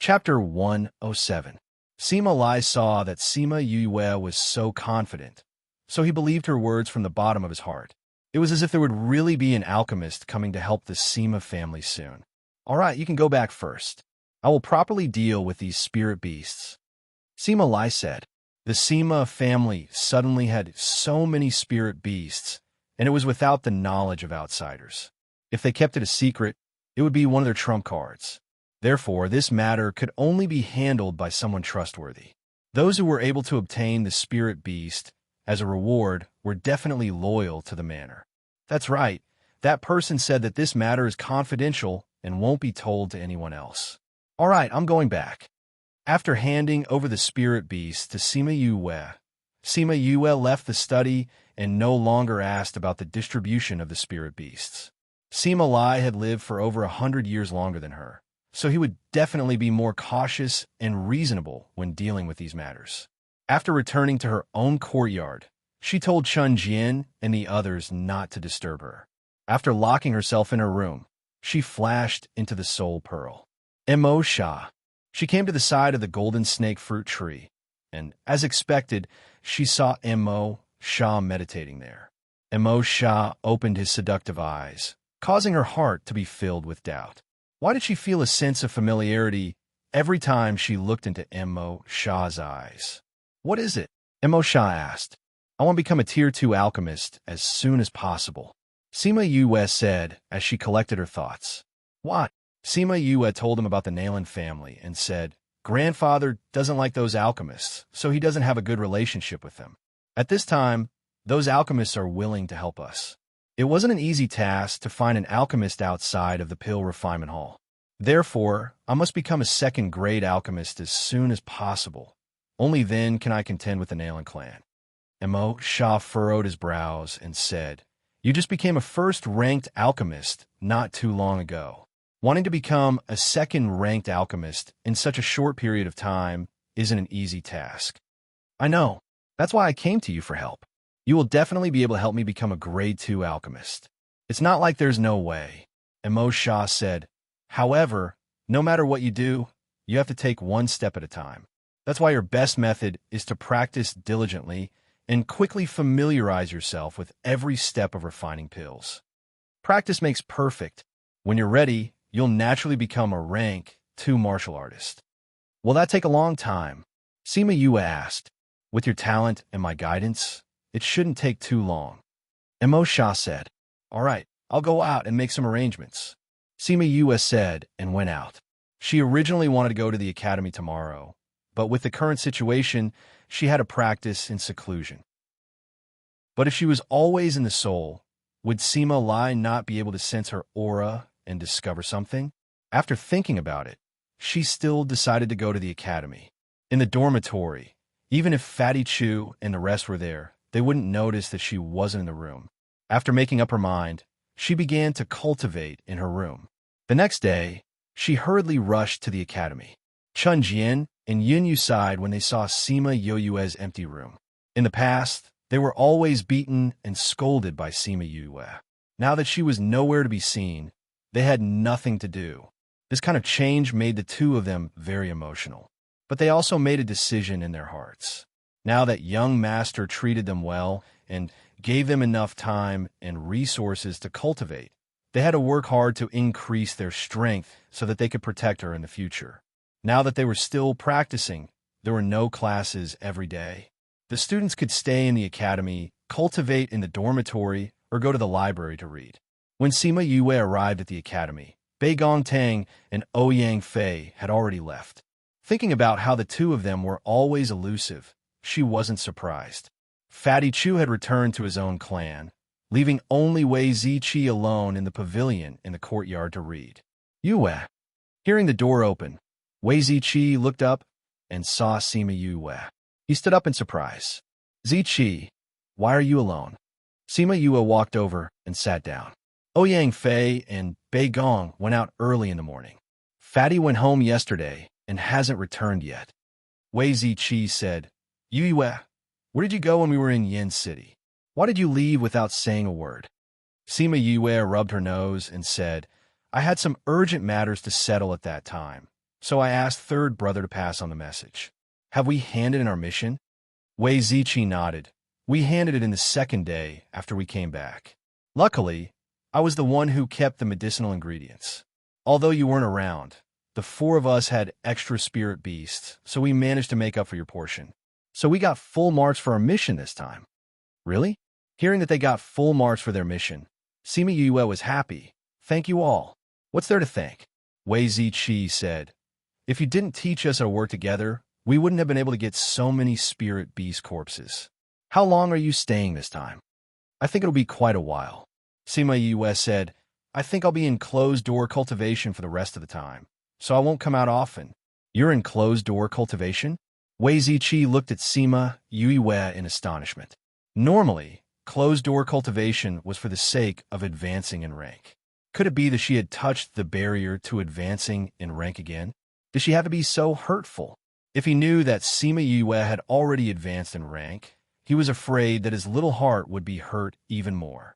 Chapter 107. Sima Lai saw that Sima Yue was so confident, so he believed her words from the bottom of his heart. It was as if there would really be an alchemist coming to help the Sima family soon. All right, you can go back first. I will properly deal with these spirit beasts. Sima Lai said. The Sima family suddenly had so many spirit beasts, and it was without the knowledge of outsiders. If they kept it a secret, it would be one of their trump cards. Therefore, this matter could only be handled by someone trustworthy. Those who were able to obtain the spirit beast as a reward were definitely loyal to the manor. That's right. That person said that this matter is confidential and won't be told to anyone else. All right, I'm going back. After handing over the spirit beast to Sima Yue left the study and no longer asked about the distribution of the spirit beasts. Sima Lai had lived for over 100 years longer than her, so he would definitely be more cautious and reasonable when dealing with these matters. After returning to her own courtyard, she told Chun Jian and the others not to disturb her. After locking herself in her room, she flashed into the Soul Pearl. Mo Sha. She came to the side of the golden snake fruit tree, and, as expected, she saw Mo Sha meditating there. Mo Sha opened his seductive eyes, causing her heart to be filled with doubt. Why did she feel a sense of familiarity every time she looked into Mo Sha's eyes? What is it? Mo Sha asked. I want to become a Tier 2 alchemist as soon as possible. Sima Yue said as she collected her thoughts. What? Sima Yue told him about the Nalan family and said, Grandfather doesn't like those alchemists, so he doesn't have a good relationship with them. At this time, those alchemists are willing to help us. It wasn't an easy task to find an alchemist outside of the Pill Refinement Hall. Therefore, I must become a second-grade alchemist as soon as possible. Only then can I contend with the Nalan clan. Mo Sha furrowed his brows and said, You just became a first-ranked alchemist not too long ago. Wanting to become a second-ranked alchemist in such a short period of time isn't an easy task. I know. That's why I came to you for help. You will definitely be able to help me become a grade 2 alchemist. It's not like there's no way. Mo Sha said, However, no matter what you do, you have to take one step at a time. That's why your best method is to practice diligently and quickly familiarize yourself with every step of refining pills. Practice makes perfect. When you're ready, you'll naturally become a rank 2 martial artist. Will that take a long time? Sima Yue asked. With your talent and my guidance, it shouldn't take too long. Mo Sha said, All right, I'll go out and make some arrangements. Sima Yue said and went out. She originally wanted to go to the academy tomorrow, but with the current situation, she had to practice in seclusion. But if she was always in the soul, would Sima Lai not be able to sense her aura and discover something? After thinking about it, she still decided to go to the academy. In the dormitory, even if Fatty Chu and the rest were there, they wouldn't notice that she wasn't in the room. After making up her mind, she began to cultivate in her room. The next day, she hurriedly rushed to the academy. Chun Jian and Yin Yu sighed when they saw Sima Yue's empty room. In the past, they were always beaten and scolded by Sima Yue. Now that she was nowhere to be seen, they had nothing to do. This kind of change made the two of them very emotional. But they also made a decision in their hearts. Now that young master treated them well and gave them enough time and resources to cultivate, they had to work hard to increase their strength so that they could protect her in the future. Now that they were still practicing, there were no classes every day. The students could stay in the academy, cultivate in the dormitory, or go to the library to read. When Sima Yue arrived at the academy, Bei Gong Tang and Ouyang Fei had already left. Thinking about how the two of them were always elusive, she wasn't surprised. Fatty Chu had returned to his own clan, leaving only Wei Ziqi alone in the pavilion in the courtyard to read. Yue. Hearing the door open, Wei Ziqi looked up and saw Sima Yue. He stood up in surprise. Ziqi, why are you alone? Sima Yue walked over and sat down. Ouyang Fei and Bei Gong went out early in the morning. Fatty went home yesterday and hasn't returned yet. Wei Ziqi said, Yue, where did you go when we were in Yin City? Why did you leave without saying a word? Sima Yue rubbed her nose and said, I had some urgent matters to settle at that time, So I asked third brother to pass on the message. Have we handed in our mission? Wei Ziqi nodded. We handed it in the second day after we came back. Luckily, I was the one who kept the medicinal ingredients. Although you weren't around, the four of us had extra spirit beasts, so we managed to make up for your portion. So we got full marks for our mission this time. Really? Hearing that they got full marks for their mission, Sima Yue was happy. Thank you all. What's there to thank? Wei Ziqi said. If you didn't teach us how to work together, we wouldn't have been able to get so many spirit beast corpses. How long are you staying this time? I think it'll be quite a while. Sima Yue said, I think I'll be in closed-door cultivation for the rest of the time, so I won't come out often. You're in closed-door cultivation? Wei Ziqi looked at Sima Yue in astonishment. Normally, closed-door cultivation was for the sake of advancing in rank. Could it be that she had touched the barrier to advancing in rank again? Did she have to be so hurtful? If he knew that Sima Yue had already advanced in rank, he was afraid that his little heart would be hurt even more.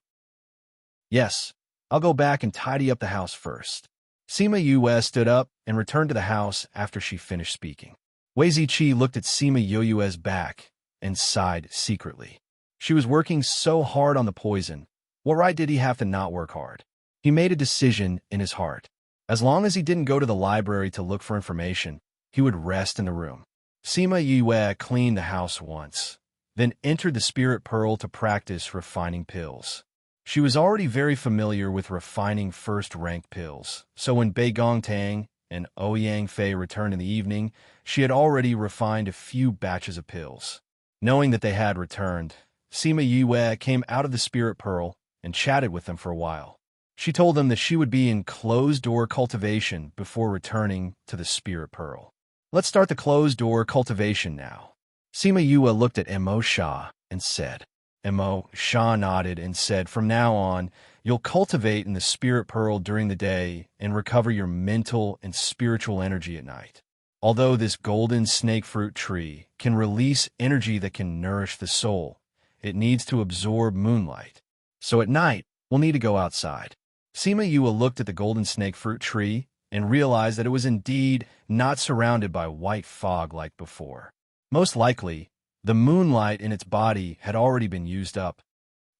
Yes, I'll go back and tidy up the house first. Sima Yue stood up and returned to the house after she finished speaking. Wei Ziqi looked at Sima Yue's back and sighed secretly. She was working so hard on the poison. What right did he have to not work hard? He made a decision in his heart. As long as he didn't go to the library to look for information, he would rest in the room. Sima Yue cleaned the house once, then entered the spirit pearl to practice refining pills. She was already very familiar with refining first-rank pills, so when Bei Gongtang and Ouyang Fei returned in the evening, she had already refined a few batches of pills. Knowing that they had returned, Sima Yue came out of the spirit pearl and chatted with them for a while. She told them that she would be in closed-door cultivation before returning to the spirit pearl. Let's start the closed-door cultivation now. Sima Yue looked at Mo Sha and said. Mo Sha nodded and said, from now on, you'll cultivate in the spirit pearl during the day and recover your mental and spiritual energy at night. Although this golden snake fruit tree can release energy that can nourish the soul, it needs to absorb moonlight. So at night, we'll need to go outside. Sima Yue looked at the golden snake fruit tree and realized that it was indeed not surrounded by white fog like before. Most likely, the moonlight in its body had already been used up.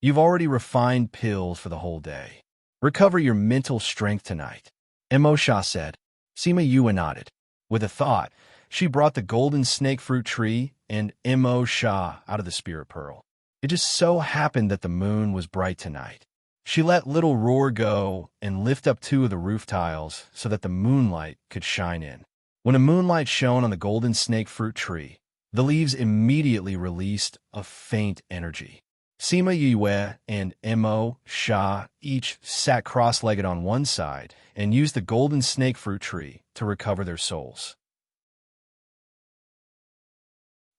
You've already refined pills for the whole day. Recover your mental strength tonight, Mo Sha said. Sima Yue nodded. With a thought, she brought the golden snake fruit tree and Mo Sha out of the spirit pearl. It just so happened that the moon was bright tonight. She let little Roar go and lift up 2 of the roof tiles so that the moonlight could shine in. When a moonlight shone on the golden snake fruit tree, the leaves immediately released a faint energy. Sima Yue and Mo Sha each sat cross-legged on one side and used the golden snake fruit tree to recover their souls.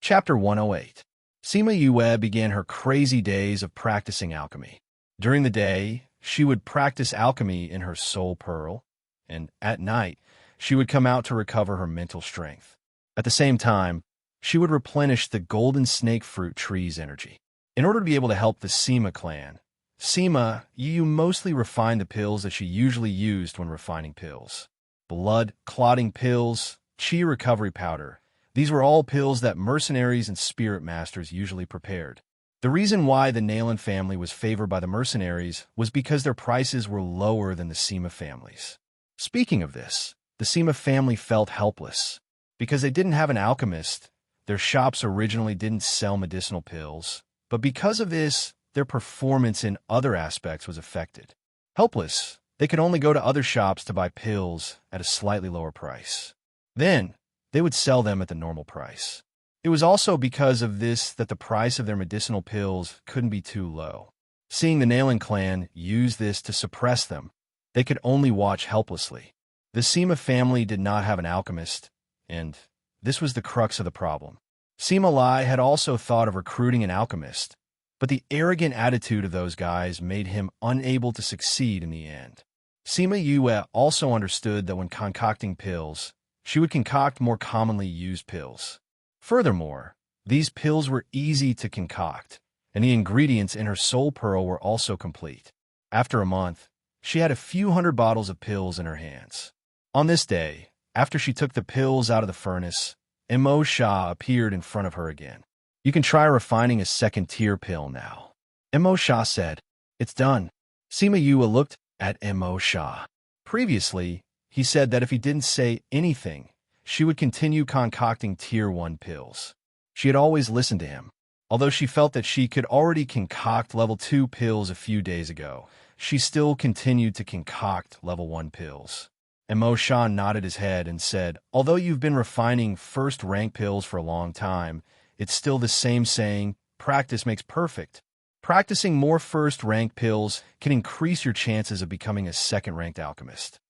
Chapter 108. Sima Yue began her crazy days of practicing alchemy. During the day, she would practice alchemy in her soul pearl, and at night, she would come out to recover her mental strength. At the same time, she would replenish the golden snake fruit tree's energy. In order to be able to help the Sima clan, Sima Yue mostly refined the pills that she usually used when refining pills. Blood clotting pills, chi recovery powder. These were all pills that mercenaries and spirit masters usually prepared. The reason why the Nalan family was favored by the mercenaries was because their prices were lower than the Sima families. Speaking of this, the Sima family felt helpless. Because they didn't have an alchemist, their shops originally didn't sell medicinal pills, but because of this, their performance in other aspects was affected. Helpless, they could only go to other shops to buy pills at a slightly lower price. Then, they would sell them at the normal price. It was also because of this that the price of their medicinal pills couldn't be too low. Seeing the Nalan clan use this to suppress them, they could only watch helplessly. The Sima family did not have an alchemist, and this was the crux of the problem. Sima Lai had also thought of recruiting an alchemist, but the arrogant attitude of those guys made him unable to succeed in the end. Sima Yue also understood that when concocting pills, she would concoct more commonly used pills. Furthermore, these pills were easy to concoct, and the ingredients in her soul pearl were also complete. After a month, she had a few hundred bottles of pills in her hands. On this day, After she took the pills out of the furnace, Immerse appeared in front of her again. "You can try refining a second-tier pill now," Immerse said. "It's done." Sima Yue looked at Immerse. Previously, he said that if he didn't say anything, she would continue concocting Tier 1 pills. She had always listened to him. Although she felt that she could already concoct Level 2 pills a few days ago, she still continued to concoct Level 1 pills. Immerse nodded his head and said, "Although you've been refining first-rank pills for a long time, it's still the same saying, practice makes perfect. Practicing more first-rank pills can increase your chances of becoming a second-ranked alchemist."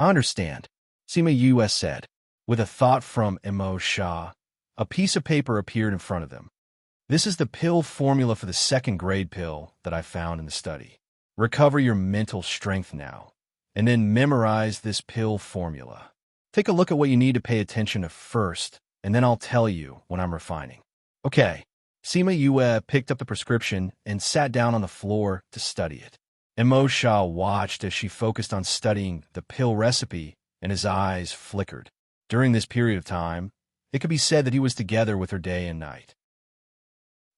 "I understand," Sima Yue said. With a thought from Immerse, a piece of paper appeared in front of them. "This is the pill formula for the second-grade pill that I found in the study. Recover your mental strength now, and then memorize this pill formula. Take a look at what you need to pay attention to first, and then I'll tell you when I'm refining." "Okay." Sima Yue picked up the prescription and sat down on the floor to study it. Immerse watched as she focused on studying the pill recipe, and his eyes flickered. During this period of time, it could be said that he was together with her day and night.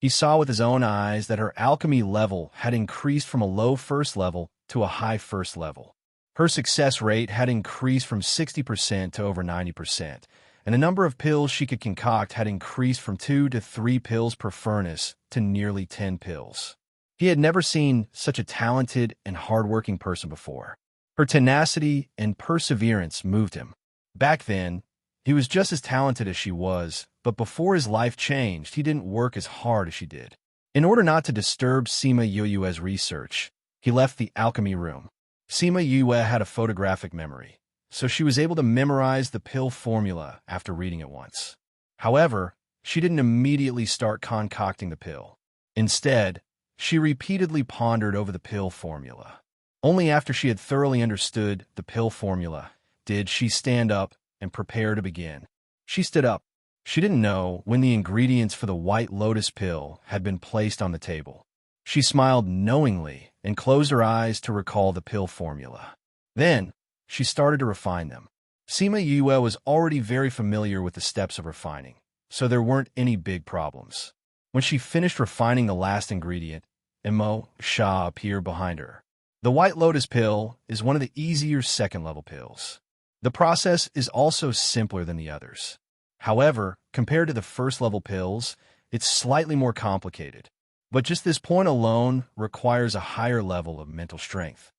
He saw with his own eyes that her alchemy level had increased from a low first level to a high first level. Her success rate had increased from 60% to over 90%, and the number of pills she could concoct had increased from 2 to 3 pills per furnace to nearly 10 pills. He had never seen such a talented and hardworking person before. Her tenacity and perseverance moved him. Back then, he was just as talented as she was, but before his life changed, he didn't work as hard as she did. In order not to disturb Sima Yue's research, he left the alchemy room. Sima Yue had a photographic memory, so she was able to memorize the pill formula after reading it once. However, she didn't immediately start concocting the pill. Instead, she repeatedly pondered over the pill formula. Only after she had thoroughly understood the pill formula did she stand up and prepare to begin. She stood up. She didn't know when the ingredients for the White Lotus pill had been placed on the table. She smiled knowingly and closed her eyes to recall the pill formula. Then, she started to refine them. Sima Yue was already very familiar with the steps of refining, so there weren't any big problems. When she finished refining the last ingredient, Immerse appeared behind her. The White Lotus pill is one of the easier second-level pills. The process is also simpler than the others. However, compared to the first-level pills, it's slightly more complicated. But just this point alone requires a higher level of mental strength.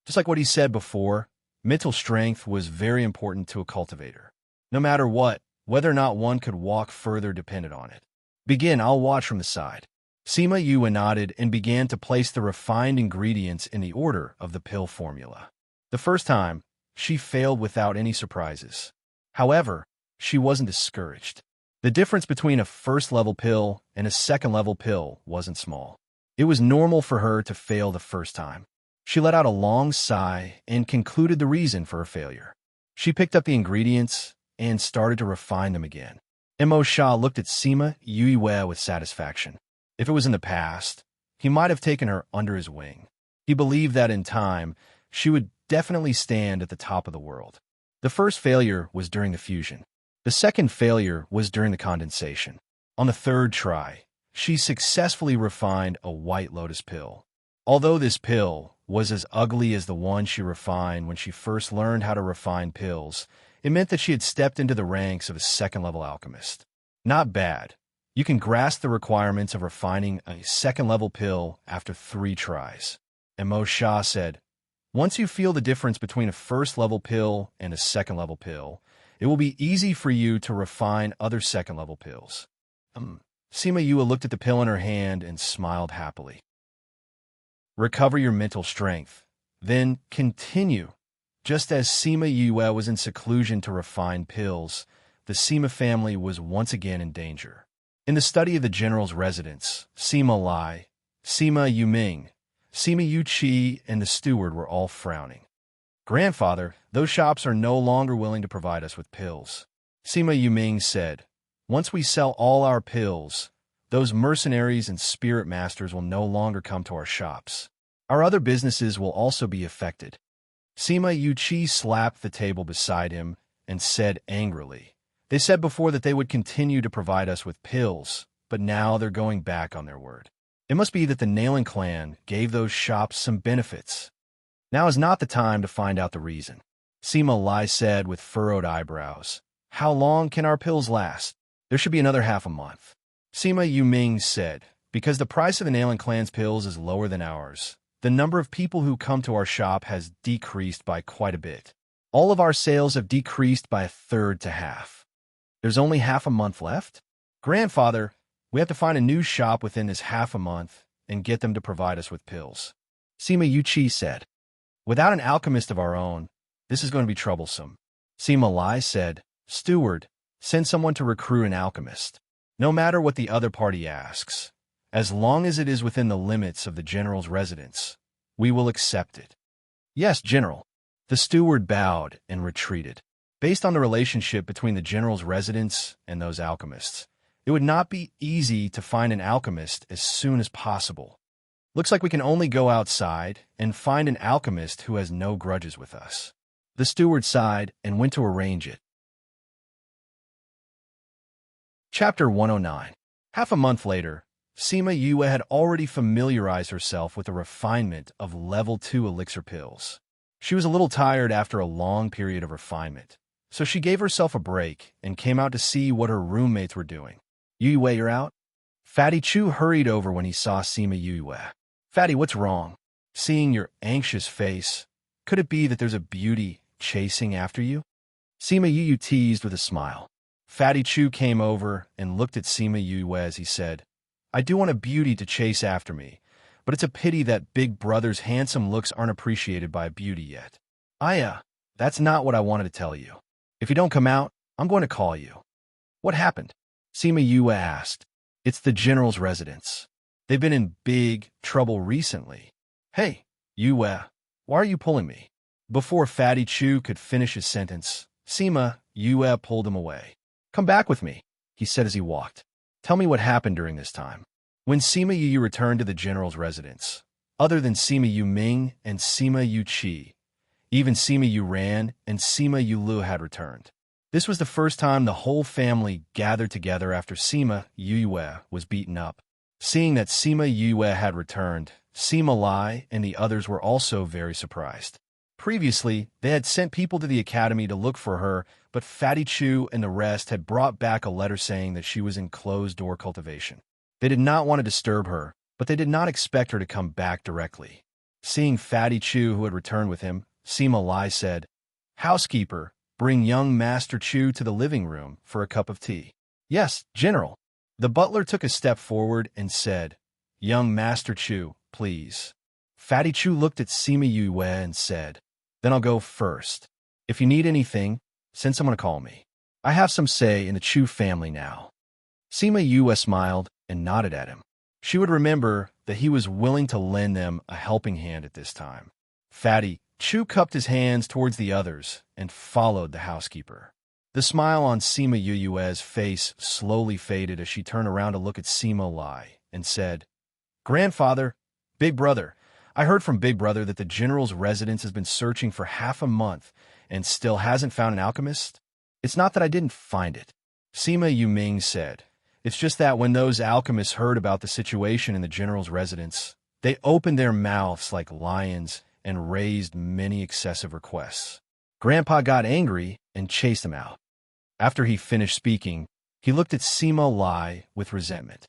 Just like what he said before, mental strength was very important to a cultivator. No matter what, whether or not one could walk further depended on it. "Begin, I'll watch from the side." Sima Yue nodded and began to place the refined ingredients in the order of the pill formula. The first time, she failed without any surprises. However, she wasn't discouraged. The difference between a first-level pill and a second-level pill wasn't small. It was normal for her to fail the first time. She let out a long sigh and concluded the reason for her failure. She picked up the ingredients and started to refine them again. Immerse looked at Sima Yue with satisfaction. If it was in the past, he might have taken her under his wing. He believed that in time, she would definitely stand at the top of the world. The first failure was during the fusion. The second failure was during the condensation. On the third try, she successfully refined a White Lotus pill. Although this pill was as ugly as the one she refined when she first learned how to refine pills, it meant that she had stepped into the ranks of a second-level alchemist. Not bad. You can grasp the requirements of refining a second-level pill after 3 tries. Immerse said, "Once you feel the difference between a first-level pill and a second-level pill, it will be easy for you to refine other second-level pills." Sima Yue looked at the pill in her hand and smiled happily. "Recover your mental strength, then continue." Just as Sima Yue was in seclusion to refine pills, the Sima family was once again in danger. In the study of the general's residence, Sima Lai, Sima Yuming, Sima Yuqi, and the steward were all frowning. "Grandfather, those shops are no longer willing to provide us with pills," Sima Yuming said. "Once we sell all our pills, those mercenaries and spirit masters will no longer come to our shops. Our other businesses will also be affected." Sima Yuqi slapped the table beside him and said angrily, "They said before that they would continue to provide us with pills, but now they're going back on their word. It must be that the Nailing clan gave those shops some benefits. Now is not the time to find out the reason." Sima Lai said with furrowed eyebrows, "How long can our pills last? There should be another half a month." Sima Yuming said, "Because the price of the Nailing clan's pills is lower than ours, the number of people who come to our shop has decreased by quite a bit. All of our sales have decreased by a third to half. There's only half a month left? Grandfather, we have to find a new shop within this half a month and get them to provide us with pills." Sima Yuqi said, "Without an alchemist of our own, this is going to be troublesome." Sima Lai said, "Steward, send someone to recruit an alchemist. No matter what the other party asks, as long as it is within the limits of the general's residence, we will accept it." "Yes, General." The steward bowed and retreated. Based on the relationship between the general's residence and those alchemists, it would not be easy to find an alchemist as soon as possible. Looks like we can only go outside and find an alchemist who has no grudges with us. The steward sighed and went to arrange it. Chapter 109. Half a month later, Sima Yue had already familiarized herself with the refinement of level 2 elixir pills. She was a little tired after a long period of refinement, so she gave herself a break and came out to see what her roommates were doing. "Yue, you're out?" Fatty Chu hurried over when he saw Sima Yue. "Fatty, what's wrong? Seeing your anxious face, could it be that there's a beauty chasing after you?" Sima Yue teased with a smile. Fatty Chu came over and looked at Sima Yue as he said, "I do want a beauty to chase after me, but it's a pity that Big Brother's handsome looks aren't appreciated by beauty yet. That's not what I wanted to tell you. If you don't come out, I'm going to call you." "What happened?" Sima Yue asked. "It's the general's residence. They've been in big trouble recently." "Hey, Yue, why are you pulling me?" Before Fatty Chu could finish his sentence, Sima Yue pulled him away. "Come back with me," he said as he walked. "Tell me what happened during this time." When Sima Yue returned to the general's residence, other than Sima Yuming and Sima Yuqi, even Sima Yuran and Sima Yulu had returned. This was the first time the whole family gathered together after Sima Yue was beaten up. Seeing that Sima Yue had returned, Sima Lai and the others were also very surprised. Previously, they had sent people to the academy to look for her, but Fatty Chu and the rest had brought back a letter saying that she was in closed-door cultivation. They did not want to disturb her, but they did not expect her to come back directly. Seeing Fatty Chu, who had returned with him, Sima Lai said, "Housekeeper, bring young Master Chu to the living room for a cup of tea." "Yes, General." The butler took a step forward and said, "Young Master Chu, please." Fatty Chu looked at Sima Yue and said, "Then I'll go first. If you need anything, send someone to call me. I have some say in the Chu family now." Sima Yue smiled and nodded at him. She would remember that he was willing to lend them a helping hand at this time. Fatty Chu cupped his hands towards the others and followed the housekeeper. The smile on Sima Yue's face slowly faded as she turned around to look at Sima Lai and said, "Grandfather, Big Brother, I heard from Big Brother that the general's residence has been searching for half a month and still hasn't found an alchemist. It's not that I didn't find it," Sima Yuming said. "It's just that when those alchemists heard about the situation in the general's residence, they opened their mouths like lions and raised many excessive requests. Grandpa got angry and chased them out." After he finished speaking, he looked at Sima Lai with resentment.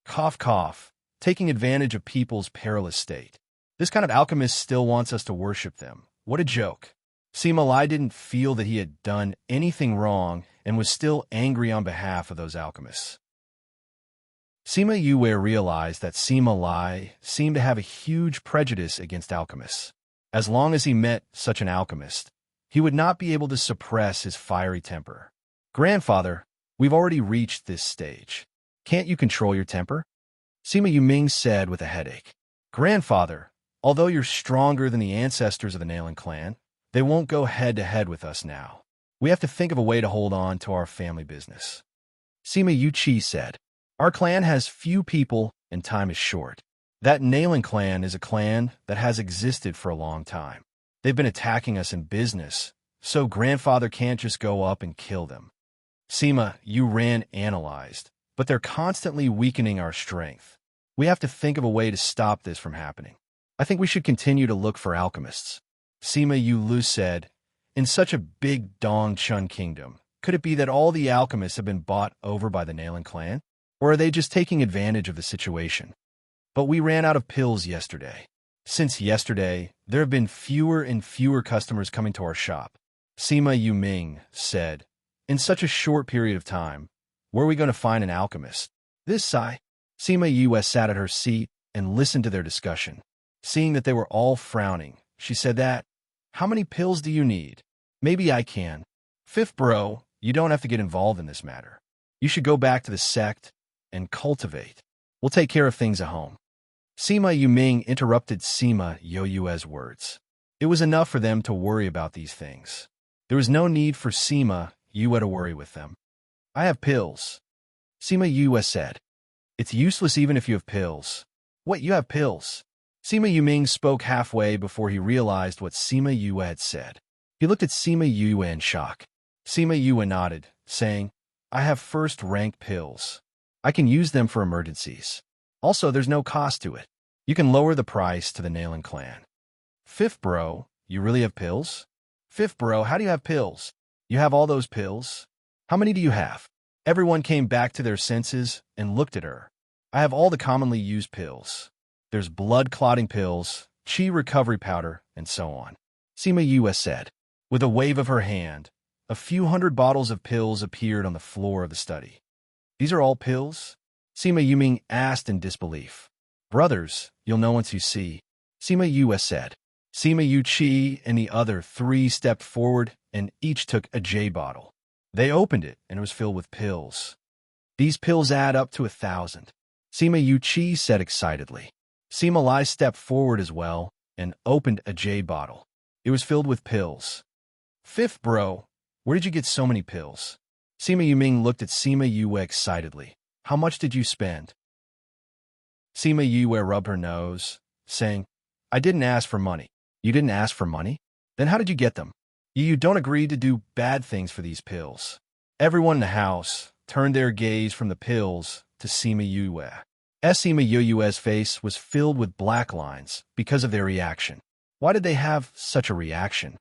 "Cough, cough, taking advantage of people's perilous state. This kind of alchemist still wants us to worship them. What a joke." Sima Lai didn't feel that he had done anything wrong and was still angry on behalf of those alchemists. Sima Yue realized that Sima Lai seemed to have a huge prejudice against alchemists. As long as he met such an alchemist, he would not be able to suppress his fiery temper. "Grandfather, we've already reached this stage. Can't you control your temper?" Sima Yuming said with a headache. "Grandfather, although you're stronger than the ancestors of the Nailing clan, they won't go head-to-head with us now. We have to think of a way to hold on to our family business." Sima Yuqi said, "Our clan has few people and time is short. That Nailing clan is a clan that has existed for a long time. They've been attacking us in business, so grandfather can't just go up and kill them. Seema, you analyzed, but they're constantly weakening our strength. We have to think of a way to stop this from happening. I think we should continue to look for alchemists. Seema Lu said, in such a big Dongchun kingdom, could it be that all the alchemists have been bought over by the Nalan clan? Or are they just taking advantage of the situation? But we ran out of pills yesterday. Since yesterday, there have been fewer and fewer customers coming to our shop. Seema Yuming said, in such a short period of time, where are we going to find an alchemist? This sigh. Seema Yue sat at her seat and listened to their discussion. Seeing that they were all frowning, she said that, how many pills do you need? Maybe I can. Fifth bro, you don't have to get involved in this matter. You should go back to the sect and cultivate. We'll take care of things at home. Seema Yuming interrupted Seema Yue's words. It was enough for them to worry about these things. There was no need for Seema Yue to worry with them. I have pills. Seema Yue said. It's useless even if you have pills. What, you have pills? Seema Yuming spoke halfway before he realized what Seema Yue had said. He looked at Seema Yue in shock. Seema Yue nodded, saying, I have first-rank pills. I can use them for emergencies. Also, there's no cost to it. You can lower the price to the Nalan clan. Fifth bro, you really have pills? Fifth bro, how do you have pills? You have all those pills? How many do you have? Everyone came back to their senses and looked at her. I have all the commonly used pills. There's blood-clotting pills, chi recovery powder, and so on. Seema Yue said. With a wave of her hand, a few hundred bottles of pills appeared on the floor of the study. These are all pills? Seema Yuming asked in disbelief. Brothers, you'll know once you see. Seema Yue said. Seema Yu Chi and the other three stepped forward and each took a J bottle. They opened it and it was filled with pills. These pills add up to 1,000. Seema Yu Chi said excitedly. Seema Lai stepped forward as well and opened a J bottle. It was filled with pills. Fifth bro, where did you get so many pills? Seema Yuming looked at Seema Yue excitedly. How much did you spend? Seema Yue rubbed her nose, saying, I didn't ask for money. You didn't ask for money? Then how did you get them? You don't agree to do bad things for these pills. Everyone in the house turned their gaze from the pills to Seema Yue. Seema Yue's face was filled with black lines because of their reaction. Why did they have such a reaction?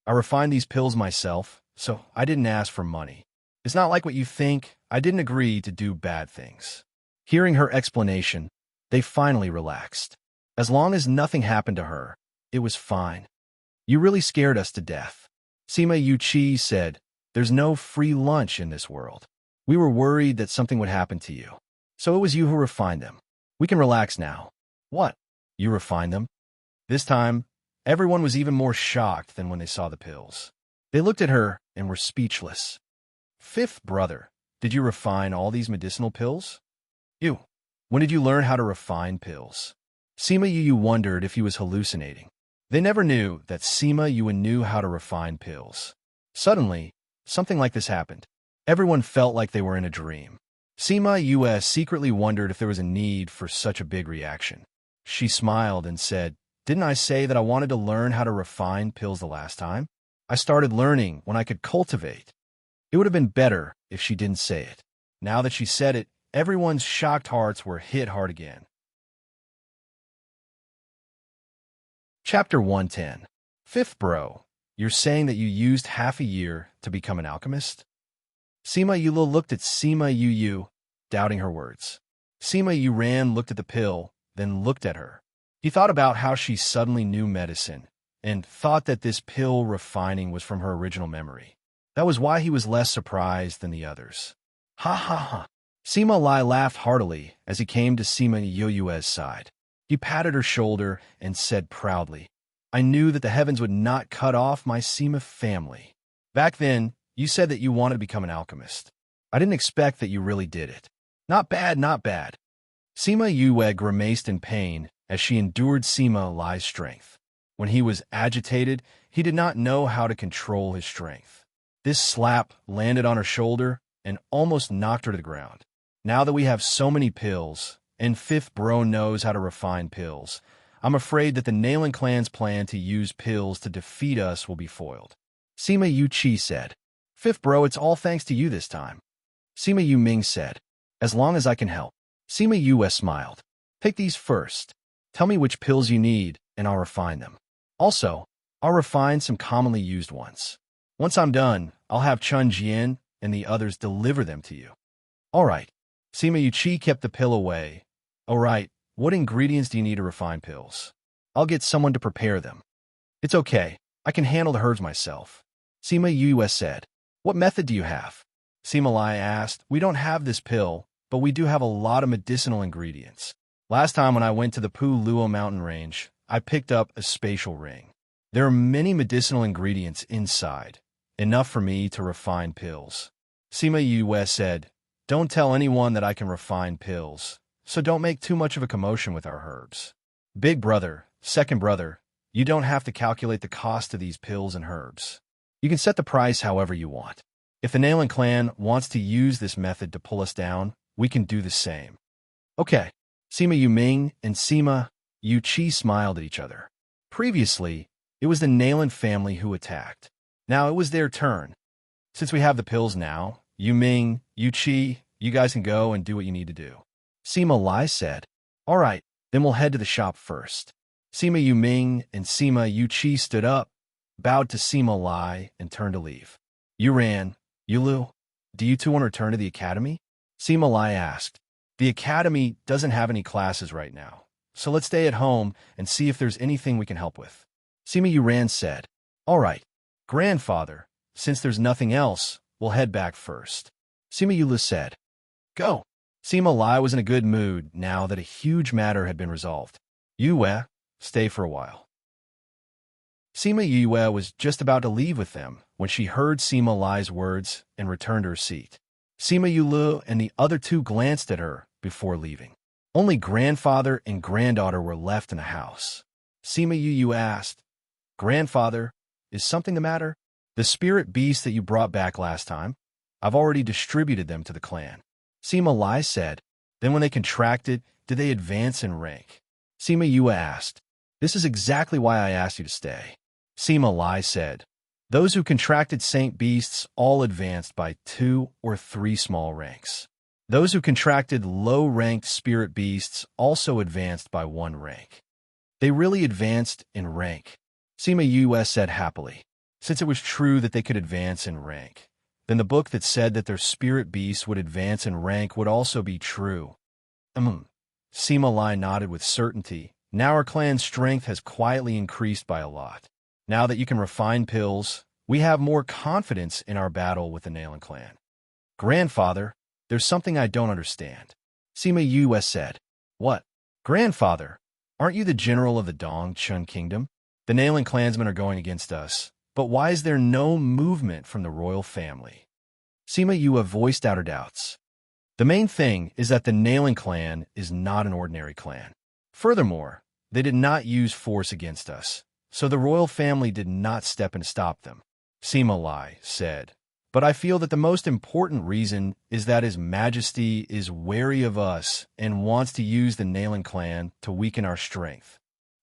I refined these pills myself, so I didn't ask for money. It's not like what you think. I didn't agree to do bad things. Hearing her explanation, they finally relaxed. As long as nothing happened to her, it was fine. You really scared us to death. Seema Yu Chi said, there's no free lunch in this world. We were worried that something would happen to you. So it was you who refined them. We can relax now. What? You refined them? This time, everyone was even more shocked than when they saw the pills. They looked at her and were speechless. Fifth brother, did you refine all these medicinal pills? You. When did you learn how to refine pills? Seema Yu wondered if he was hallucinating. They never knew that Seema Yue knew how to refine pills. Suddenly, something like this happened. Everyone felt like they were in a dream. Seema Yue secretly wondered if there was a need for such a big reaction. She smiled and said, didn't I say that I wanted to learn how to refine pills the last time? I started learning when I could cultivate. It would have been better if she didn't say it. Now that she said it, everyone's shocked hearts were hit hard again. Chapter 110. Fifth bro, you're saying that you used half a year to become an alchemist? Seema Yue looked at Seema Yu, doubting her words. Seema Yu looked at the pill, then looked at her. He thought about how she suddenly knew medicine, and thought that this pill refining was from her original memory. That was why he was less surprised than the others. Ha ha ha. Seema Lai laughed heartily as he came to Seema Yue's side. He patted her shoulder and said proudly, I knew that the heavens would not cut off my Seema family. Back then, you said that you wanted to become an alchemist. I didn't expect that you really did it. Not bad, not bad. Seema Yue grimaced in pain as she endured Seema Lai's strength. When he was agitated, he did not know how to control his strength. This slap landed on her shoulder and almost knocked her to the ground. Now that we have so many pills, and Fifth Bro knows how to refine pills, I'm afraid that the Nalan clan's plan to use pills to defeat us will be foiled. Sima Yu-chi said. Fifth bro, it's all thanks to you this time. Sima Yu-ming said. As long as I can help. Sima Yu smiled. Take these first. Tell me which pills you need, and I'll refine them. Also, I'll refine some commonly used ones. Once I'm done, I'll have Chun Jian and the others deliver them to you. All right. Sima Yu-chi kept the pill away. All right, what ingredients do you need to refine pills? I'll get someone to prepare them. It's okay. I can handle the herbs myself. Sima Yu said. What method do you have? Sima Lai asked. We don't have this pill, but we do have a lot of medicinal ingredients. Last time when I went to the Pu Luo mountain range, I picked up a spatial ring. There are many medicinal ingredients inside, enough for me to refine pills. Sima Yu said, Don't tell anyone that I can refine pills, so don't make too much of a commotion with our herbs. Big brother, second brother, you don't have to calculate the cost of these pills and herbs. You can set the price however you want. If the Nailin clan wants to use this method to pull us down, we can do the same. Okay. Sima Yu-ming and Sima Yu-chi smiled at each other. Previously, it was the Nailin family who attacked. Now it was their turn. Since we have the pills now, Yu-ming, Yu-chi, you guys can go and do what you need to do. Sima Lai said. All right, then we'll head to the shop first. Sima Yu-ming and Sima Yu-chi stood up, bowed to Sima Lai, and turned to leave. Yuran, Yulu, do you two want to return to the academy? Sima Lai asked. The academy doesn't have any classes right now, so let's stay at home and see if there's anything we can help with. Sima Yuran said. All right, grandfather, since there's nothing else, we'll head back first. Sima Yulu said. Go. Sima Lai was in a good mood now that a huge matter had been resolved. Yue, stay for a while. Sima Yue was just about to leave with them when she heard Sima Lai's words and returned to her seat. Sima Yulu and the other two glanced at her before leaving. Only grandfather and granddaughter were left in the house. Sima Yu asked, Grandfather, is something the matter? The spirit beasts that you brought back last time? I've already distributed them to the clan. Sima Lai said. Then when they contracted, did they advance in rank? Sima Yu asked. This is exactly why I asked you to stay. Sima Lai said. Those who contracted saint beasts all advanced by 2 or 3 small ranks. Those who contracted low-ranked spirit beasts also advanced by 1 rank. They really advanced in rank. Sima Yu said happily. Since it was true that they could advance in rank, then the book that said that their spirit beasts would advance in rank would also be true. Sima Lai nodded with certainty. Now our clan's strength has quietly increased by a lot. Now that you can refine pills, we have more confidence in our battle with the Nailin clan. Grandfather, there's something I don't understand. Sima Yu said. What? Grandfather, aren't you the general of the Dongchun kingdom? The Nailin clansmen are going against us, but why is there no movement from the royal family? Sima Yu voiced out her doubts. The main thing is that the Nailin clan is not an ordinary clan. Furthermore, they did not use force against us, so the royal family did not step in to stop them. Sima Lai said. But I feel that the most important reason is that His Majesty is wary of us and wants to use the Nailin clan to weaken our strength.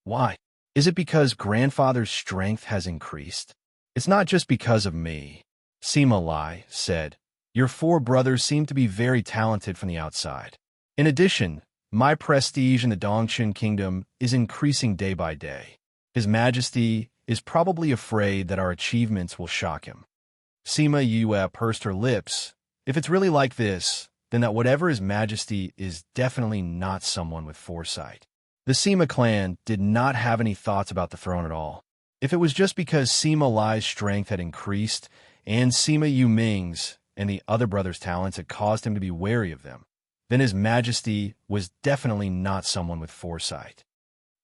Why? Is it because grandfather's strength has increased? It's not just because of me. Sima Lai said. Your 4 brothers seem to be very talented from the outside. In addition, my prestige in the Dongchun kingdom is increasing day by day. His Majesty is probably afraid that our achievements will shock him. Sima Yu pursed her lips. If it's really like this, then that whatever His Majesty is definitely not someone with foresight. The Sima clan did not have any thoughts about the throne at all. If it was just because Sima Lai's strength had increased and Sima Yu-ming's and the other brothers' talents had caused him to be wary of them, then His Majesty was definitely not someone with foresight.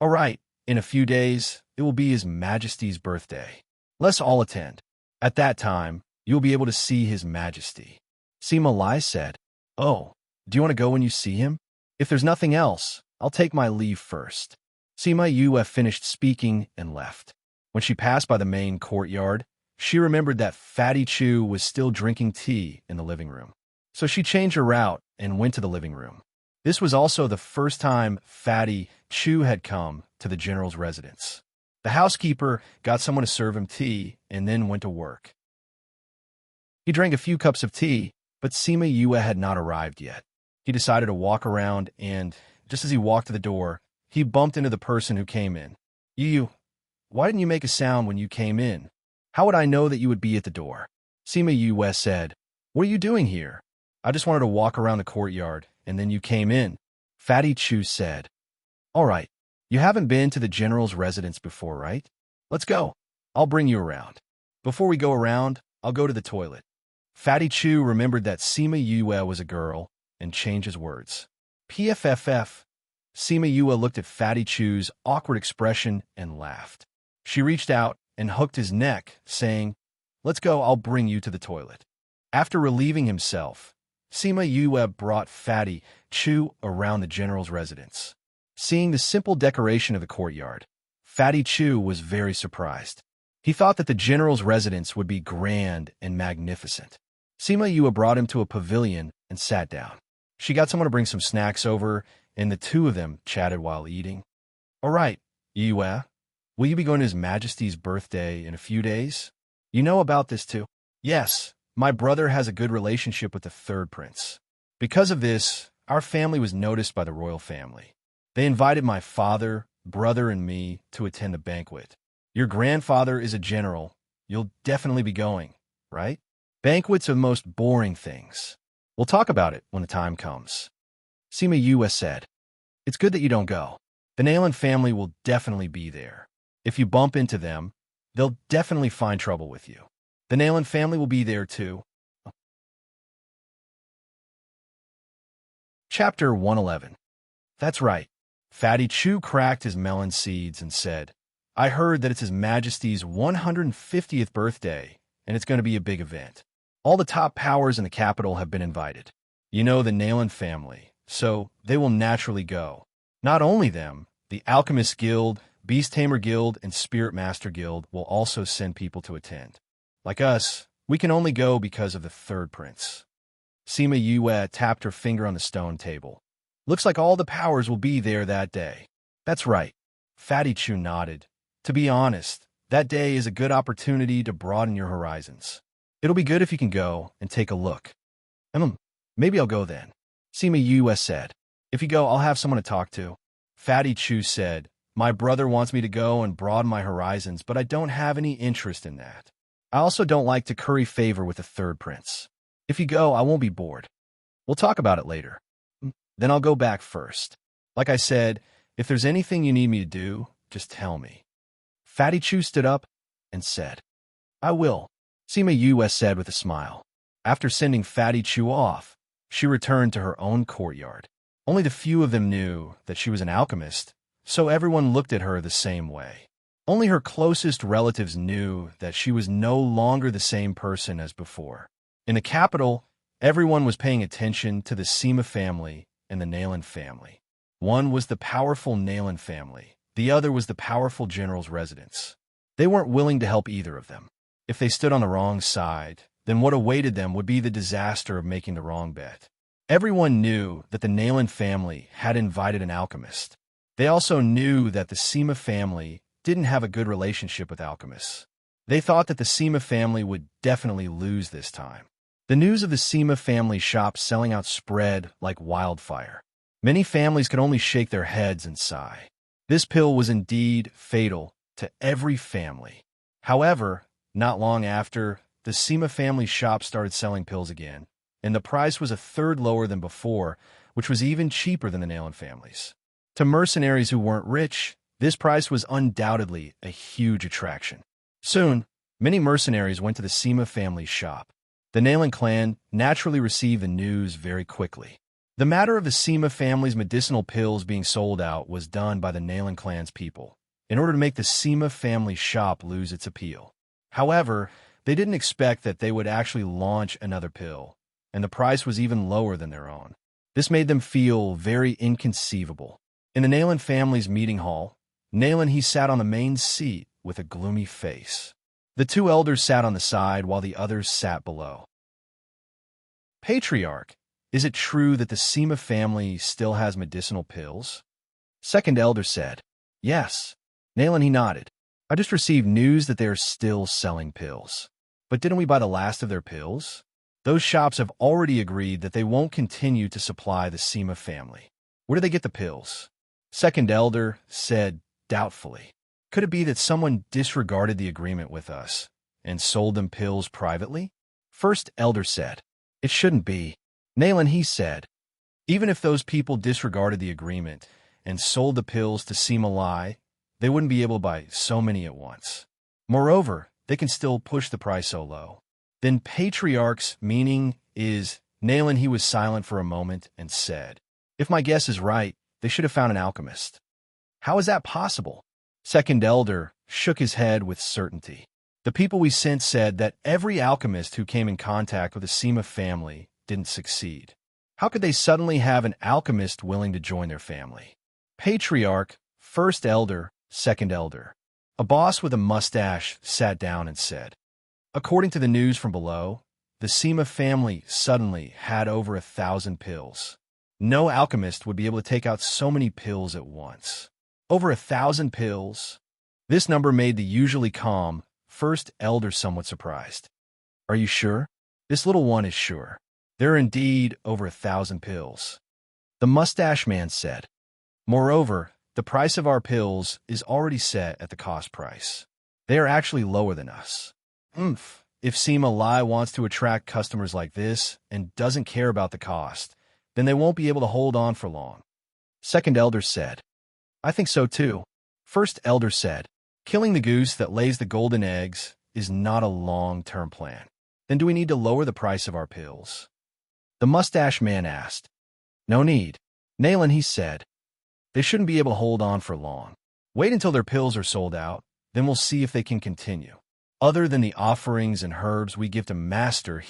All right. In a few days, it will be His Majesty's birthday. Let's all attend. At that time, you'll be able to see His Majesty. Sima Lai said. Oh, do you want to go when you see him? If there's nothing else, I'll take my leave first. Sima Yu finished speaking and left. When she passed by the main courtyard, she remembered that Fatty Chu was still drinking tea in the living room. So she changed her route and went to the living room. This was also the first time Fatty Chu had come to the general's residence. The housekeeper got someone to serve him tea and then went to work. He drank a few cups of tea, but Sima Yue had not arrived yet. He decided to walk around and, just as he walked to the door, he bumped into the person who came in. You, why didn't you make a sound when you came in? How would I know that you would be at the door? Sima Yue said, What are you doing here? I just wanted to walk around the courtyard, and then you came in. Fatty Chu said, All right, you haven't been to the general's residence before, right? Let's go. I'll bring you around. Before we go around, I'll go to the toilet. Fatty Chu remembered that Sima Yue was a girl and changed his words. PFFF. Sima Yue looked at Fatty Chu's awkward expression and laughed. She reached out and hooked his neck, saying, Let's go, I'll bring you to the toilet. After relieving himself, Sima Yue brought Fatty Chu around the general's residence. Seeing the simple decoration of the courtyard, Fatty Chu was very surprised. He thought that the general's residence would be grand and magnificent. Sima Yue brought him to a pavilion and sat down. She got someone to bring some snacks over, and the two of them chatted while eating. All right, Yue, will you be going to His Majesty's birthday in a few days? You know about this too? Yes, my brother has a good relationship with the third prince. Because of this, our family was noticed by the royal family. They invited my father, brother, and me to attend the banquet. Your grandfather is a general. You'll definitely be going, right? Banquets are the most boring things. We'll talk about it when the time comes. Sima Yue said, It's good that you don't go. The Nayland family will definitely be there. If you bump into them, they'll definitely find trouble with you. The Nayland family will be there too. Chapter 111. That's right. Fatty Chu cracked his melon seeds and said, I heard that it's His Majesty's 150th birthday, and it's going to be a big event. All the top powers in the capital have been invited. You know the Nayland family, so they will naturally go. Not only them, the Alchemist Guild, Beast Tamer Guild, and Spirit Master Guild will also send people to attend. Like us, we can only go because of the third prince. Sima Yue tapped her finger on the stone table. Looks like all the powers will be there that day. That's right. Fatty Chu nodded. To be honest, that day is a good opportunity to broaden your horizons. It'll be good if you can go and take a look. Maybe I'll go then. Sima Yue said. If you go, I'll have someone to talk to. Fatty Chu said, My brother wants me to go and broaden my horizons, but I don't have any interest in that. I also don't like to curry favor with the third prince. If you go, I won't be bored. We'll talk about it later. Then I'll go back first. Like I said, if there's anything you need me to do, just tell me. Fatty Chu stood up and said, I will. Sima Yue said with a smile. After sending Fatty Chu off, she returned to her own courtyard. Only the few of them knew that she was an alchemist, so everyone looked at her the same way. Only her closest relatives knew that she was no longer the same person as before. In the capital, everyone was paying attention to the Sima family and the Nayland family. One was the powerful Nayland family. The other was the powerful general's residence. They weren't willing to help either of them. If they stood on the wrong side, then what awaited them would be the disaster of making the wrong bet. Everyone knew that the Nayland family had invited an alchemist. They also knew that the Sima family didn't have a good relationship with alchemists. They thought that the Sima family would definitely lose this time. The news of the Sima family shop selling out spread like wildfire. Many families could only shake their heads and sigh. This pill was indeed fatal to every family. However, not long after, the Sima family shop started selling pills again, and the price was a third lower than before, which was even cheaper than the Nayland family's. To mercenaries who weren't rich, this price was undoubtedly a huge attraction. Soon, many mercenaries went to the Sima family's shop. The Nayland clan naturally received the news very quickly. The matter of the Sima family's medicinal pills being sold out was done by the Nayland clan's people, in order to make the Sima family shop lose its appeal. However, they didn't expect that they would actually launch another pill, and the price was even lower than their own. This made them feel very inconceivable. In the Nayland family's meeting hall, Nayland he sat on the main seat with a gloomy face. The two elders sat on the side while the others sat below. Patriarch, is it true that the Sima family still has medicinal pills? Second elder said, Yes. Nayland he nodded. I just received news that they are still selling pills. But didn't we buy the last of their pills? Those shops have already agreed that they won't continue to supply the Sima family. Where do they get the pills? Second elder said doubtfully. Could it be that someone disregarded the agreement with us and sold them pills privately? First elder said. It shouldn't be. Nayland, he said. Even if those people disregarded the agreement and sold the pills to Sima Lai, they wouldn't be able to buy so many at once. Moreover, they can still push the price so low. Then Patriarch's meaning is, Nayland, he was silent for a moment and said, if my guess is right, they should have found an alchemist. How is that possible? Second elder shook his head with certainty. The people we sent said that every alchemist who came in contact with the Sima family didn't succeed. How could they suddenly have an alchemist willing to join their family? Patriarch, first elder, second elder. A boss with a mustache sat down and said, according to the news from below, the Sima family suddenly had over 1,000 pills. No alchemist would be able to take out so many pills at once. Over 1,000 pills? This number made the usually calm first elder somewhat surprised. Are you sure? This little one is sure. There are indeed over 1,000 pills. The mustache man said. Moreover, the price of our pills is already set at the cost price. They are actually lower than us. If Sima Lai wants to attract customers like this and doesn't care about the cost, then they won't be able to hold on for long. Second elder said. I think so too. First elder said. Killing the goose that lays the golden eggs is not a long-term plan. Then do we need to lower the price of our pills? The mustache man asked. No need. Nayland, he said. They shouldn't be able to hold on for long. Wait until their pills are sold out, then we'll see if they can continue. Other than the offerings and herbs we give to Master,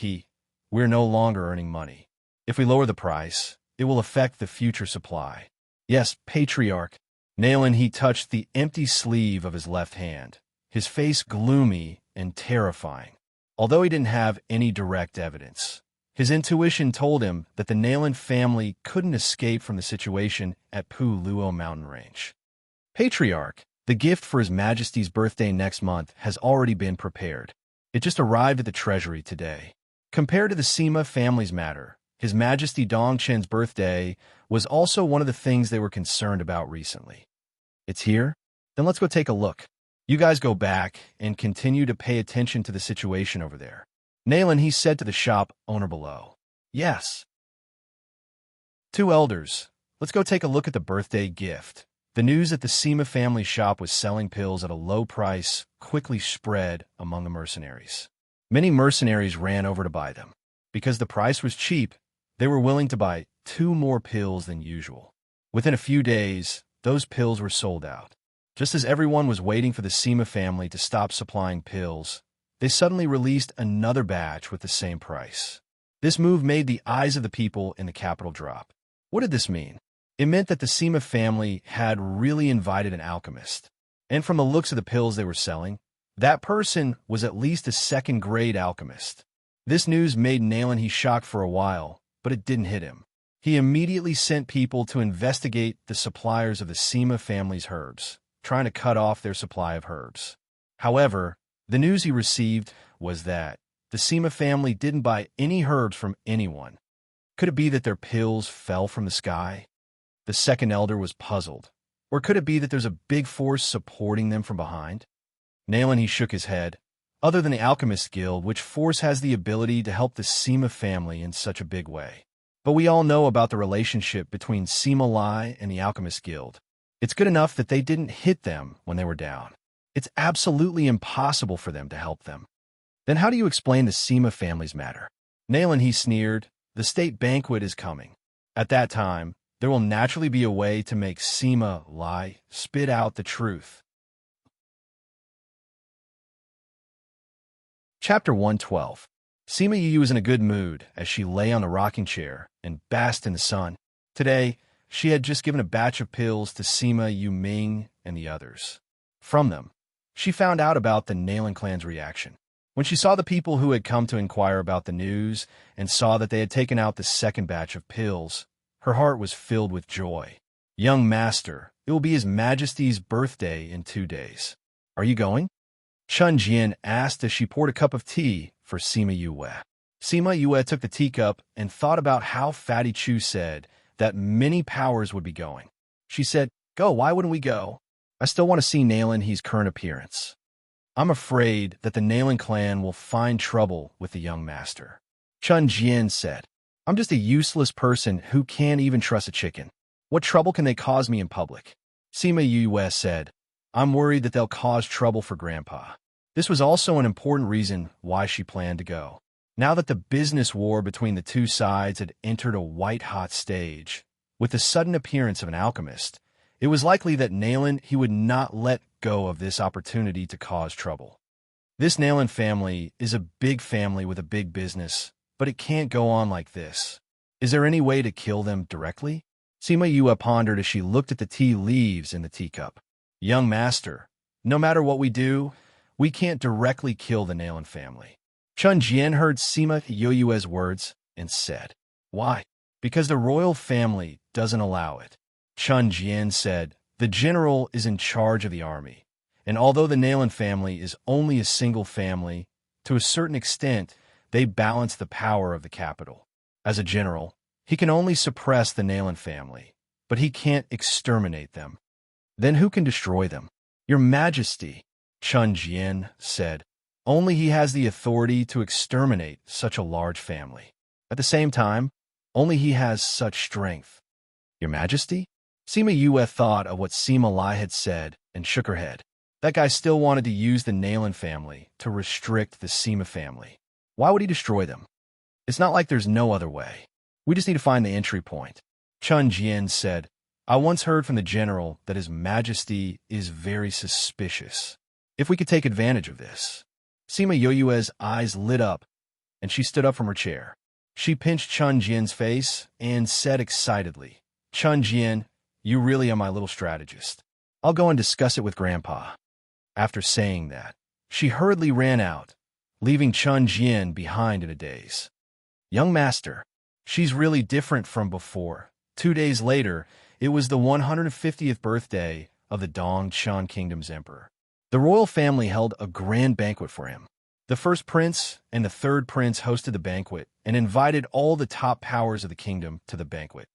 we're no longer earning money. If we lower the price, it will affect the future supply. Yes, Patriarch. Nayland, he touched the empty sleeve of his left hand, his face gloomy and terrifying. Although he didn't have any direct evidence, his intuition told him that the Nayland family couldn't escape from the situation at Pu Luo mountain range. Patriarch, the gift for His Majesty's birthday next month has already been prepared. It just arrived at the treasury today. Compared to the Sima family's matter, His Majesty Dongchen's birthday was also one of the things they were concerned about recently. It's here? Then let's go take a look. You guys go back and continue to pay attention to the situation over there. Nayland, he said to the shop owner below. Yes. Two elders, let's go take a look at the birthday gift. The news that the Sima family shop was selling pills at a low price quickly spread among the mercenaries. Many mercenaries ran over to buy them. Because the price was cheap, they were willing to buy 2 more pills than usual. Within a few days, those pills were sold out. Just as everyone was waiting for the Sima family to stop supplying pills, they suddenly released another batch with the same price. This move made the eyes of the people in the capital drop. What did this mean? It meant that the Sima family had really invited an alchemist. And from the looks of the pills they were selling, that person was at least a second-grade alchemist. This news made Nayland he shocked for a while, but it didn't hit him. He immediately sent people to investigate the suppliers of the Sima family's herbs, trying to cut off their supply of herbs. However, the news he received was that the Sima family didn't buy any herbs from anyone. Could it be that their pills fell from the sky? The second elder was puzzled. Or could it be that there's a big force supporting them from behind? Nayland, he shook his head. Other than the Alchemist Guild, which force has the ability to help the Sima family in such a big way? But we all know about the relationship between Sima Lai and the Alchemist Guild. It's good enough that they didn't hit them when they were down. It's absolutely impossible for them to help them. Then how do you explain the Sima family's matter? Nayland, he sneered. The state banquet is coming. At that time, there will naturally be a way to make Sima Lai spit out the truth. Chapter 112. Sima Yu was in a good mood as she lay on the rocking chair and basked in the sun. Today, she had just given a batch of pills to Sima Yu Ming and the others. From them, she found out about the Nayland clan's reaction. When she saw the people who had come to inquire about the news and saw that they had taken out the second batch of pills, her heart was filled with joy. Young master, it will be His Majesty's birthday in 2 days. Are you going? Chun Jian asked as she poured a cup of tea for Sima Yue. Sima Yue took the teacup and thought about how Fatty Chu said that many powers would be going. She said, "Go, why wouldn't we go? I still want to see Nailin his current appearance. I'm afraid that the Nailin clan will find trouble with the young master." Chun Jian said, "I'm just a useless person who can't even trust a chicken. What trouble can they cause me in public?" Sima Yue said, "I'm worried that they'll cause trouble for Grandpa." This was also an important reason why she planned to go. Now that the business war between the two sides had entered a white-hot stage, with the sudden appearance of an alchemist, it was likely that Nailin he would not let go of this opportunity to cause trouble. This Nailin family is a big family with a big business, but it can't go on like this. Is there any way to kill them directly? Sima Yue pondered as she looked at the tea leaves in the teacup. "Young master, no matter what we do, we can't directly kill the Nailin family." Chun Jian heard Sima Yue's words and said, "Why?" "Because the royal family doesn't allow it." Chun Jian said, "The general is in charge of the army, and although the Nailin family is only a single family, to a certain extent, they balance the power of the capital. As a general, he can only suppress the Nailin family, but he can't exterminate them. Then who can destroy them?" "Your Majesty," Chun Jian said. "Only he has the authority to exterminate such a large family. At the same time, only he has such strength." "Your Majesty?" Sima Yue thought of what Sima Lai had said and shook her head. That guy still wanted to use the Nailin family to restrict the Sima family. Why would he destroy them? It's not like there's no other way. We just need to find the entry point. Chun Jian said, "I once heard from the general that His Majesty is very suspicious. If we could take advantage of this." Sima Yue's eyes lit up, and she stood up from her chair. She pinched Chun Jian's face and said excitedly, "Chun Jian, you really are my little strategist. I'll go and discuss it with Grandpa." After saying that, she hurriedly ran out, leaving Chun Jian behind in a daze. "Young master, she's really different from before." 2 days later, it was the 150th birthday of the Dongchuan Kingdom's emperor. The royal family held a grand banquet for him. The first prince and the third prince hosted the banquet and invited all the top powers of the kingdom to the banquet.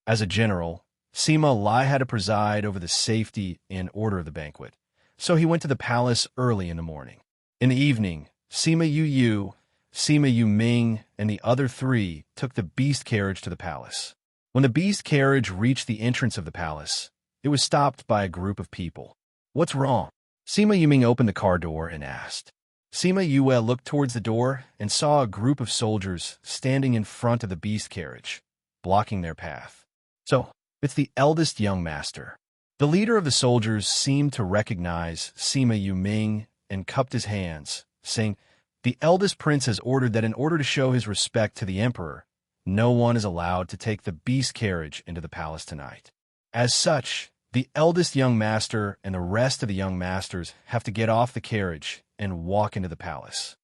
As a general, Sima Lai had to preside over the safety and order of the banquet, so he went to the palace early in the morning. In the evening, Sima Yu, Sima Yu Ming, and the other three took the beast carriage to the palace. When the beast carriage reached the entrance of the palace, it was stopped by a group of people. "What's wrong?" Sima Yuming opened the car door and asked. Sima Yue looked towards the door and saw a group of soldiers standing in front of the beast carriage, blocking their path. "So, it's the eldest young master." The leader of the soldiers seemed to recognize Sima Yuming and cupped his hands, saying, "The eldest prince has ordered that in order to show his respect to the emperor, no one is allowed to take the beast carriage into the palace tonight. As such, the eldest young master and the rest of the young masters have to get off the carriage and walk into the palace."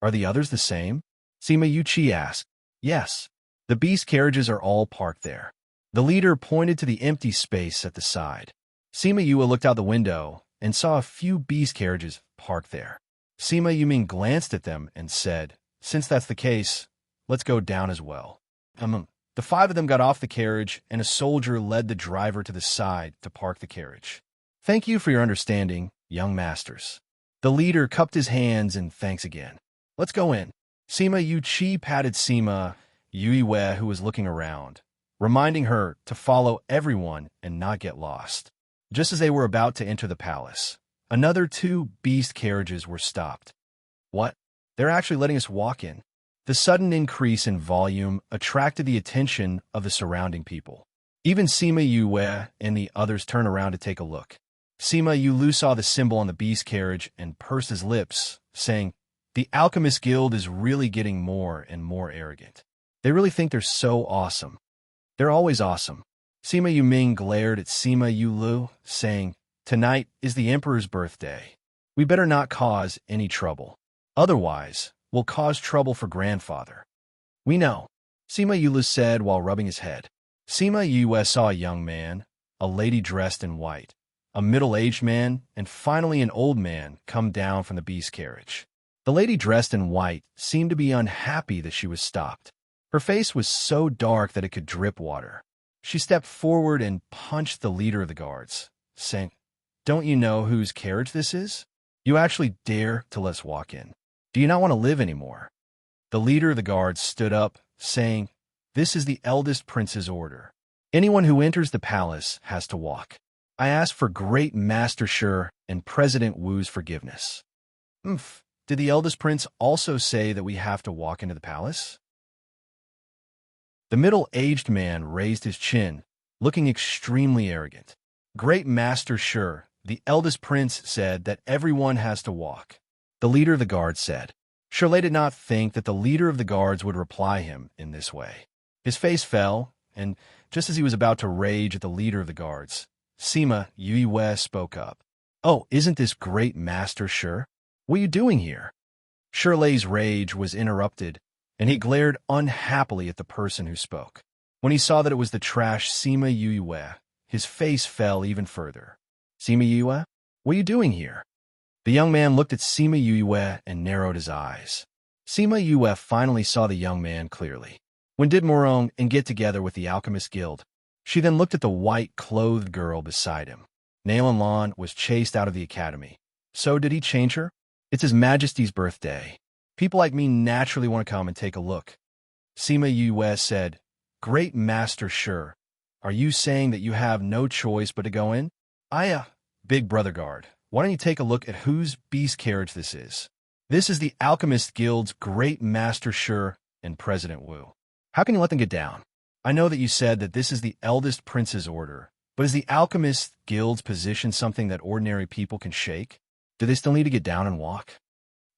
"Are the others the same?" Sima Yuqi asked. "Yes. The beast carriages are all parked there." The leader pointed to the empty space at the side. Sima Yue looked out the window and saw a few beast carriages parked there. Sima Yuming glanced at them and said, "Since that's the case, let's go down as well." The 5 of them got off the carriage, and a soldier led the driver to the side to park the carriage. "Thank you for your understanding, young masters." The leader cupped his hands in thanks again. "Let's go in." Sima Yuqi patted Sima Yue, who was looking around, reminding her to follow everyone and not get lost. Just as they were about to enter the palace, another 2 beast carriages were stopped. "What? They're actually letting us walk in." The sudden increase in volume attracted the attention of the surrounding people. Even Sima Yue and the others turned around to take a look. Sima Yulu saw the symbol on the beast carriage and pursed his lips, saying, "The Alchemist Guild is really getting more and more arrogant. They really think they're so awesome. They're always awesome." Sima Yuming glared at Sima Yulu, saying, "Tonight is the Emperor's birthday. We better not cause any trouble. Otherwise, we'll cause trouble for Grandfather." "We know," Sima Yulu said while rubbing his head. Sima Yue saw a young man, a lady dressed in white, a middle-aged man, and finally an old man come down from the beast carriage. The lady dressed in white seemed to be unhappy that she was stopped. Her face was so dark that it could drip water. She stepped forward and punched the leader of the guards, saying, "Don't you know whose carriage this is? You actually dare to let us walk in. Do you not want to live anymore?" The leader of the guards stood up, saying, "This is the eldest prince's order. Anyone who enters the palace has to walk. I ask for Great Master Shi and President Wu's forgiveness." Did the eldest prince also say that we have to walk into the palace? The middle-aged man raised his chin, looking extremely arrogant. "Great Master Shi, the eldest prince said that everyone has to walk." The leader of the guards said. Shirley did not think that the leader of the guards would reply him in this way. His face fell, and just as he was about to rage at the leader of the guards, Sima Yue spoke up. "Oh, isn't this Great Master Shi? What are you doing here?" Shirley's rage was interrupted, and he glared unhappily at the person who spoke. When he saw that it was the trash Sima Yue, his face fell even further. "Sima Yue, what are you doing here?" The young man looked at Sima Yue and narrowed his eyes. Sima Yue finally saw the young man clearly. When did Morong and get together with the Alchemist Guild? She then looked at the white-clothed girl beside him. Nalan Lan was chased out of the academy. So did he change her? It's His Majesty's birthday. People like me naturally want to come and take a look. Sima Yue said, "Great Master Shi, are you saying that you have no choice but to go in?" Big brother guard, why don't you take a look at whose beast carriage this is? This is the Alchemist Guild's Great Master Shi and President Wu. How can you let them get down? I know that you said that this is the eldest prince's order, but is the Alchemist Guild's position something that ordinary people can shake? Do they still need to get down and walk?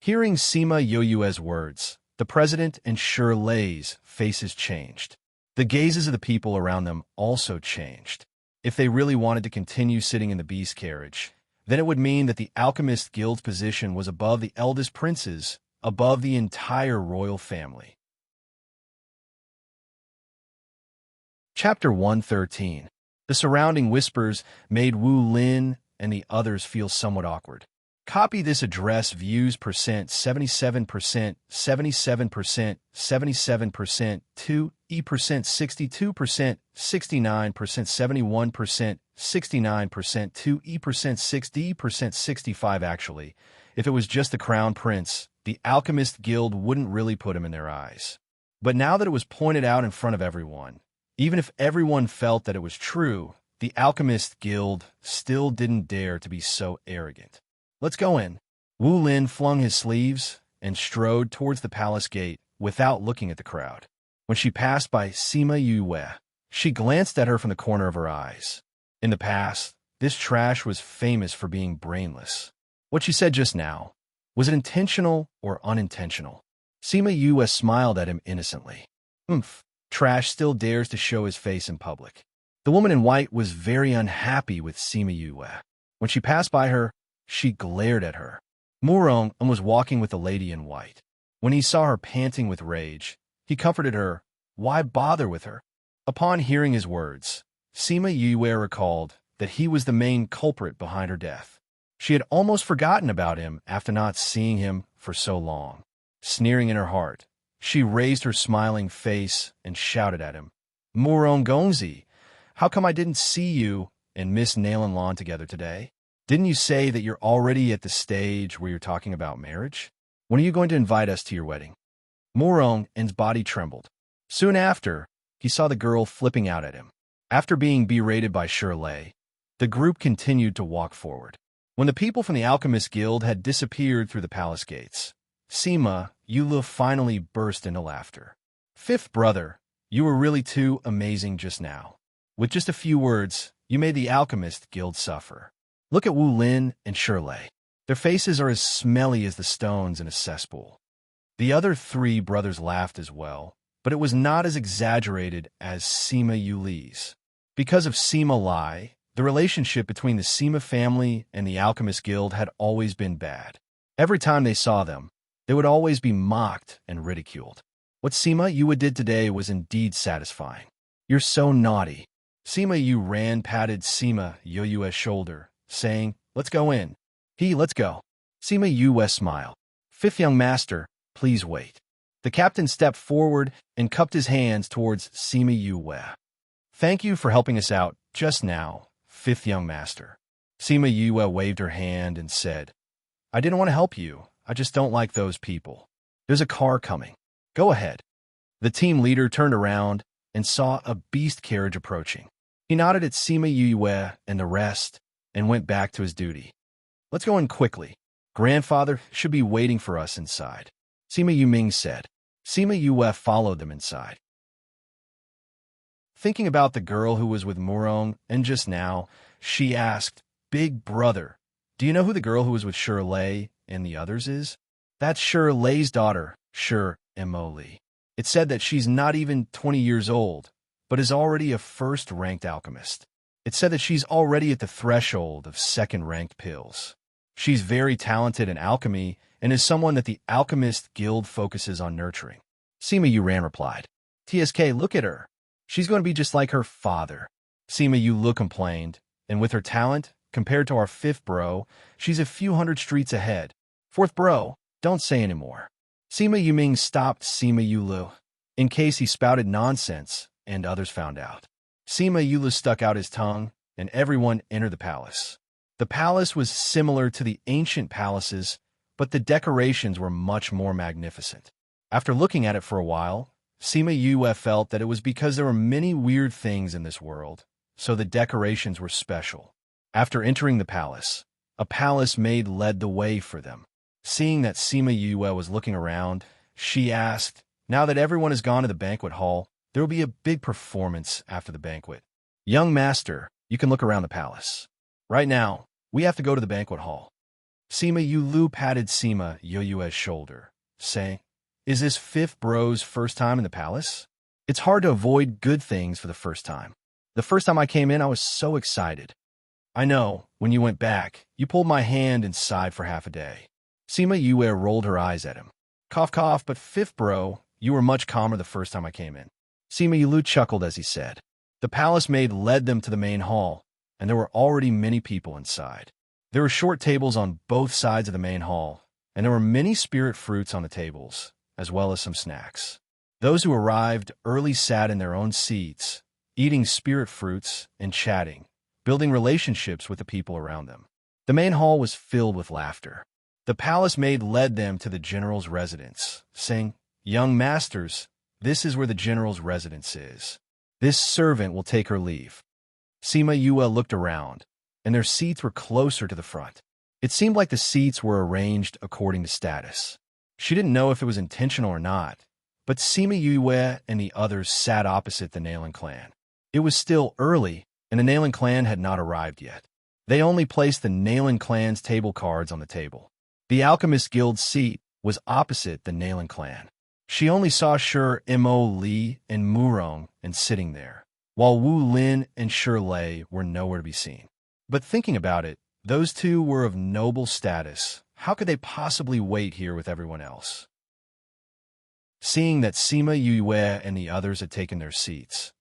Hearing Sima Yue's words, the president and Shirley's faces changed. The gazes of the people around them also changed. If they really wanted to continue sitting in the beast carriage, then it would mean that the Alchemist Guild's position was above the eldest prince's, above the entire royal family. Chapter 113. The surrounding whispers made Wu Lin and the others feel somewhat awkward. Copy this address views percent 77%, 77%, 77%, 2% 62%, 69%, 71%, 69%, 2% 60%, 65. Actually, if it was just the Crown Prince, the Alchemist Guild wouldn't really put him in their eyes. But now that it was pointed out in front of everyone, even if everyone felt that it was true, the Alchemist Guild still didn't dare to be so arrogant. "Let's go in." Wu Lin flung his sleeves and strode towards the palace gate without looking at the crowd. When she passed by Sima Yue, she glanced at her from the corner of her eyes. In the past, this trash was famous for being brainless. What she said just now, was it intentional or unintentional? Sima Yue smiled at him innocently. Trash still dares to show his face in public. The woman in white was very unhappy with Sima Yue. When she passed by her, she glared at her. Murong was walking with the lady in white. When he saw her panting with rage, he comforted her. Why bother with her? Upon hearing his words, Sima Yue recalled that he was the main culprit behind her death. She had almost forgotten about him after not seeing him for so long. Sneering in her heart, she raised her smiling face and shouted at him, "Murong Gongzi, how come I didn't see you and Miss Nalan Lan together today? Didn't you say that you're already at the stage where you're talking about marriage? When are you going to invite us to your wedding?" Murong's body trembled. Soon after, he saw the girl flipping out at him. After being berated by Shirley, the group continued to walk forward. When the people from the Alchemist Guild had disappeared through the palace gates, Sima Yue finally burst into laughter. "Fifth brother, you were really too amazing just now. With just a few words, you made the Alchemist Guild suffer. Look at Wu Lin and Shirley. Their faces are as smelly as the stones in a cesspool." The other three brothers laughed as well, but it was not as exaggerated as Sima Yue's. Because of Sima Lai, the relationship between the Sima family and the Alchemist Guild had always been bad. Every time they saw them, they would always be mocked and ridiculed. What Sima Yue did today was indeed satisfying. "You're so naughty." Sima Yue patted Sima Yue's shoulder saying, "Let's go in." Let's go. Sima Yue smiled. "Fifth young master, please wait." The captain stepped forward and cupped his hands towards Sima Yue. "Thank you for helping us out just now, fifth young master." Sima Yue waved her hand and said, "I didn't want to help you. I just don't like those people. There's a car coming. Go ahead." The team leader turned around and saw a beast carriage approaching. He nodded at Sima Yue and the rest and went back to his duty. "Let's go in quickly. Grandfather should be waiting for us inside," Sima Yuming said. Sima Yue followed them inside. Thinking about the girl who was with Murong, and just now, she asked, "Big brother, do you know who the girl who was with Shirley and the others is?" "That's Shirley's daughter, Emily. It said that she's not even 20 years old, but is already a first-ranked alchemist. It said that she's already at the threshold of second-ranked pills. She's very talented in alchemy and is someone that the Alchemist Guild focuses on nurturing." Sima Yuran replied, "TSK, look at her. She's going to be just like her father." Sima Yu complained, "And with her talent, compared to our fifth bro, she's a few hundred streets ahead. Fourth bro, don't say anymore." Sima Yuming stopped Sima Yulu, in case he spouted nonsense and others found out. Sima Yulu stuck out his tongue, and everyone entered the palace. The palace was similar to the ancient palaces, but the decorations were much more magnificent. After looking at it for a while, Sima Yue felt that it was because there were many weird things in this world, so the decorations were special. After entering the palace, a palace maid led the way for them. Seeing that Sima Yue was looking around, she asked, "Now that everyone has gone to the banquet hall, there will be a big performance after the banquet. Young master, you can look around the palace. Right now, we have to go to the banquet hall." Sima Yulu patted Sima Yue's shoulder, saying, "Is this fifth bro's first time in the palace? It's hard to avoid good things for the first time. The first time I came in, I was so excited. I know, when you went back, you pulled my hand and sighed for half a day." Sima Yue rolled her eyes at him. "Cough, cough, but fifth bro, you were much calmer the first time I came in." Sima Yulu chuckled as he said. The palace maid led them to the main hall, and there were already many people inside. There were short tables on both sides of the main hall, and there were many spirit fruits on the tables, as well as some snacks. Those who arrived early sat in their own seats, eating spirit fruits and chatting, building relationships with the people around them. The main hall was filled with laughter. The palace maid led them to the general's residence, saying, "Young masters, this is where the general's residence is. This servant will take her leave." Sima Yue looked around, and their seats were closer to the front. It seemed like the seats were arranged according to status. She didn't know if it was intentional or not, but Sima Yue and the others sat opposite the Nailing clan. It was still early, and the Nailing clan had not arrived yet. They only placed the Nailing clan's table cards on the table. The Alchemist Guild's seat was opposite the Nailing clan. She only saw Mo Li and Murong and sitting there, while Wu Lin and Shirley were nowhere to be seen. But thinking about it, those two were of noble status. How could they possibly wait here with everyone else? Seeing that Sima Yue and the others had taken their seats,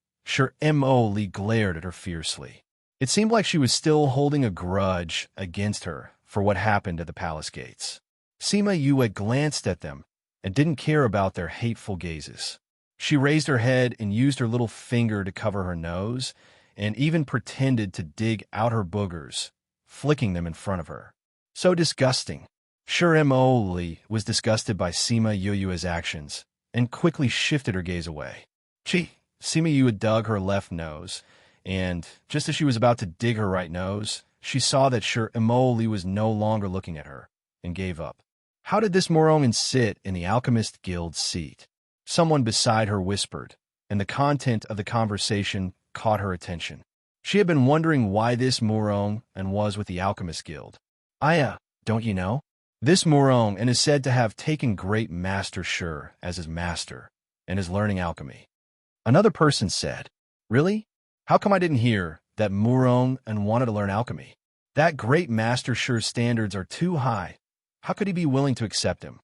Mo Li glared at her fiercely. It seemed like she was still holding a grudge against her for what happened at the palace gates. Sima Yue glanced at them and didn't care about their hateful gazes. She raised her head and used her little finger to cover her nose, and even pretended to dig out her boogers, flicking them in front of her. So disgusting. Mo Li was disgusted by Sima Yue's actions and quickly shifted her gaze away. Sima Yue dug her left nose, and just as she was about to dig her right nose, she saw that Mo Li was no longer looking at her and gave up. How did this Morongan sit in the Alchemist Guild's seat? Someone beside her whispered, and the content of the conversation caught her attention. She had been wondering why this Murong and was with the Alchemist Guild. "Aya, don't you know? This Murong and is said to have taken great Master Shur as his master and is learning alchemy." Another person said, "Really? How come I didn't hear that Murong and wanted to learn alchemy? That great Master Shur's standards are too high. How could he be willing to accept him?"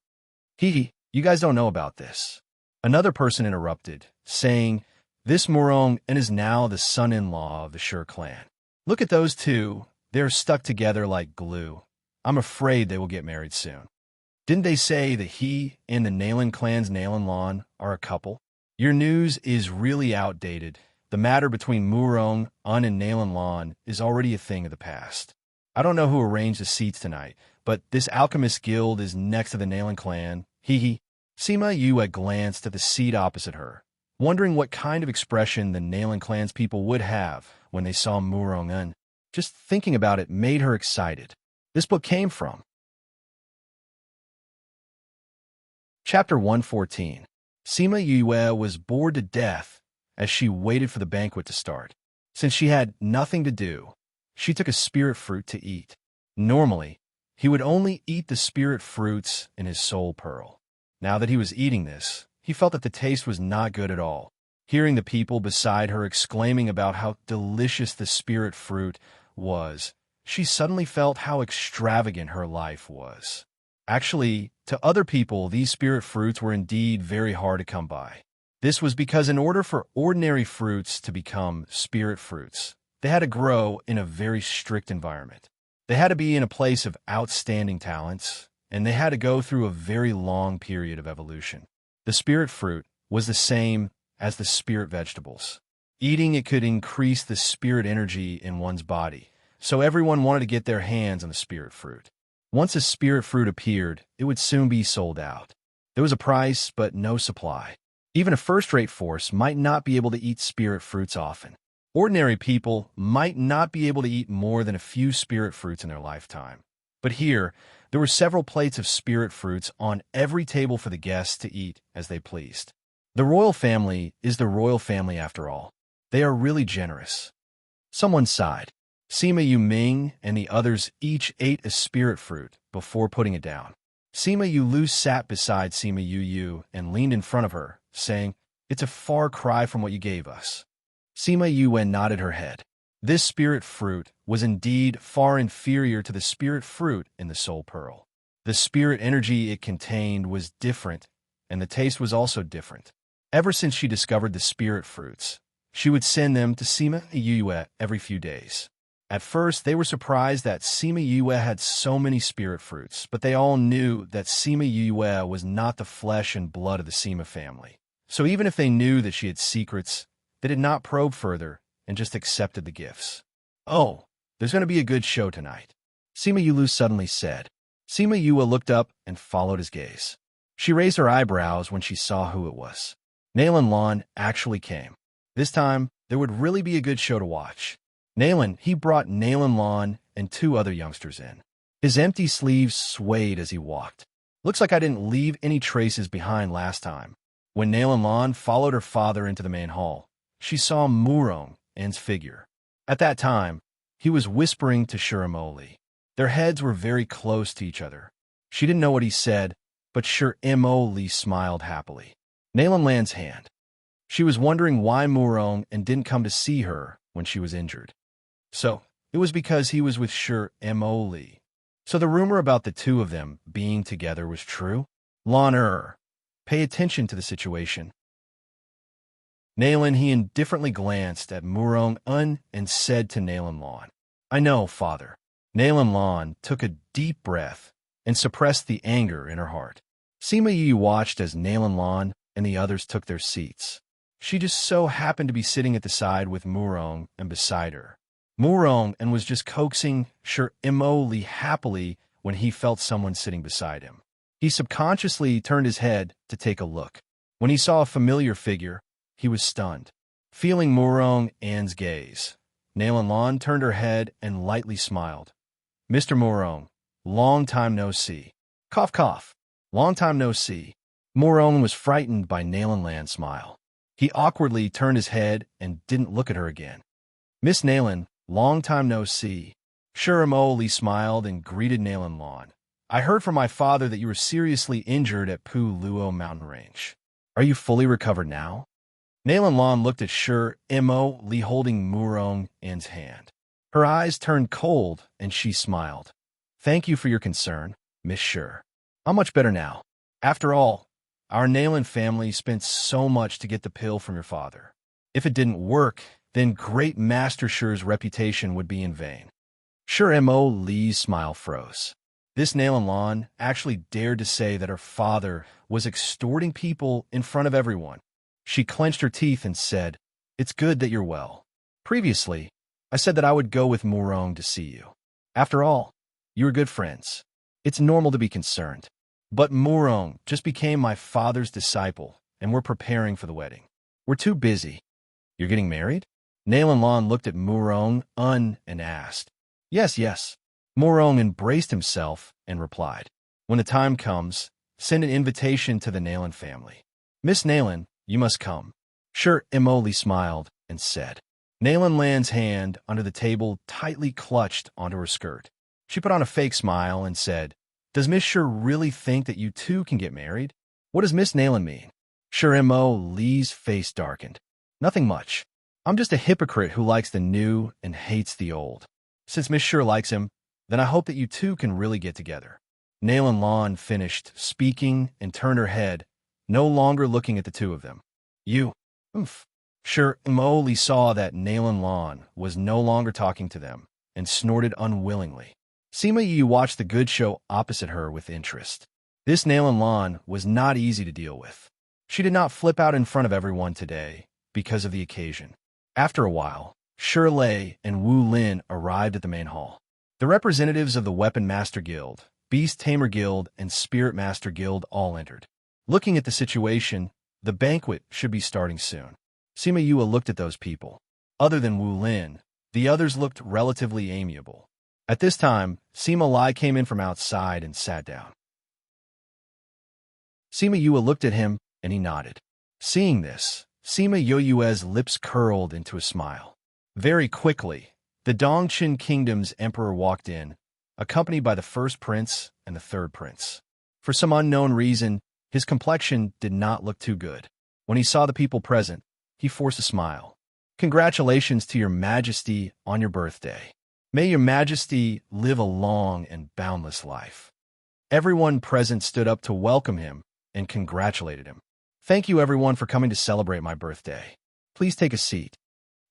You guys don't know about this." Another person interrupted, saying, "This Murong and is now the son-in-law of the Shur clan. Look at those two. They're stuck together like glue. I'm afraid they will get married soon. Didn't they say that he and the Nalan clan's Nalan Lan are a couple? Your news is really outdated. The matter between Murong, Un, and Nalan Lan is already a thing of the past. I don't know who arranged the seats tonight, but this Alchemist guild is next to the Nalan clan. Hee hee. Sima Yue glanced at the seat opposite her, wondering what kind of expression the Nalan clan's people would have when they saw Murong Un. Just thinking about it made her excited. This book came from Chapter 114. Sima Yue was bored to death as she waited for the banquet to start. Since she had nothing to do, she took a spirit fruit to eat. Normally, he would only eat the spirit fruits in his soul pearl. Now that he was eating this, he felt that the taste was not good at all. Hearing the people beside her exclaiming about how delicious the spirit fruit was, she suddenly felt how extravagant her life was. Actually, to other people, these spirit fruits were indeed very hard to come by. This was because in order for ordinary fruits to become spirit fruits, they had to grow in a very strict environment. They had to be in a place of outstanding talents, and they had to go through a very long period of evolution. The spirit fruit was the same as the spirit vegetables. Eating it could increase the spirit energy in one's body, so everyone wanted to get their hands on the spirit fruit. Once a spirit fruit appeared, it would soon be sold out. There was a price, but no supply. Even a first-rate force might not be able to eat spirit fruits often. Ordinary people might not be able to eat more than a few spirit fruits in their lifetime. But here, there were several plates of spirit fruits on every table for the guests to eat as they pleased. The royal family is the royal family after all. They are really generous. Someone sighed. Sima Yu Ming and the others each ate a spirit fruit before putting it down. Sima Yu Lu sat beside Sima Yu Yu and leaned in front of her, saying, "It's a far cry from what you gave us." Sima Yu Wen nodded her head. This spirit fruit was indeed far inferior to the spirit fruit in the soul pearl. The spirit energy it contained was different, and the taste was also different. Ever since she discovered the spirit fruits, she would send them to Sima Yue every few days. At first, they were surprised that Sima Yue had so many spirit fruits, but they all knew that Sima Yue was not the flesh and blood of the Sima family. So even if they knew that she had secrets, they did not probe further and just accepted the gifts. "Oh, there's going to be a good show tonight," Sima Yulu suddenly said. Sima Yue looked up and followed his gaze. She raised her eyebrows when she saw who it was. Nalan Lan actually came. This time, there would really be a good show to watch. He brought Nalan Lan and two other youngsters in. His empty sleeves swayed as he walked. "Looks like I didn't leave any traces behind last time." When Nalan Lan followed her father into the main hall, she saw Murong An's figure. At that time, he was whispering to Shiramoli. Their heads were very close to each other. She didn't know what he said, but Shiramoli smiled happily. Nalan Lan's hand. She was wondering why Murong An didn't come to see her when she was injured. So, it was because he was with Shiramoli. So the rumor about the two of them being together was true? Lan pay attention to the situation. He indifferently glanced at Murong Un and said to Nalan Lan, "I know, father." Nalan Lan took a deep breath and suppressed the anger in her heart. Sima Yi watched as Nalan Lan and the others took their seats. She just so happened to be sitting at the side with Murong and beside her. Murong and was just coaxing Shiramoli happily when he felt someone sitting beside him. He subconsciously turned his head to take a look. When he saw a familiar figure, he was stunned. Feeling Murong An's gaze, Nalan Lan turned her head and lightly smiled. "Mr. Murong, long time no see." Cough, cough. Long time no see. Murong was frightened by Nalan Lan's smile. He awkwardly turned his head and didn't look at her again. "Miss Nalan, long time no see." Shiramoli smiled and greeted Nalan Lan. "I heard from my father that you were seriously injured at Pu Luo mountain range. Are you fully recovered now?" Nalan Lan looked at Shiramoli holding Murong An's hand. Her eyes turned cold and she smiled. "Thank you for your concern, Miss Shir. I'm much better now. After all, our Nalan family spent so much to get the pill from your father. If it didn't work, then Great Master Shir's reputation would be in vain." Sure, Mo Lee's smile froze. This Nalan Lan actually dared to say that her father was extorting people in front of everyone. She clenched her teeth and said, "It's good that you're well. Previously, I said that I would go with Murong to see you. After all, you were good friends. It's normal to be concerned. But Murong just became my father's disciple, and we're preparing for the wedding. We're too busy." "You're getting married?" Nalan Lan looked at Murong and asked. Yes, yes. Murong embraced himself and replied, "When the time comes, send an invitation to the Nalan family. Miss Nalan, you must come." Sure, Imoli smiled and said. Nalan Lan's hand under the table tightly clutched onto her skirt. She put on a fake smile and said, "Does Miss Sure really think that you two can get married? What does Miss Nalan mean?" Sure, Mo Lee's face darkened. "Nothing much. I'm just a hypocrite who likes the new and hates the old. Since Miss Sure likes him, then I hope that you two can really get together." Nalan Lan finished speaking and turned her head, no longer looking at the two of them. "You, oomph." Sure, Imoli saw that Nalan Lan was no longer talking to them and snorted unwillingly. Sima Yi watched the good show opposite her with interest. This Nalan Lan was not easy to deal with. She did not flip out in front of everyone today because of the occasion. After a while, Shirley and Wu Lin arrived at the main hall. The representatives of the Weapon Master Guild, Beast Tamer Guild, and Spirit Master Guild all entered. Looking at the situation, the banquet should be starting soon. Sima Yue looked at those people. Other than Wu Lin, the others looked relatively amiable. At this time, Sima Lai came in from outside and sat down. Sima Yue looked at him, and he nodded. Seeing this, Sima Yue's lips curled into a smile. Very quickly, the Dongqin Kingdom's emperor walked in, accompanied by the first prince and the third prince. For some unknown reason, his complexion did not look too good. When he saw the people present, he forced a smile. "Congratulations to your majesty on your birthday. May your majesty live a long and boundless life." Everyone present stood up to welcome him and congratulated him. "Thank you everyone for coming to celebrate my birthday. Please take a seat."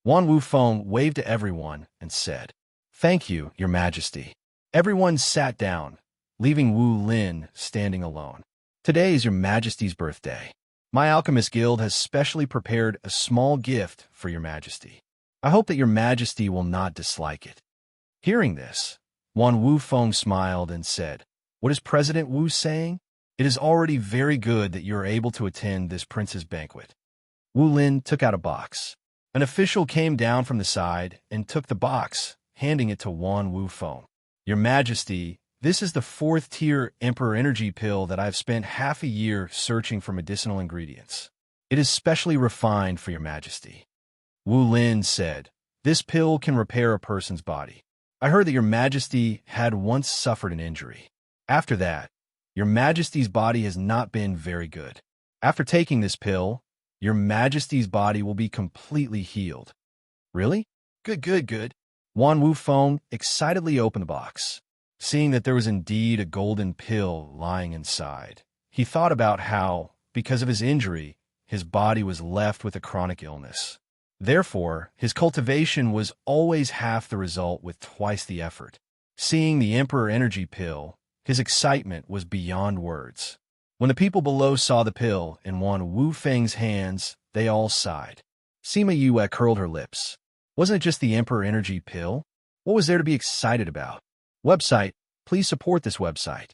Wan Wufeng waved to everyone and said, "Thank you, your majesty." Everyone sat down, leaving Wu Lin standing alone. "Today is your majesty's birthday. My Alchemist Guild has specially prepared a small gift for your majesty. I hope that your majesty will not dislike it." Hearing this, Wan Wufeng smiled and said, "What is President Wu saying? It is already very good that you are able to attend this prince's banquet." Wu Lin took out a box. An official came down from the side and took the box, handing it to Wan Wufeng. "Your majesty, this is the 4th-tier Emperor Energy pill that I've spent half a year searching for medicinal ingredients. It is specially refined for your majesty." Wu Lin said, "This pill can repair a person's body. I heard that your majesty had once suffered an injury. After that, your majesty's body has not been very good. After taking this pill, your majesty's body will be completely healed." "Really? Good, good, good." Wan Wufeng excitedly opened the box. Seeing that there was indeed a golden pill lying inside, he thought about how, because of his injury, his body was left with a chronic illness. Therefore, his cultivation was always half the result with twice the effort. Seeing the Emperor Energy pill, his excitement was beyond words. When the people below saw the pill in Wan Wufeng's hands, they all sighed. Sima Yue curled her lips. Wasn't it just the Emperor Energy pill? What was there to be excited about? Website, please support this website.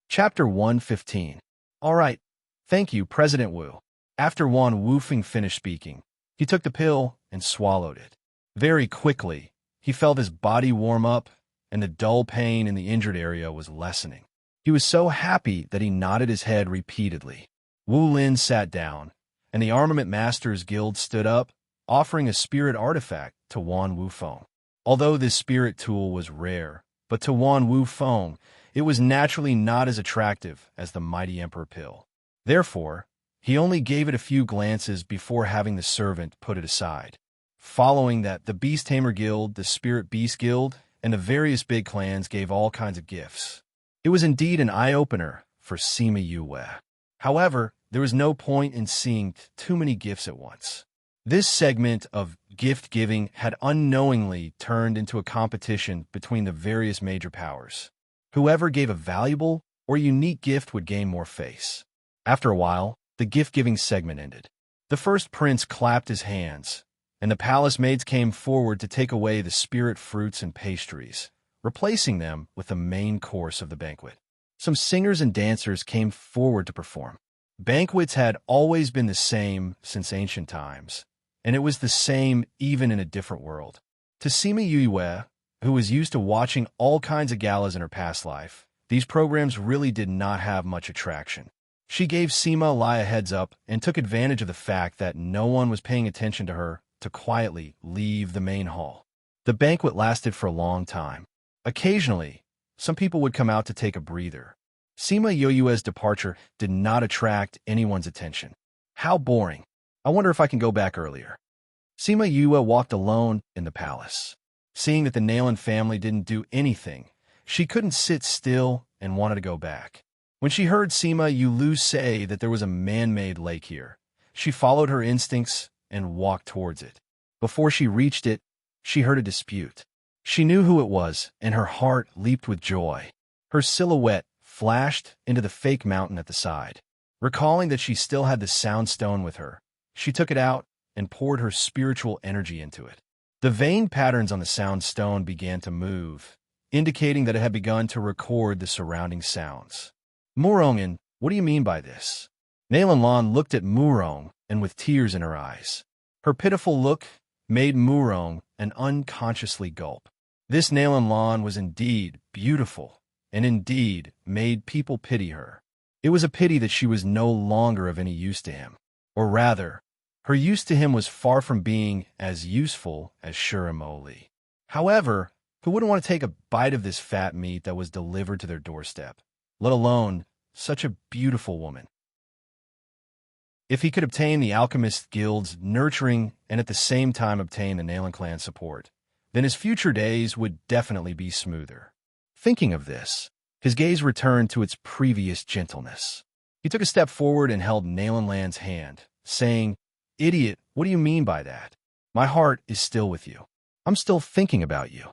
Chapter 115. All right. Thank you, President Wu. After Wan Wufeng finished speaking, he took the pill and swallowed it. Very quickly, he felt his body warm up, and the dull pain in the injured area was lessening. He was so happy that he nodded his head repeatedly. Wu Lin sat down, and the Armament Masters Guild stood up, offering a spirit artifact to Wan Wufeng. Although this spirit tool was rare, but to Wan Wufeng, it was naturally not as attractive as the mighty Emperor pill. Therefore, he only gave it a few glances before having the servant put it aside. Following that, the Beast Tamer Guild, the Spirit Beast Guild, and the various big clans gave all kinds of gifts. It was indeed an eye-opener for Sima Yue. However, there was no point in seeing too many gifts at once. This segment of gift-giving had unknowingly turned into a competition between the various major powers. Whoever gave a valuable or unique gift would gain more face. After a while, the gift-giving segment ended. The first prince clapped his hands, and the palace maids came forward to take away the spirit fruits and pastries, replacing them with the main course of the banquet. Some singers and dancers came forward to perform. Banquets had always been the same since ancient times, and it was the same even in a different world. To Sima Yue, who was used to watching all kinds of galas in her past life, these programs really did not have much attraction. She gave Sima Lai a heads up and took advantage of the fact that no one was paying attention to her to quietly leave the main hall. The banquet lasted for a long time. Occasionally, some people would come out to take a breather. Sima Yue's departure did not attract anyone's attention. How boring. I wonder if I can go back earlier. Sima Yue walked alone in the palace. Seeing that the Nalan family didn't do anything, she couldn't sit still and wanted to go back. When she heard Sima Yue say that there was a man-made lake here, she followed her instincts and walked towards it. Before she reached it, she heard a dispute. She knew who it was, and her heart leaped with joy. Her silhouette flashed into the fake mountain at the side. Recalling that she still had the sound stone with her, she took it out and poured her spiritual energy into it. The vein patterns on the sound stone began to move, indicating that it had begun to record the surrounding sounds. Murong, what do you mean by this? Nalan Lan looked at Murong and with tears in her eyes. Her pitiful look made Murong an unconsciously gulp. This Nalan Lan was indeed beautiful, and indeed made people pity her. It was a pity that she was no longer of any use to him. Or rather, her use to him was far from being as useful as Shurimoli. However, who wouldn't want to take a bite of this fat meat that was delivered to their doorstep, let alone such a beautiful woman? If he could obtain the Alchemist Guild's nurturing and at the same time obtain the Nalan clan support, then his future days would definitely be smoother. Thinking of this, his gaze returned to its previous gentleness. He took a step forward and held Nalan Lan's hand, saying, "Idiot, what do you mean by that? My heart is still with you. I'm still thinking about you.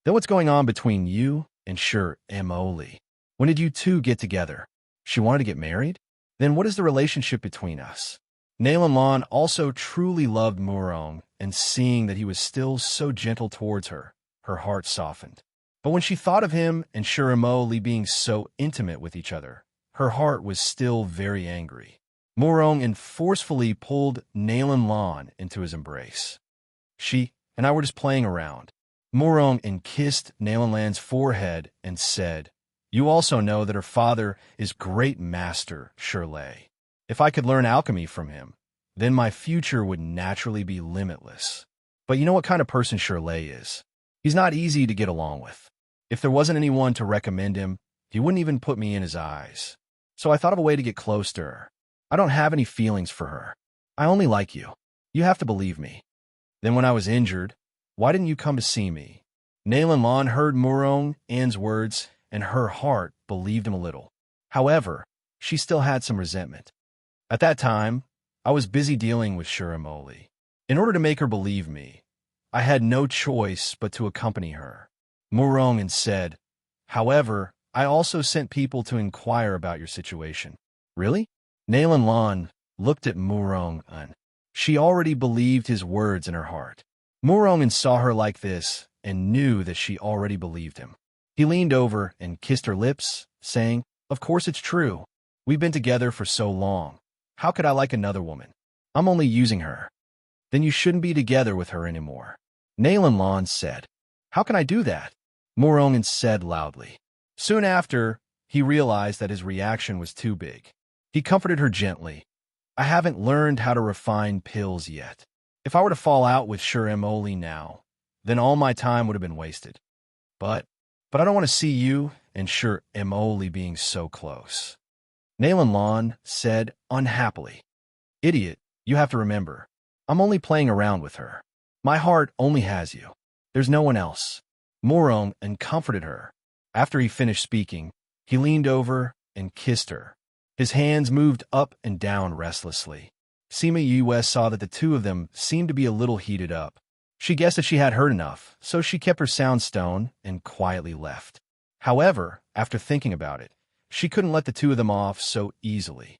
Then what's going on between you and Shurimoli? When did you two get together? She wanted to get married? Then what is the relationship between us?" Nalan Lan also truly loved Murong, and seeing that he was still so gentle towards her, her heart softened. But when she thought of him and Shurimoli being so intimate with each other, her heart was still very angry. Murong forcefully pulled Nalan Lan into his embrace. She and I were just playing around. Murong kissed Nalan Lan's forehead and said, "You also know that her father is great master Shirley. If I could learn alchemy from him, then my future would naturally be limitless. But you know what kind of person Shirley is. He's not easy to get along with. If there wasn't anyone to recommend him, he wouldn't even put me in his eyes. So I thought of a way to get close to her. I don't have any feelings for her. I only like you. You have to believe me. Then when I was injured, why didn't you come to see me?" Nalan Lan heard Murong's words, and her heart believed him a little. However, she still had some resentment. At that time, I was busy dealing with Shurimoli. In order to make her believe me, I had no choice but to accompany her. Murong said, "However, I also sent people to inquire about your situation." "Really?" Nalan Lan looked at Murong. She already believed his words in her heart. Murong saw her like this and knew that she already believed him. He leaned over and kissed her lips, saying, "Of course it's true. We've been together for so long. How could I like another woman? I'm only using her." "Then you shouldn't be together with her anymore." Nalan Lan said. "How can I do that?" Murong said loudly. Soon after, he realized that his reaction was too big. He comforted her gently. "I haven't learned how to refine pills yet. If I were to fall out with Shurimoli now, then all my time would have been wasted. But I don't want to see you and Shurimoli being so close." Nalan Lan said unhappily, "Idiot, you have to remember, I'm only playing around with her. My heart only has you. There's no one else." Murong comforted her. After he finished speaking, he leaned over and kissed her. His hands moved up and down restlessly. Sima Yue saw that the two of them seemed to be a little heated up. She guessed that she had heard enough, so she kept her sound stone and quietly left. However, after thinking about it, she couldn't let the two of them off so easily.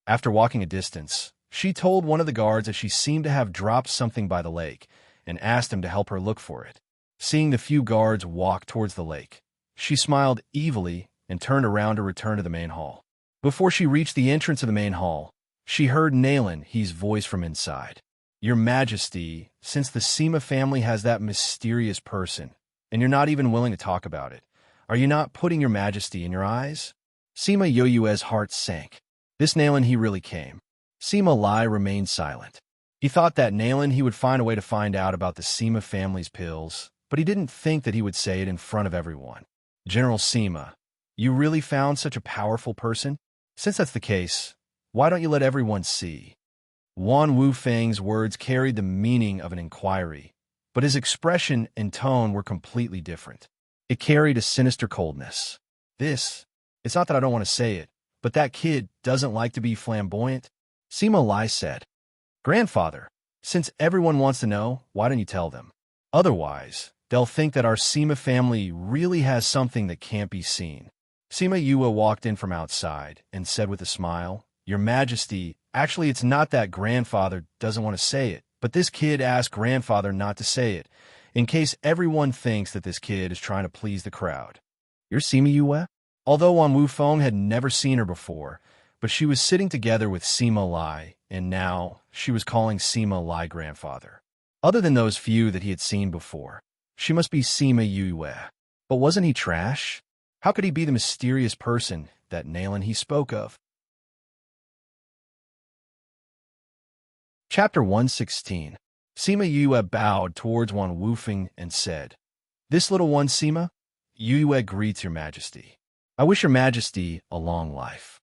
After walking a distance, she told one of the guards that she seemed to have dropped something by the lake and asked him to help her look for it. Seeing the few guards walk towards the lake, she smiled evilly and turned around to return to the main hall. Before she reached the entrance of the main hall, she heard Nalan He's voice from inside. "Your Majesty, since the Sima family has that mysterious person, and you're not even willing to talk about it, are you not putting your Majesty in your eyes?" Sima Yoyue's heart sank. This Nalan He really came. Sima Lai remained silent. He thought that Nalan He would find a way to find out about the Sima family's pills, but he didn't think that he would say it in front of everyone. "General Sima, you really found such a powerful person? Since that's the case, why don't you let everyone see?" Wan Wufeng's words carried the meaning of an inquiry, but his expression and tone were completely different. It carried a sinister coldness. It's not that I don't want to say it, but that kid doesn't like to be flamboyant." Sima Lai said, "Grandfather, since everyone wants to know, why don't you tell them? Otherwise, they'll think that our Sima family really has something that can't be seen." Sima Yue walked in from outside and said with a smile, "Your Majesty, actually it's not that grandfather doesn't want to say it, but this kid asked grandfather not to say it, in case everyone thinks that this kid is trying to please the crowd." "You're Sima Yue?" Although Wan Wufeng had never seen her before, but she was sitting together with Sima Lai, and now she was calling Sima Lai grandfather. Other than those few that he had seen before, she must be Sima Yue. But wasn't he trash? How could he be the mysterious person that Nalan He spoke of? Chapter 116. Sima Yue bowed towards Wan Wufeng and said, "This little one, Sima, Yue greets your Majesty. I wish your Majesty a long life."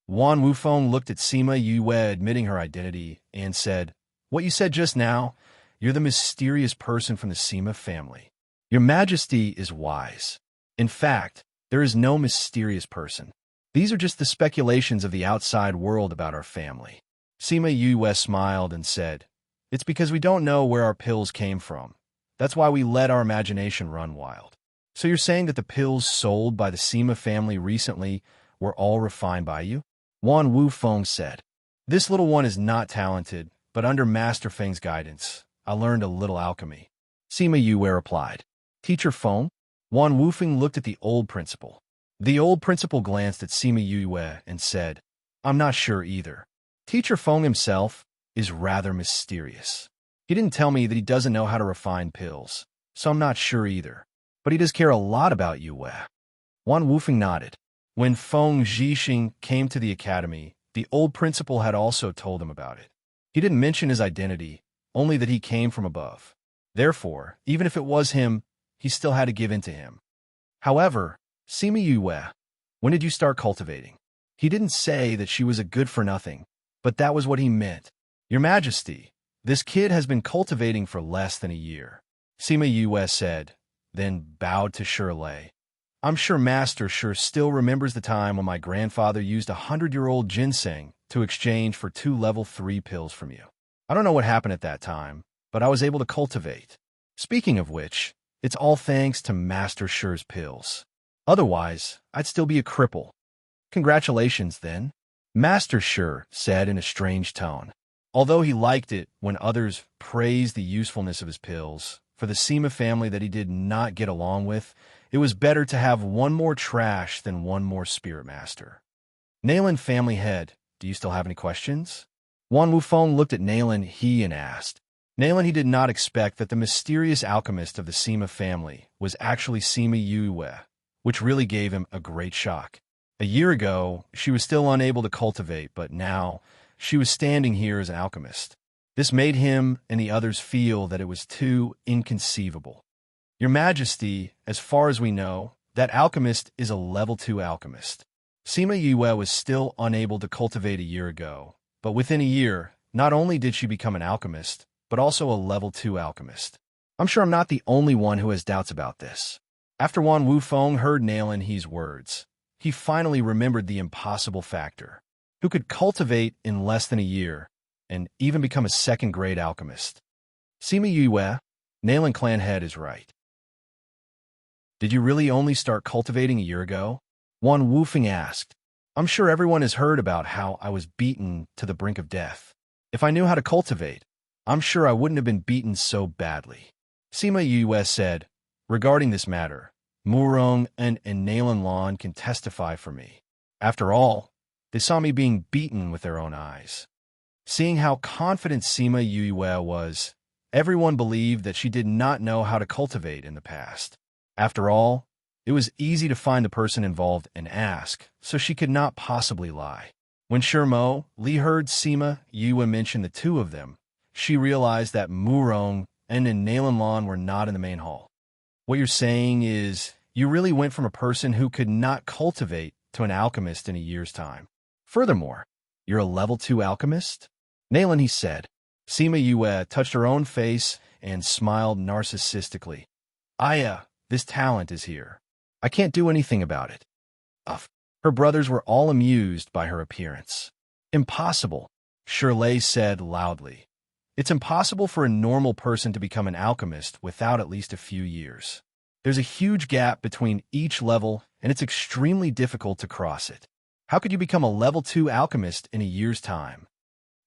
Wan Wufeng looked at Sima Yue admitting her identity and said, "What you said just now, you're the mysterious person from the Sima family. Your Majesty is wise. In fact, there is no mysterious person. These are just the speculations of the outside world about our family." Sima Yue smiled and said, "It's because we don't know where our pills came from. That's why we let our imagination run wild." "So you're saying that the pills sold by the Sima family recently were all refined by you?" Wan Wufeng said. "This little one is not talented, but under Master Feng's guidance, I learned a little alchemy." Sima Yue replied. "Teacher Feng?" Wan Wufeng looked at the old principal. The old principal glanced at Sima Yue and said, "I'm not sure either. Teacher Feng himself is rather mysterious. He didn't tell me that he doesn't know how to refine pills, so I'm not sure either. But he does care a lot about Yue." Wan Wufeng nodded. When Feng Zhixing came to the academy, the old principal had also told him about it. He didn't mention his identity, only that he came from above. Therefore, even if it was him, he still had to give in to him. However, Sima Yue, when did you start cultivating? He didn't say that she was a good-for-nothing, but that was what he meant. "Your Majesty, this kid has been cultivating for less than a year," Sima Yue said, then bowed to Shirley. "I'm sure Master Shi still remembers the time when my grandfather used 100-year-old ginseng to exchange for 2 level 3 pills from you. I don't know what happened at that time, but I was able to cultivate. Speaking of which, it's all thanks to Master Shi's pills. Otherwise, I'd still be a cripple." "Congratulations, then," Master Shi said in a strange tone. Although he liked it when others praised the usefulness of his pills, for the Sima family that he did not get along with, it was better to have one more trash than one more spirit master. "Nalan family head, do you still have any questions?" Wan Wufeng looked at Nalan He and asked. Nalan He did not expect that the mysterious alchemist of the Sima family was actually Sima Yue, which really gave him a great shock. A year ago, she was still unable to cultivate, but now she was standing here as an alchemist. This made him and the others feel that it was too inconceivable. "Your Majesty, as far as we know, that alchemist is a level 2 alchemist. Sima Yue was still unable to cultivate a year ago, but within a year, not only did she become an alchemist, but also a level 2 alchemist. I'm sure I'm not the only one who has doubts about this." After Wan Wufeng heard Nalan He's words, he finally remembered the impossible factor. who could cultivate in less than a year and even become a second-grade alchemist. Sima Yue, Nalan clan head is right. Did you really only start cultivating a year ago? Wan Wufeng asked. I'm sure everyone has heard about how I was beaten to the brink of death. If I knew how to cultivate, I'm sure I wouldn't have been beaten so badly. Sima Yue said, regarding this matter, Murong and Nalan Lan can testify for me. After all, they saw me being beaten with their own eyes. Seeing how confident Sima Yue was, everyone believed that she did not know how to cultivate in the past. After all, it was easy to find the person involved and ask, so she could not possibly lie. When Shermo Li heard Sima Yue mention the two of them, she realized that Murong and Nalan Lan were not in the main hall. What you're saying is, you really went from a person who could not cultivate to an alchemist in a year's time. Furthermore, you're a level 2 alchemist? Nalan, he said. Sima Yue touched her own face and smiled narcissistically. This talent is here. I can't do anything about it. Her brothers were all amused by her appearance. Impossible, Shirley said loudly. It's impossible for a normal person to become an alchemist without at least a few years. There's a huge gap between each level, and it's extremely difficult to cross it. How could you become a level 2 alchemist in a year's time?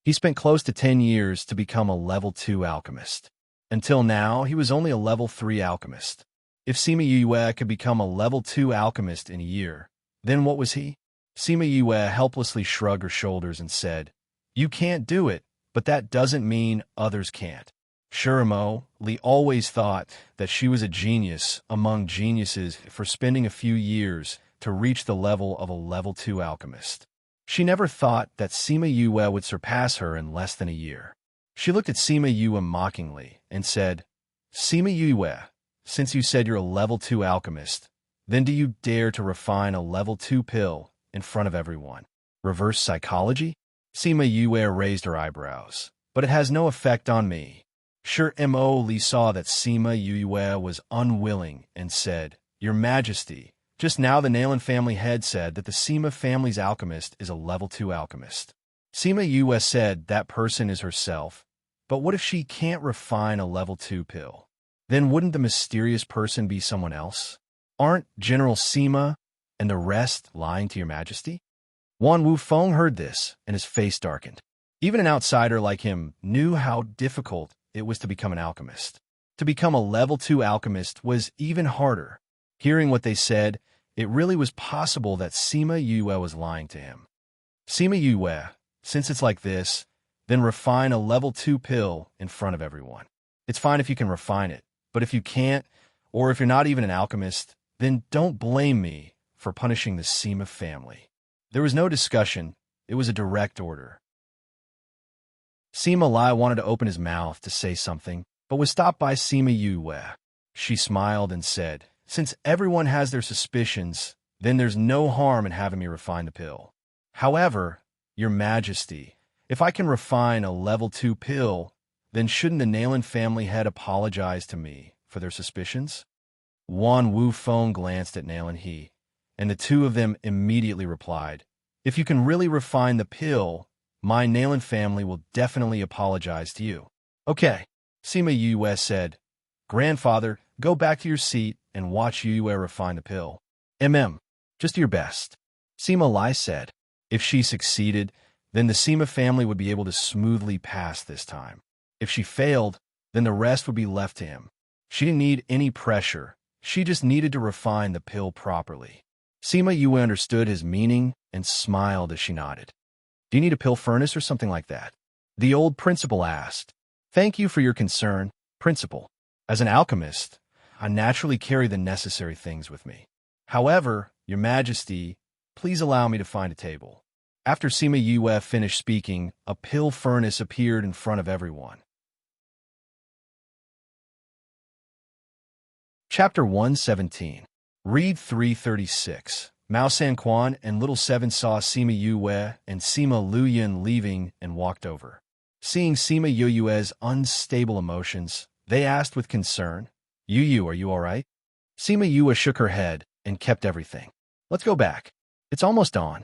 He spent close to 10 years to become a level 2 alchemist. Until now, he was only a level 3 alchemist. If Sima Yue could become a level 2 alchemist in a year, then what was he? Sima Yue helplessly shrugged her shoulders and said, You can't do it, but that doesn't mean others can't. Shiramo Li always thought that she was a genius among geniuses for spending a few years to reach the level of a level 2 alchemist. She never thought that Sima Yue would surpass her in less than a year. She looked at Sima Yue mockingly and said, Sima Yue, since you said you're a level 2 alchemist, then do you dare to refine a level 2 pill in front of everyone? Reverse psychology? Sima Yue raised her eyebrows. But it has no effect on me. Sure Mo Li saw that Sima Yue was unwilling and said, Your Majesty, just now the Nalan family head said that the Sima family's alchemist is a level 2 alchemist. Sima Yue said that person is herself, but what if she can't refine a level 2 pill? Then wouldn't the mysterious person be someone else? Aren't General Sima and the rest lying to your Majesty? Wan Wufeng heard this, and his face darkened. Even an outsider like him knew how difficult it was to become an alchemist. To become a level 2 alchemist was even harder. Hearing what they said, it really was possible that Sima Yue was lying to him. Sima Yue, since it's like this, then refine a level 2 pill in front of everyone. It's fine if you can refine it, but if you can't, or if you're not even an alchemist, then don't blame me for punishing the Sima family. There was no discussion. It was a direct order. Sima Lai wanted to open his mouth to say something, but was stopped by Sima Yue. She smiled and said, Since everyone has their suspicions, then there's no harm in having me refine the pill. However, Your Majesty, if I can refine a level 2 pill, then shouldn't the Nalan family head apologize to me for their suspicions? Wan Wufeng glanced at Nalan He, and the two of them immediately replied, If you can really refine the pill, my Nalan family will definitely apologize to you. Okay, Sima Yue said. Grandfather, go back to your seat and watch Yue refine the pill. Just do your best. Sima Lai said. If she succeeded, then the Sima family would be able to smoothly pass this time. If she failed, then the rest would be left to him. She didn't need any pressure. She just needed to refine the pill properly. Sima Yue understood his meaning and smiled as she nodded. Do you need a pill furnace or something like that? The old principal asked. Thank you for your concern, Principal. As an alchemist, I naturally carry the necessary things with me. However, Your Majesty, please allow me to find a table. After Sima Yue finished speaking, a pill furnace appeared in front of everyone. Chapter 117. Read 336. Mao Sanquan and Little Seven saw Sima Yue and Sima Luyan leaving and walked over. Seeing Sima Yue's unstable emotions, they asked with concern, Yu, are you all right? Sima Yue shook her head and kept everything. Let's go back. It's almost on.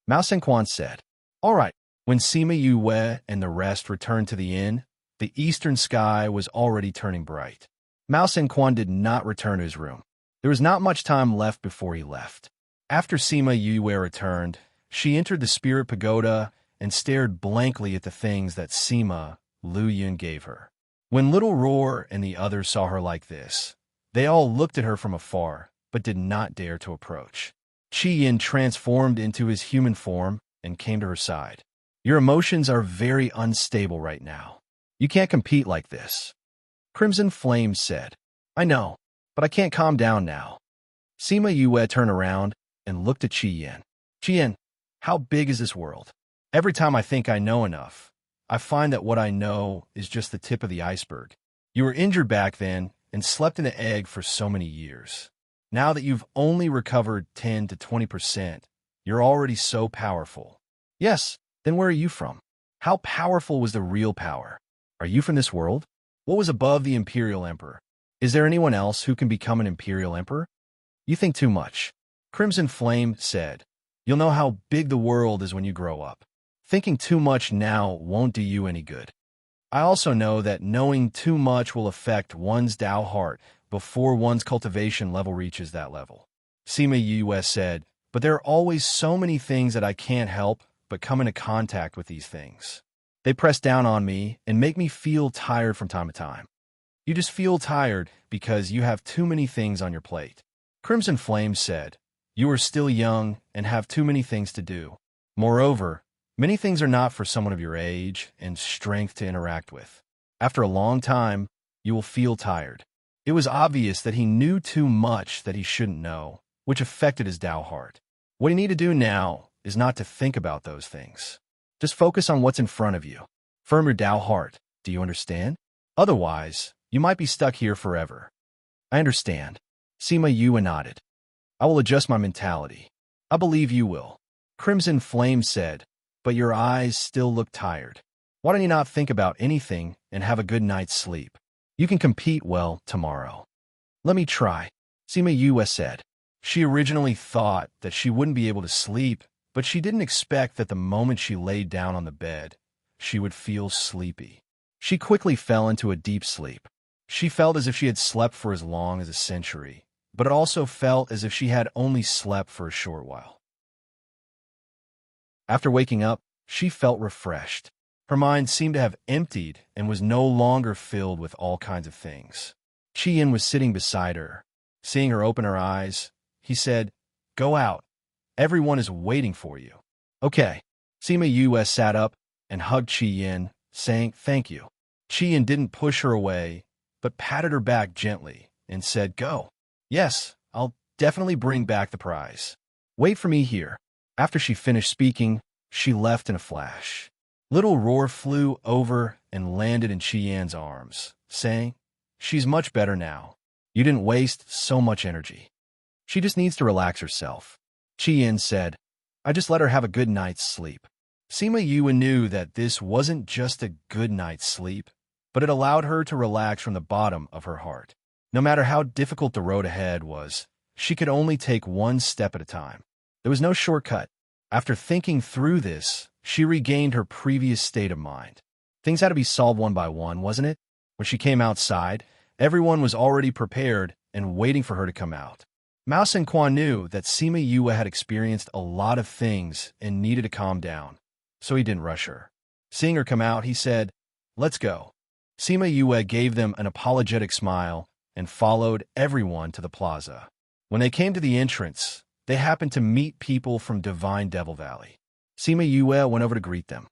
Mao Sanquan said. All right. When Sima Yue and the rest returned to the inn, the eastern sky was already turning bright. Mao Quan did not return to his room. There was not much time left before he left. After Sima Yue returned, she entered the spirit pagoda and stared blankly at the things that Sima Lu Yun gave her. When Little Roar and the others saw her like this, they all looked at her from afar, but did not dare to approach. Qi Yin transformed into his human form and came to her side. Your emotions are very unstable right now. You can't compete like this. Crimson Flame said. I know, but I can't calm down now. Sima Yue turned around and looked at Qi Yin. Qi Yin, how big is this world? Every time I think I know enough, I find that what I know is just the tip of the iceberg. You were injured back then and slept in an egg for so many years. Now that you've only recovered 10 to 20%, you're already so powerful. Yes, then where are you from? How powerful was the real power? Are you from this world? What was above the Imperial Emperor? Is there anyone else who can become an Imperial Emperor? You think too much. Crimson Flame said. You'll know how big the world is when you grow up. Thinking too much now won't do you any good. I also know that knowing too much will affect one's Tao heart before one's cultivation level reaches that level. Sima Yue said, but there are always so many things that I can't help but come into contact with these things. They press down on me and make me feel tired from time to time. You just feel tired because you have too many things on your plate. Crimson Flame said, you are still young and have too many things to do. Moreover, many things are not for someone of your age and strength to interact with. After a long time, you will feel tired. It was obvious that he knew too much that he shouldn't know, which affected his Tao heart. What you need to do now is not to think about those things. Just focus on what's in front of you. Firm your Tao heart. Do you understand? Otherwise, you might be stuck here forever. I understand. Sima Yue nodded. I will adjust my mentality. I believe you will. Crimson Flame said, but your eyes still look tired. Why don't you not think about anything and have a good night's sleep? You can compete well tomorrow. Let me try, Sima Yue said. She originally thought that she wouldn't be able to sleep, but she didn't expect that the moment she laid down on the bed, she would feel sleepy. She quickly fell into a deep sleep. She felt as if she had slept for as long as a century, but it also felt as if she had only slept for a short while. After waking up, she felt refreshed. Her mind seemed to have emptied and was no longer filled with all kinds of things. Qi Yin was sitting beside her. Seeing her open her eyes, he said, go out. Everyone is waiting for you. Okay. Sima Yue sat up and hugged Qi Yin, saying thank you. Qi Yin didn't push her away, but patted her back gently and said, go. Yes, I'll definitely bring back the prize. Wait for me here. After she finished speaking, she left in a flash. Little Roar flew over and landed in Qi Yin's arms, saying, she's much better now. You didn't waste so much energy. She just needs to relax herself. Qi Yin said, I just let her have a good night's sleep. Sima Yue knew that this wasn't just a good night's sleep, but it allowed her to relax from the bottom of her heart. No matter how difficult the road ahead was, she could only take one step at a time. There was no shortcut. After thinking through this, she regained her previous state of mind. Things had to be solved one by one, wasn't it? When she came outside, everyone was already prepared and waiting for her to come out. Mao Quan knew that Sima Yue had experienced a lot of things and needed to calm down, so he didn't rush her. Seeing her come out, he said, let's go. Sima Yue gave them an apologetic smile and followed everyone to the plaza. When they came to the entrance, they happened to meet people from Divine Devil Valley. Sima Yue went over to greet them.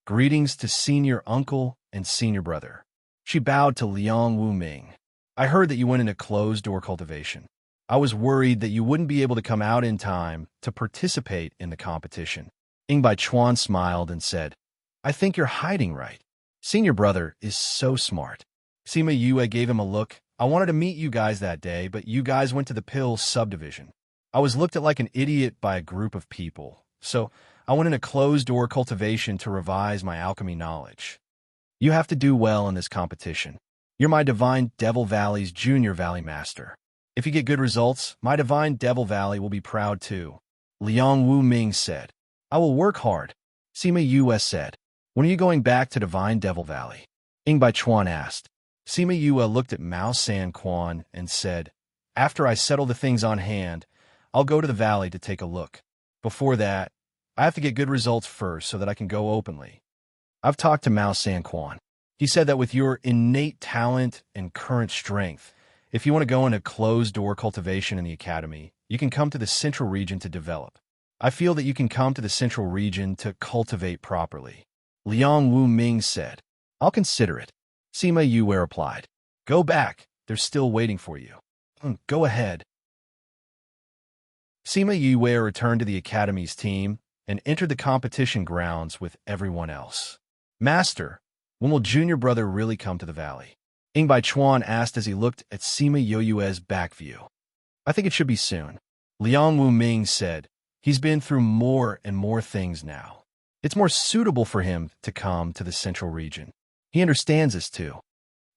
Greetings to senior uncle and senior brother. She bowed to Liang Wu Ming. I heard that you went into closed-door cultivation. I was worried that you wouldn't be able to come out in time to participate in the competition. Ing Bai Chuan smiled and said, I think you're hiding right. Senior brother is so smart. Sima Yue gave him a look. I wanted to meet you guys that day, but you guys went to the Pill subdivision. I was looked at like an idiot by a group of people, so I went into closed-door cultivation to revise my alchemy knowledge. You have to do well in this competition. You're my Divine Devil Valley's Junior Valley Master. If you get good results, my Divine Devil Valley will be proud too. Liang Wu Ming said, I will work hard. Sima Yue said. When are you going back to Divine Devil Valley? Ing Bai Chuan asked. Sima Yue looked at Mao San Quan and said, after I settle the things on hand, I'll go to the valley to take a look. Before that, I have to get good results first so that I can go openly. I've talked to Mao San Quan. He said that with your innate talent and current strength, if you want to go into closed-door cultivation in the academy, you can come to the central region to develop. I feel that you can come to the central region to cultivate properly. Liang Wu Ming said. I'll consider it. Sima Yue replied. Go back. They're still waiting for you. Go ahead. Sima Yue returned to the academy's team and entered the competition grounds with everyone else. Master, when will junior brother really come to the valley? Ing Bai Chuan asked as he looked at Sima Yue's back view. I think it should be soon. Liang Wu Ming said. He's been through more and more things now. It's more suitable for him to come to the central region. He understands this too.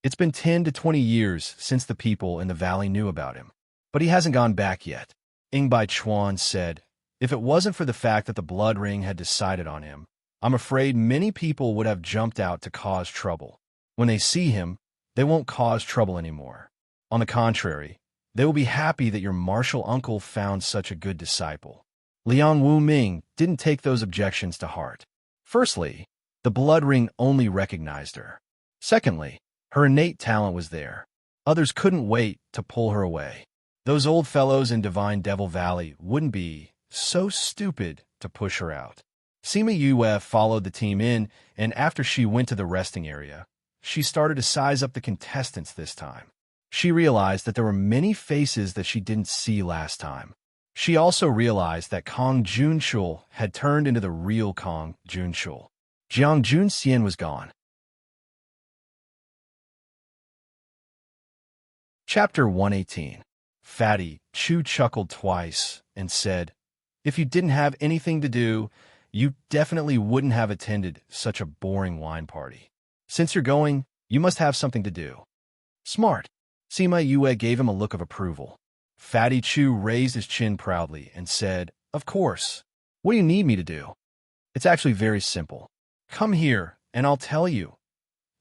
It's been 10 to 20 years since the people in the valley knew about him, but he hasn't gone back yet. Ing Bai Chuan said, if it wasn't for the fact that the Blood Ring had decided on him, I'm afraid many people would have jumped out to cause trouble. When they see him, they won't cause trouble anymore. On the contrary, they will be happy that your martial uncle found such a good disciple. Liang Wu Ming didn't take those objections to heart. Firstly, the Blood Ring only recognized her. Secondly, her innate talent was there. Others couldn't wait to pull her away. Those old fellows in Divine Devil Valley wouldn't be so stupid to push her out. Sima Yue followed the team in, and after she went to the resting area, she started to size up the contestants this time. She realized that there were many faces that she didn't see last time. She also realized that Kong Junshul had turned into the real Kong Junshul. Jiang Junxian was gone. Chapter 118. Fatty Chu chuckled twice and said, if you didn't have anything to do, you definitely wouldn't have attended such a boring wine party. Since you're going, you must have something to do. Smart. Sima Yue gave him a look of approval. Fatty Chu raised his chin proudly and said, of course. What do you need me to do? It's actually very simple. Come here, and I'll tell you.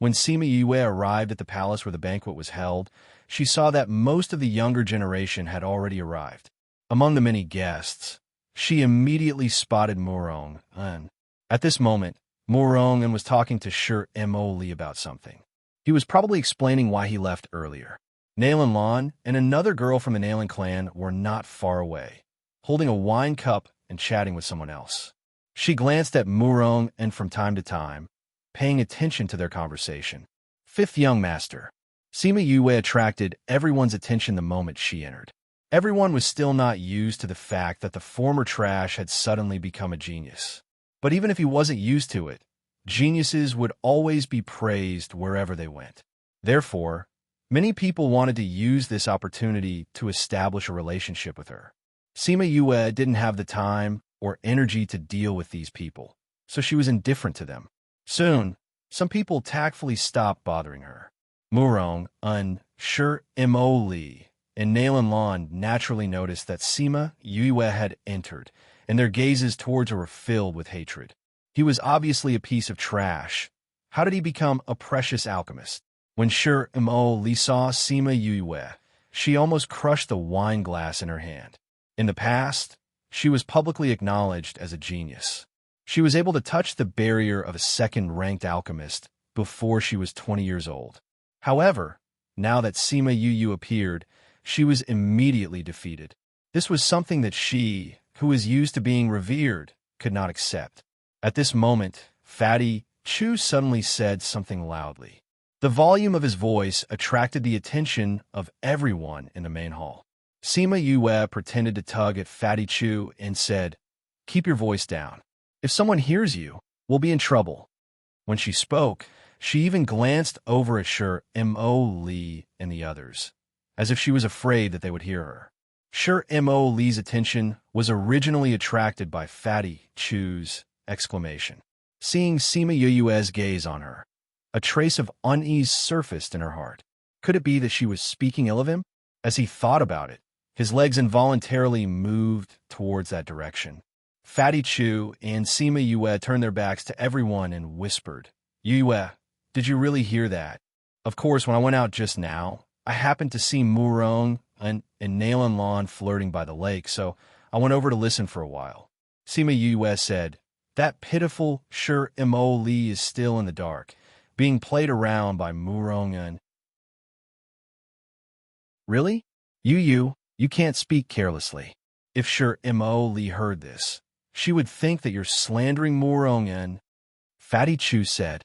When Sima Yue arrived at the palace where the banquet was held, she saw that most of the younger generation had already arrived. Among the many guests, she immediately spotted Murong Un. At this moment, Murong Un was talking to Shi Mo Li about something. He was probably explaining why he left earlier. Nalan Lan and another girl from the Nalan clan were not far away, holding a wine cup and chatting with someone else. She glanced at Murong Un from time to time, paying attention to their conversation. Fifth young master. Sima Yue attracted everyone's attention the moment she entered. Everyone was still not used to the fact that the former trash had suddenly become a genius. But even if he wasn't used to it, geniuses would always be praised wherever they went. Therefore, many people wanted to use this opportunity to establish a relationship with her. Sima Yue didn't have the time or energy to deal with these people, so she was indifferent to them. Soon, some people tactfully stopped bothering her. Murong Un, Shi Mo Li, and Nalan Lan naturally noticed that Sima Yue had entered, and their gazes towards her were filled with hatred. He was obviously a piece of trash. How did he become a precious alchemist? When Shi Mo Li saw Sima Yue, she almost crushed the wine glass in her hand. In the past, she was publicly acknowledged as a genius. She was able to touch the barrier of a second-ranked alchemist before she was 20 years old. However, now that Sima Yue appeared, she was immediately defeated. This was something that she, who was used to being revered, could not accept. At this moment, Fatty Chu suddenly said something loudly. The volume of his voice attracted the attention of everyone in the main hall. Sima Yue pretended to tug at Fatty Chu and said, "Keep your voice down. If someone hears you, we'll be in trouble." When she spoke, she even glanced over at Shi Mo Li and the others, as if she was afraid that they would hear her. Shi Mo Li's attention was originally attracted by Fatty Chu's exclamation. Seeing Sima Yue's gaze on her, a trace of unease surfaced in her heart. Could it be that she was speaking ill of him? As he thought about it, his legs involuntarily moved towards that direction. Fatty Chu and Sima Yue turned their backs to everyone and whispered, Yue, did you really hear that? Of course, when I went out just now, I happened to see Murong and Nalan Lan flirting by the lake, so I went over to listen for a while. Sima Yue said, that pitiful Shi Mo Li is still in the dark, being played around by Murong and... Really? You can't speak carelessly. If Shi Mo Li heard this, she would think that you're slandering Murong and... Fatty Chu said,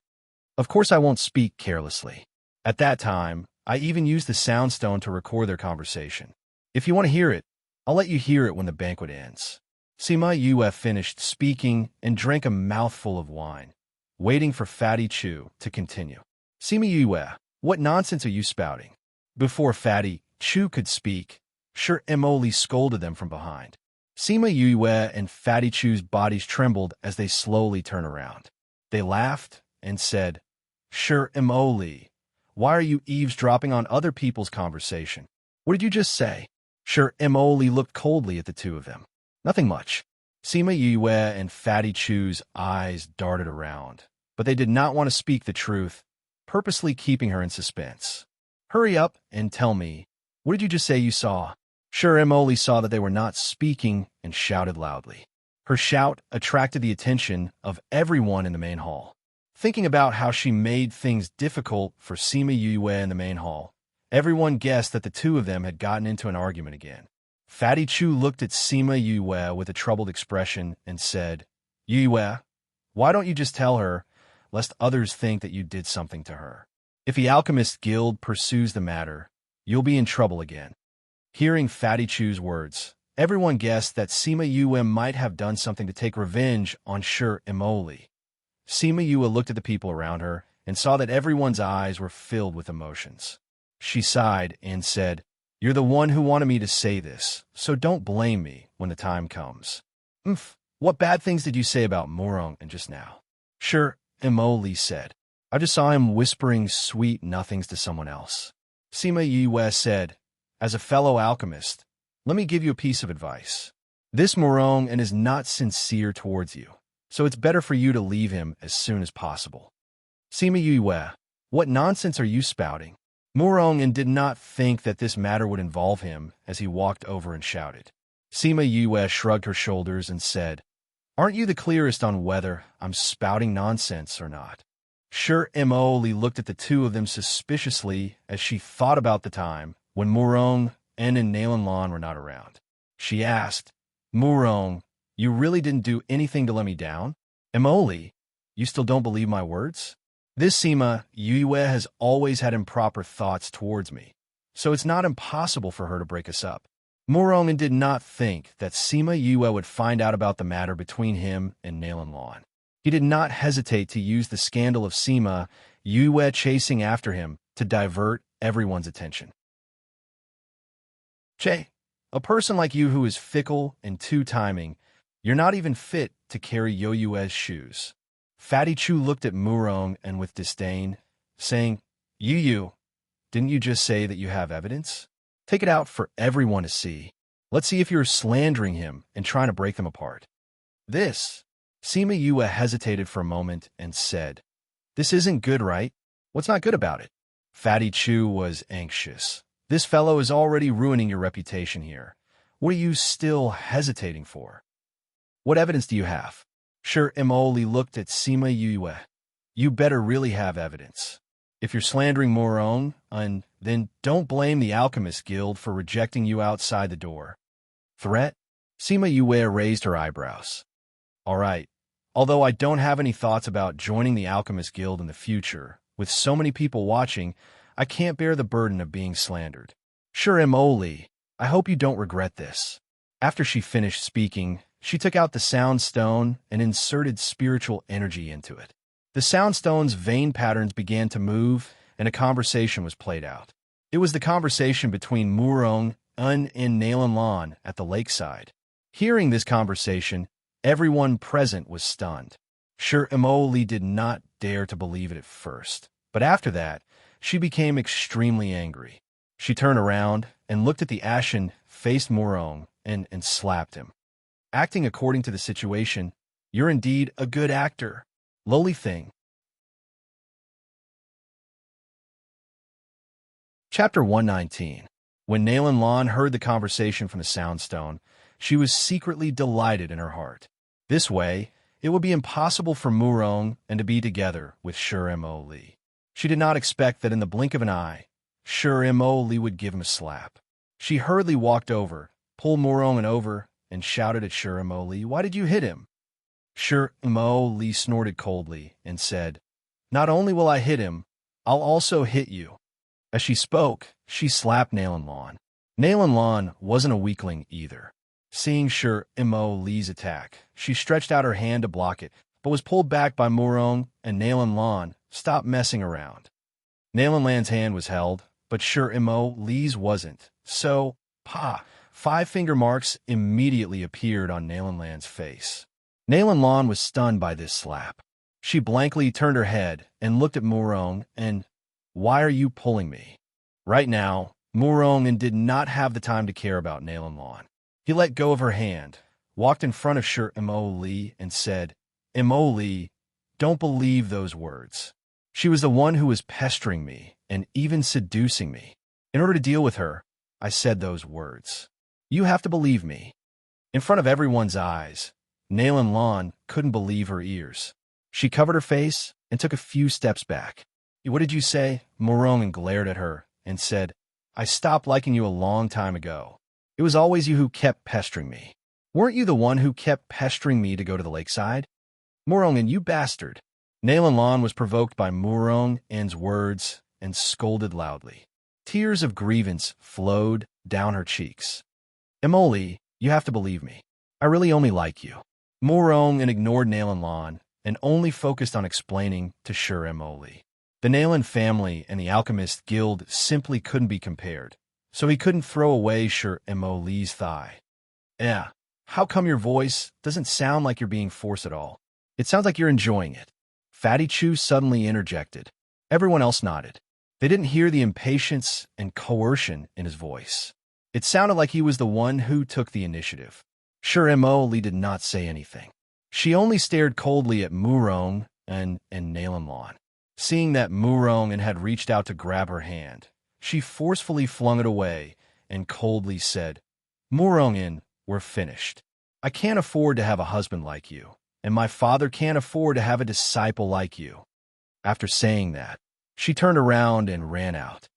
of course I won't speak carelessly. At that time, I even used the soundstone to record their conversation. If you want to hear it, I'll let you hear it when the banquet ends. Sima Yue finished speaking and drank a mouthful of wine, waiting for Fatty Chu to continue. Sima Yue, what nonsense are you spouting? Before Fatty Chu could speak, Shi Mo Li scolded them from behind. Sima Yue and Fatty Chu's bodies trembled as they slowly turned around. They laughed and said, Shi Mo Li, why are you eavesdropping on other people's conversation? What did you just say? Shi Mo Li looked coldly at the two of them. Nothing much. Sima Yue and Fatty Chu's eyes darted around, but they did not want to speak the truth, purposely keeping her in suspense. Hurry up and tell me, what did you just say you saw? Shi Mo Li saw that they were not speaking and shouted loudly. Her shout attracted the attention of everyone in the main hall. Thinking about how she made things difficult for Sima Yue in the main hall, everyone guessed that the two of them had gotten into an argument again. Fatty Chu looked at Sima Yue with a troubled expression and said, Yue, why don't you just tell her, lest others think that you did something to her? If the Alchemist Guild pursues the matter, you'll be in trouble again. Hearing Fatty Chu's words, everyone guessed that Sima Yue might have done something to take revenge on Shi Mo Li. Sima Yue looked at the people around her and saw that everyone's eyes were filled with emotions. She sighed and said, You're the one who wanted me to say this, so don't blame me when the time comes. What bad things did you say about Murong and just now? Shi Mo Li said, I just saw him whispering sweet nothings to someone else. Sima Yue said, as a fellow alchemist, let me give you a piece of advice. This Murong and is not sincere towards you, so it's better for you to leave him as soon as possible. Sima Yue, what nonsense are you spouting? Murong did not think that this matter would involve him as he walked over and shouted. Sima Yue shrugged her shoulders and said, Aren't you the clearest on whether I'm spouting nonsense or not? Shi Mo Li looked at the two of them suspiciously as she thought about the time when Murong and Nalan Lan were not around. She asked, Murong, you really didn't do anything to let me down? Mo Li, you still don't believe my words? This Sima Yue has always had improper thoughts towards me, so it's not impossible for her to break us up. Murong did not think that Sima Yue would find out about the matter between him and Nalan Lan. He did not hesitate to use the scandal of Sima Yue chasing after him to divert everyone's attention. Che, a person like you who is fickle and two-timing, you're not even fit to carry Yo Yue's shoes. Fatty Chu looked at Murong and with disdain, saying, Yu, didn't you just say that you have evidence? Take it out for everyone to see. Let's see if you're slandering him and trying to break them apart. Sima Yue hesitated for a moment and said, This isn't good, right? What's not good about it? Fatty Chu was anxious. This fellow is already ruining your reputation here. What are you still hesitating for? What evidence do you have? Shi Mo Li looked at Sima Yue. You better really have evidence. If you're slandering Murong, then don't blame the Alchemist Guild for rejecting you outside the door. Threat? Sima Yue raised her eyebrows. All right. Although I don't have any thoughts about joining the Alchemist Guild in the future, with so many people watching, I can't bear the burden of being slandered. Shi Mo Li, I hope you don't regret this. After she finished speaking, she took out the sound stone and inserted spiritual energy into it. The sound stone's vein patterns began to move, and a conversation was played out. It was the conversation between Murong and Nalan Lan at the lakeside. Hearing this conversation, everyone present was stunned. Shi Mo Li did not dare to believe it at first, but after that, she became extremely angry. She turned around and looked at the ashen-faced Murong and slapped him. acting according to the situation. You're indeed a good actor. Lowly thing. Chapter 119. When Nalan Lan heard the conversation from the Soundstone, she was secretly delighted in her heart. This way, it would be impossible for Murong and to be together with Shur Mo Li. She did not expect that in the blink of an eye, Shur Mo Li would give him a slap. She hurriedly walked over, pulled Murong over, and shouted at Shur Mo Li, "Why did you hit him?" Shur Mo Li snorted coldly and said, "Not only will I hit him, I'll also hit you." As she spoke, she slapped Nalan Lan. Nalan Lan wasn't a weakling either. Seeing Shur Mo Li's attack, she stretched out her hand to block it, but was pulled back by Murong, and Nalan Lan stopped messing around. Nalan Lan's hand was held, but Shur Mo Li's wasn't. So, pa! 5 finger marks immediately appeared on Nalan Lan's face. Nalan Lan was stunned by this slap. She blankly turned her head and looked at Murong and, "Why are you pulling me?" Right now, Murong did not have the time to care about Nalan Lan. He let go of her hand, walked in front of Shur Mo Li, and said, "Mo Li, don't believe those words. She was the one who was pestering me and even seducing me. In order to deal with her, I said those words. You have to believe me." In front of everyone's eyes, Nalan Lan couldn't believe her ears. She covered her face and took a few steps back. "What did you say?" Murong glared at her and said, "I stopped liking you a long time ago. It was always you who kept pestering me. Weren't you the one who kept pestering me to go to the lakeside? Murong, you bastard." Nalan Lan was provoked by Murong's words and scolded loudly. Tears of grievance flowed down her cheeks. "Emoli, you have to believe me. I really only like you." Murong ignored Nalan Lan and only focused on explaining to Shur Mo Li. The Nalan family and the Alchemist Guild simply couldn't be compared, so he couldn't throw away Shur Mo Li's thigh. How come your voice doesn't sound like you're being forced at all? It sounds like you're enjoying it." Fatty Chu suddenly interjected. Everyone else nodded. They didn't hear the impatience and coercion in his voice. It sounded like he was the one who took the initiative. Shur Mo Li did not say anything. She only stared coldly at Murong and Nalan Lan. Seeing that Murong had reached out to grab her hand, she forcefully flung it away and coldly said, "Murong, we're finished. I can't afford to have a husband like you, and my father can't afford to have a disciple like you." After saying that, she turned around and ran out.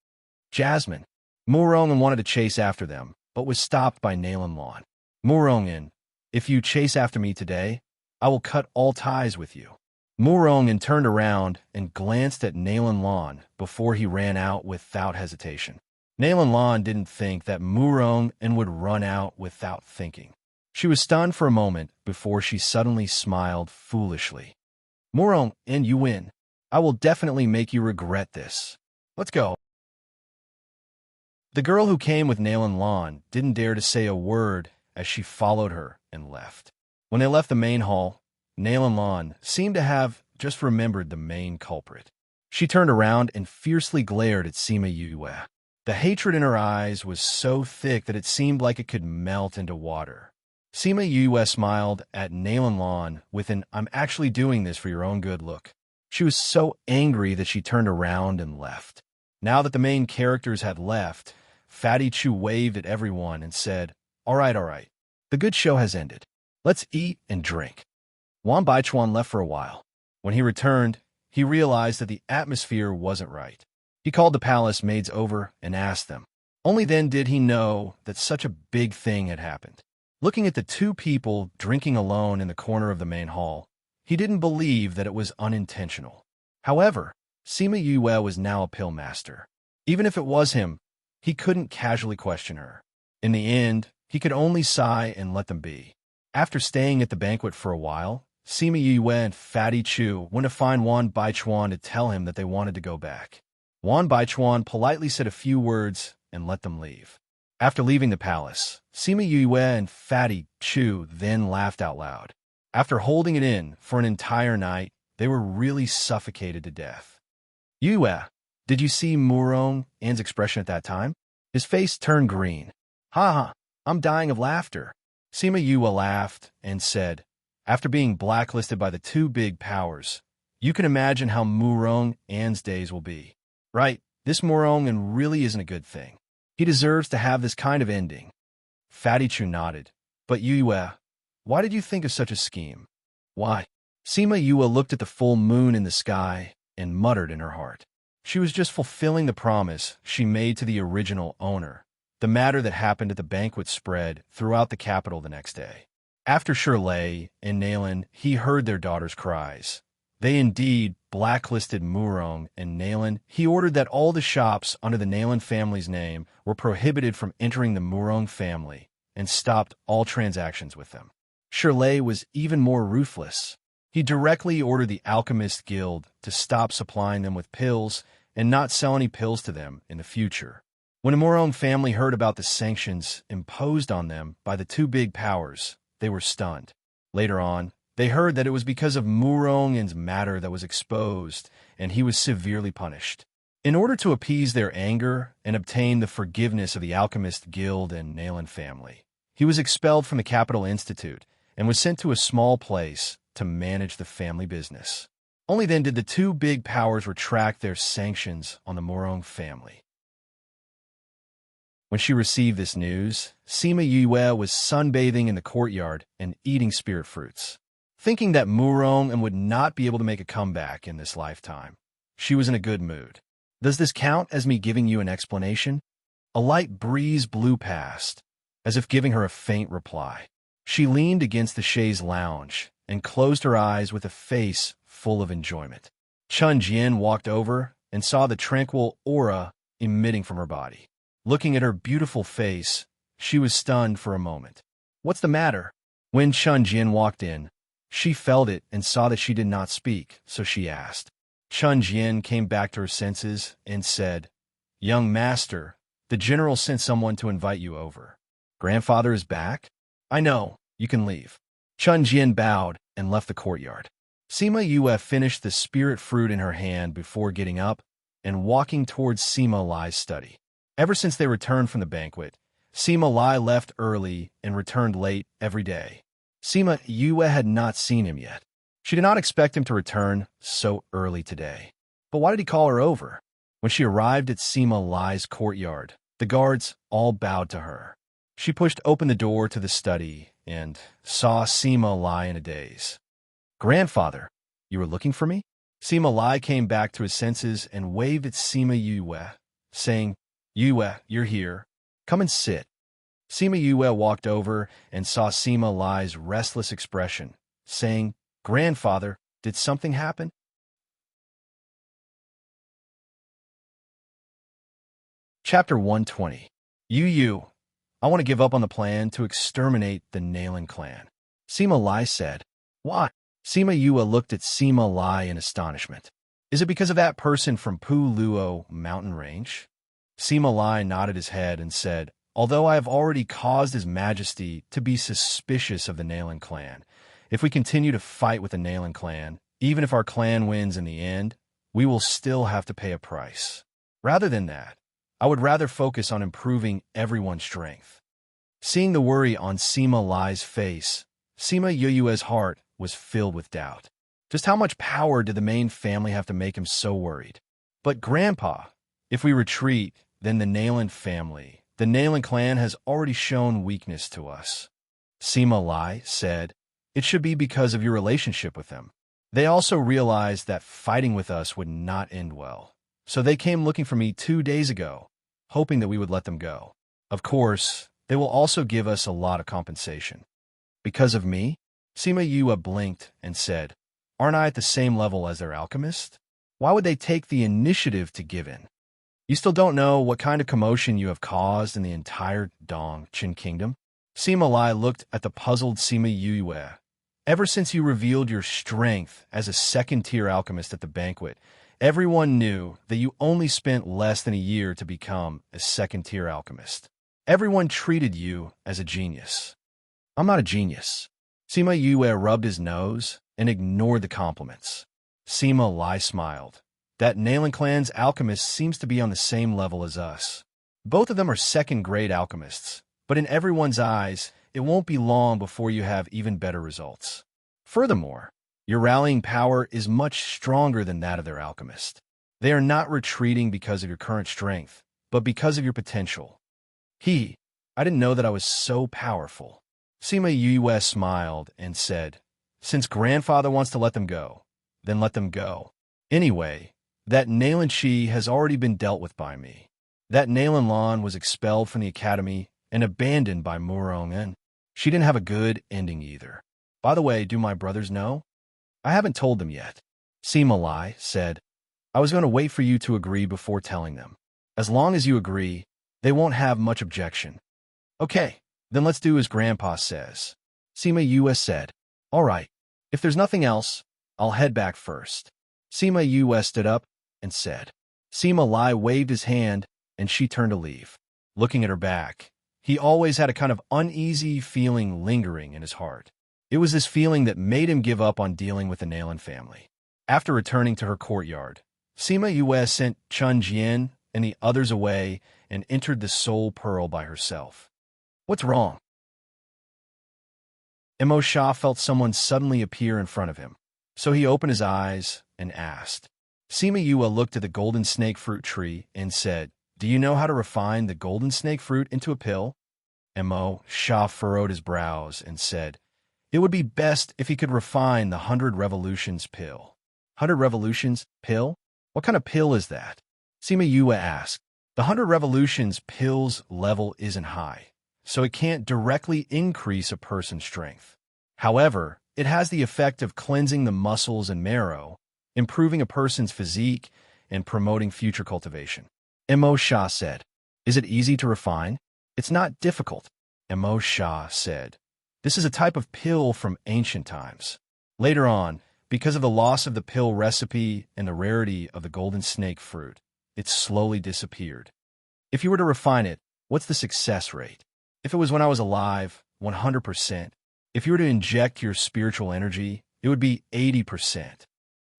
"Jasmine." Murong wanted to chase after them, but was stopped by Nalan Lan. "Murong, if you chase after me today, I will cut all ties with you." Murong turned around and glanced at Nalan Lan before he ran out without hesitation. Nalan Lan didn't think that Murong would run out without thinking. She was stunned for a moment before she suddenly smiled foolishly. "Murong, you win. I will definitely make you regret this. Let's go." The girl who came with Nalan Lan didn't dare to say a word as she followed her and left. When they left the main hall, Nalan Lan seemed to have just remembered the main culprit. She turned around and fiercely glared at Sima Yue. The hatred in her eyes was so thick that it seemed like it could melt into water. Sima Yue smiled at Nalan Lan with an "I'm actually doing this for your own good" look. She was so angry that she turned around and left. Now that the main characters had left, Fatty Chu waved at everyone and said, all right. The good show has ended. Let's eat and drink." Wan Baichuan left for a while. When he returned, he realized that the atmosphere wasn't right. He called the palace maids over and asked them. Only then did he know that such a big thing had happened. Looking at the 2 people drinking alone in the corner of the main hall, he didn't believe that it was unintentional. However, Sima Yue was now a pill master. Even if it was him, he couldn't casually question her. In the end, he could only sigh and let them be. After staying at the banquet for a while, Sima Yue and Fatty Chu went to find Wan Baichuan to tell him that they wanted to go back. Wan Baichuan politely said a few words and let them leave. After leaving the palace, Sima Yue and Fatty Chu then laughed out loud. After holding it in for an entire night, they were really suffocated to death. "Yue, did you see Murong's expression at that time? His face turned green. Ha ha, I'm dying of laughter. Sima Yue laughed and said, after being blacklisted by the two big powers, you can imagine how Murong An's days will be. Right, this Murong An really isn't a good thing. He deserves to have this kind of ending. Fatty Chu nodded. But Yue, why did you think of such a scheme? Why? Sima Yue looked at the full moon in the sky and muttered in her heart. She was just fulfilling the promise she made to the original owner. The matter that happened at the banquet spread throughout the capital the next day. After Shirley and Nalan, he heard their daughter's cries. They indeed blacklisted Murong and Nalan. He ordered that all the shops under the Nalan family's name were prohibited from entering the Murong family and stopped all transactions with them. Shirley was even more ruthless. He directly ordered the Alchemist Guild to stop supplying them with pills and not sell any pills to them in the future. When the Murong family heard about the sanctions imposed on them by the two big powers, they were stunned. Later on, they heard that it was because of Murong An's matter that was exposed, and he was severely punished. In order to appease their anger and obtain the forgiveness of the Alchemist Guild and Nalan family, he was expelled from the Capital Institute and was sent to a small place to manage the family business. Only then did the two big powers retract their sanctions on the Murong family. When she received this news, Sima Yue was sunbathing in the courtyard and eating spirit fruits. Thinking that Murong An would not be able to make a comeback in this lifetime, she was in a good mood. Does this count as me giving you an explanation? A light breeze blew past, as if giving her a faint reply. She leaned against the chaise lounge and closed her eyes with a face full of enjoyment. Chun Jian walked over and saw the tranquil aura emitting from her body. Looking at her beautiful face, she was stunned for a moment. What's the matter? When Chun Jian walked in, she felt it and saw that she did not speak, so she asked. Chun Jian came back to her senses and said, Young master, the general sent someone to invite you over. Grandfather is back? I know, you can leave. Chun Jian bowed and left the courtyard. Sima Yue finished the spirit fruit in her hand before getting up and walking towards Sima Lai's study. Ever since they returned from the banquet, Sima Lai left early and returned late every day. Sima Yue had not seen him yet. She did not expect him to return so early today. But why did he call her over? When she arrived at Sima Lai's courtyard, the guards all bowed to her. She pushed open the door to the study and saw Sima Lai in a daze. Grandfather, you were looking for me? Sima Lai came back to his senses and waved at Sima Yue, saying, Yue, you're here. Come and sit. Sima Yue walked over and saw Sima Lai's restless expression, saying, Grandfather, did something happen? Chapter 120. Yu, I want to give up on the plan to exterminate the Nalan clan. Sima Lai said. Why? Sima Yue looked at Sima Lai in astonishment. Is it because of that person from Pu Luo mountain range? Sima Lai nodded his head and said, Although I have already caused His Majesty to be suspicious of the Nalan clan, if we continue to fight with the Nalan clan, even if our clan wins in the end, we will still have to pay a price. Rather than that, I would rather focus on improving everyone's strength. Seeing the worry on Sima Lai's face, Sima Yue's heart was filled with doubt. Just how much power did the main family have to make him so worried? But Grandpa, if we retreat, then the Nalan clan has already shown weakness to us. Sima Lai said, It should be because of your relationship with them. They also realized that fighting with us would not end well. So they came looking for me 2 days ago, hoping that we would let them go. Of course, they will also give us a lot of compensation. Because of me? Sima Yue blinked and said, Aren't I at the same level as their alchemist? Why would they take the initiative to give in? You still don't know what kind of commotion you have caused in the entire Dongqing kingdom? Sima Lai looked at the puzzled Sima Yue. Ever since you revealed your strength as a second-tier alchemist at the banquet, everyone knew that you only spent less than a year to become a second-tier alchemist. Everyone treated you as a genius. I'm not a genius. Sima Yue rubbed his nose and ignored the compliments. Sima Lai smiled. That Nalan clan's alchemist seems to be on the same level as us. Both of them are second-grade alchemists, but in everyone's eyes, it won't be long before you have even better results. Furthermore, your rallying power is much stronger than that of their alchemist. They are not retreating because of your current strength, but because of your potential. I didn't know that I was so powerful. Sima Yue smiled and said, since grandfather wants to let them go, then let them go. Anyway, that Nalan Chi has already been dealt with by me. That Nalan Lan was expelled from the academy and abandoned by Murong, and she didn't have a good ending either. By the way, do my brothers know? I haven't told them yet. Sima Lai said, I was going to wait for you to agree before telling them. As long as you agree, they won't have much objection. Okay, then let's do as Grandpa says. Sima Yue said, all right, if there's nothing else, I'll head back first. Sima Yue stood up and said. Sima Lai waved his hand and she turned to leave. Looking at her back, he always had a kind of uneasy feeling lingering in his heart. It was this feeling that made him give up on dealing with the Nalan family. After returning to her courtyard, Sima Yue sent Chun Jian and the others away and entered the Soul Pearl by herself. What's wrong? Mo Sha felt someone suddenly appear in front of him, so he opened his eyes and asked. Sima Yue looked at the golden snake fruit tree and said, do you know how to refine the golden snake fruit into a pill? Mo Sha furrowed his brows and said, it would be best if he could refine the 100 Revolutions pill. 100 Revolutions pill? What kind of pill is that? Sima Yue asked. The 100 Revolutions pill's level isn't high, so it can't directly increase a person's strength. However, it has the effect of cleansing the muscles and marrow, improving a person's physique, and promoting future cultivation. Mo Sha said, is it easy to refine? It's not difficult. Mo Sha said, this is a type of pill from ancient times. Later on, because of the loss of the pill recipe and the rarity of the golden snake fruit, it slowly disappeared. If you were to refine it, what's the success rate? If it was when I was alive, 100%. If you were to inject your spiritual energy, it would be 80%.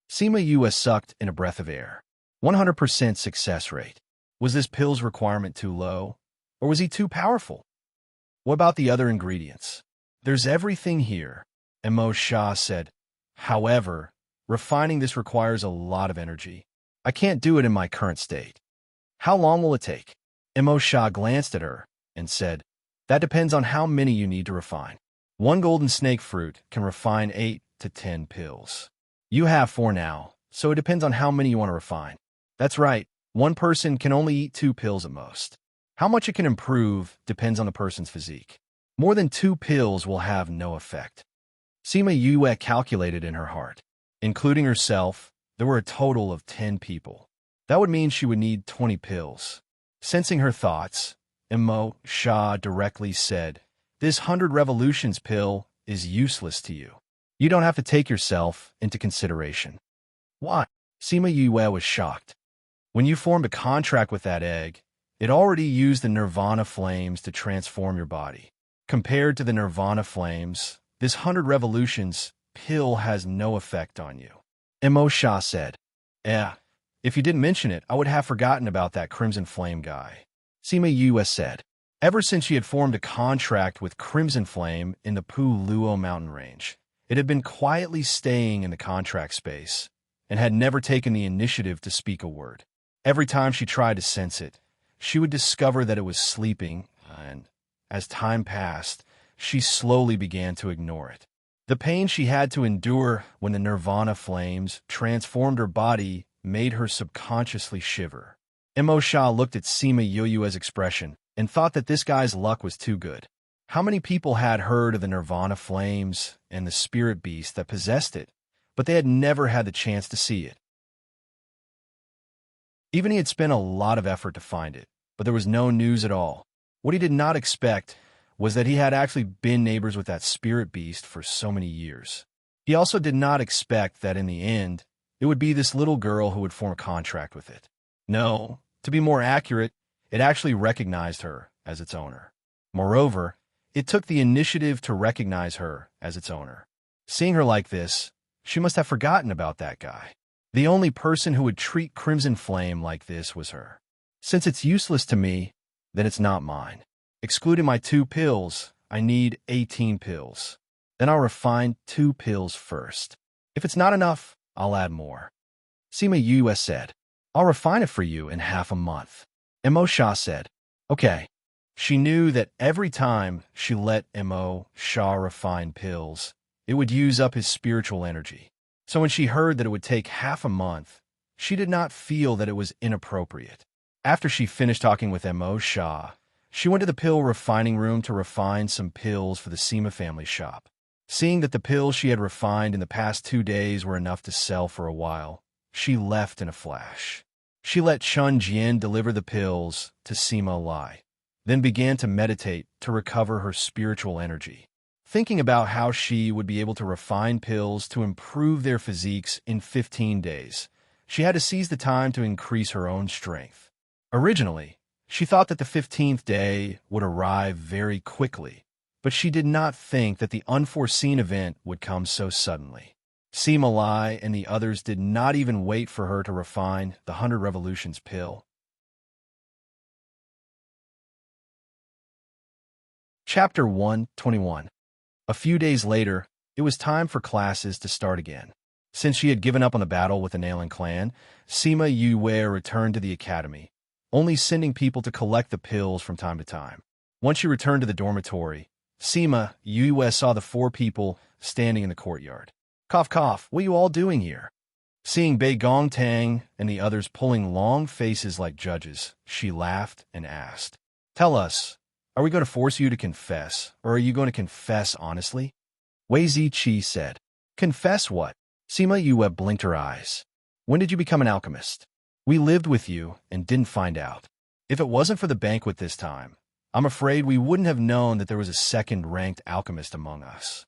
Sima Yue sucked in a breath of air. 100% success rate. Was this pill's requirement too low? Or was he too powerful? What about the other ingredients? There's everything here, Mo Sha said. However, refining this requires a lot of energy. I can't do it in my current state. How long will it take? Mo Sha glanced at her and said, that depends on how many you need to refine. One golden snake fruit can refine 8 to 10 pills. You have 4 now, so it depends on how many you want to refine. That's right, one person can only eat 2 pills at most. How much it can improve depends on the person's physique. More than 2 pills will have no effect. Sima Yue calculated in her heart. Including herself, there were a total of 10 people. That would mean she would need 20 pills. Sensing her thoughts, Mo Sha directly said, this 100 Revolutions pill is useless to you. You don't have to take yourself into consideration. Why? Sima Yue was shocked. When you formed a contract with that egg, it already used the Nirvana flames to transform your body. Compared to the Nirvana flames, this 100 Revolutions pill has no effect on you. Mo Sha said, if you didn't mention it, I would have forgotten about that Crimson Flame guy. Sima Yue said, ever since she had formed a contract with Crimson Flame in the Pu Luo mountain range, it had been quietly staying in the contract space and had never taken the initiative to speak a word. Every time she tried to sense it, she would discover that it was sleeping, and as time passed, she slowly began to ignore it. The pain she had to endure when the Nirvana flames transformed her body made her subconsciously shiver. Mo Sha looked at Sima Yue's expression and thought that this guy's luck was too good. How many people had heard of the Nirvana flames and the spirit beast that possessed it, but they had never had the chance to see it? Even he had spent a lot of effort to find it, but there was no news at all. What he did not expect was that he had actually been neighbors with that spirit beast for so many years. He also did not expect that in the end, it would be this little girl who would form a contract with it. No, to be more accurate, it actually recognized her as its owner. Moreover, it took the initiative to recognize her as its owner. Seeing her like this, she must have forgotten about that guy. The only person who would treat Crimson Flame like this was her. Since it's useless to me, then it's not mine. Excluding my 2 pills, I need 18 pills. Then I'll refine 2 pills first. If it's not enough, I'll add more. Sima Yue said, I'll refine it for you in half a month. Mo Sha said, okay. She knew that every time she let Mo Sha refine pills, it would use up his spiritual energy. So when she heard that it would take half a month, she did not feel that it was inappropriate. After she finished talking with Mo Sha, she went to the pill refining room to refine some pills for the Sima family shop. Seeing that the pills she had refined in the past 2 days were enough to sell for a while, she left in a flash. She let Chun Jian deliver the pills to Sima Lai, then began to meditate to recover her spiritual energy. Thinking about how she would be able to refine pills to improve their physiques in 15 days, she had to seize the time to increase her own strength. Originally, she thought that the 15th day would arrive very quickly, but she did not think that the unforeseen event would come so suddenly. Sima Lai and the others did not even wait for her to refine the 100 Revolutions pill. Chapter 121. A few days later, it was time for classes to start again. Since she had given up on the battle with the Nailing clan, Sima Yue returned to the academy, only sending people to collect the pills from time to time. Once she returned to the dormitory, Sima Yue saw the 4 people standing in the courtyard. Cough, cough, what are you all doing here? Seeing Bei Gong Tang and the others pulling long faces like judges, she laughed and asked, Tell us, are we going to force you to confess, or are you going to confess honestly? Wei Ziqi said, Confess what? Sima Yue blinked her eyes. When did you become an alchemist? We lived with you and didn't find out. If it wasn't for the banquet this time, I'm afraid we wouldn't have known that there was a second-ranked alchemist among us.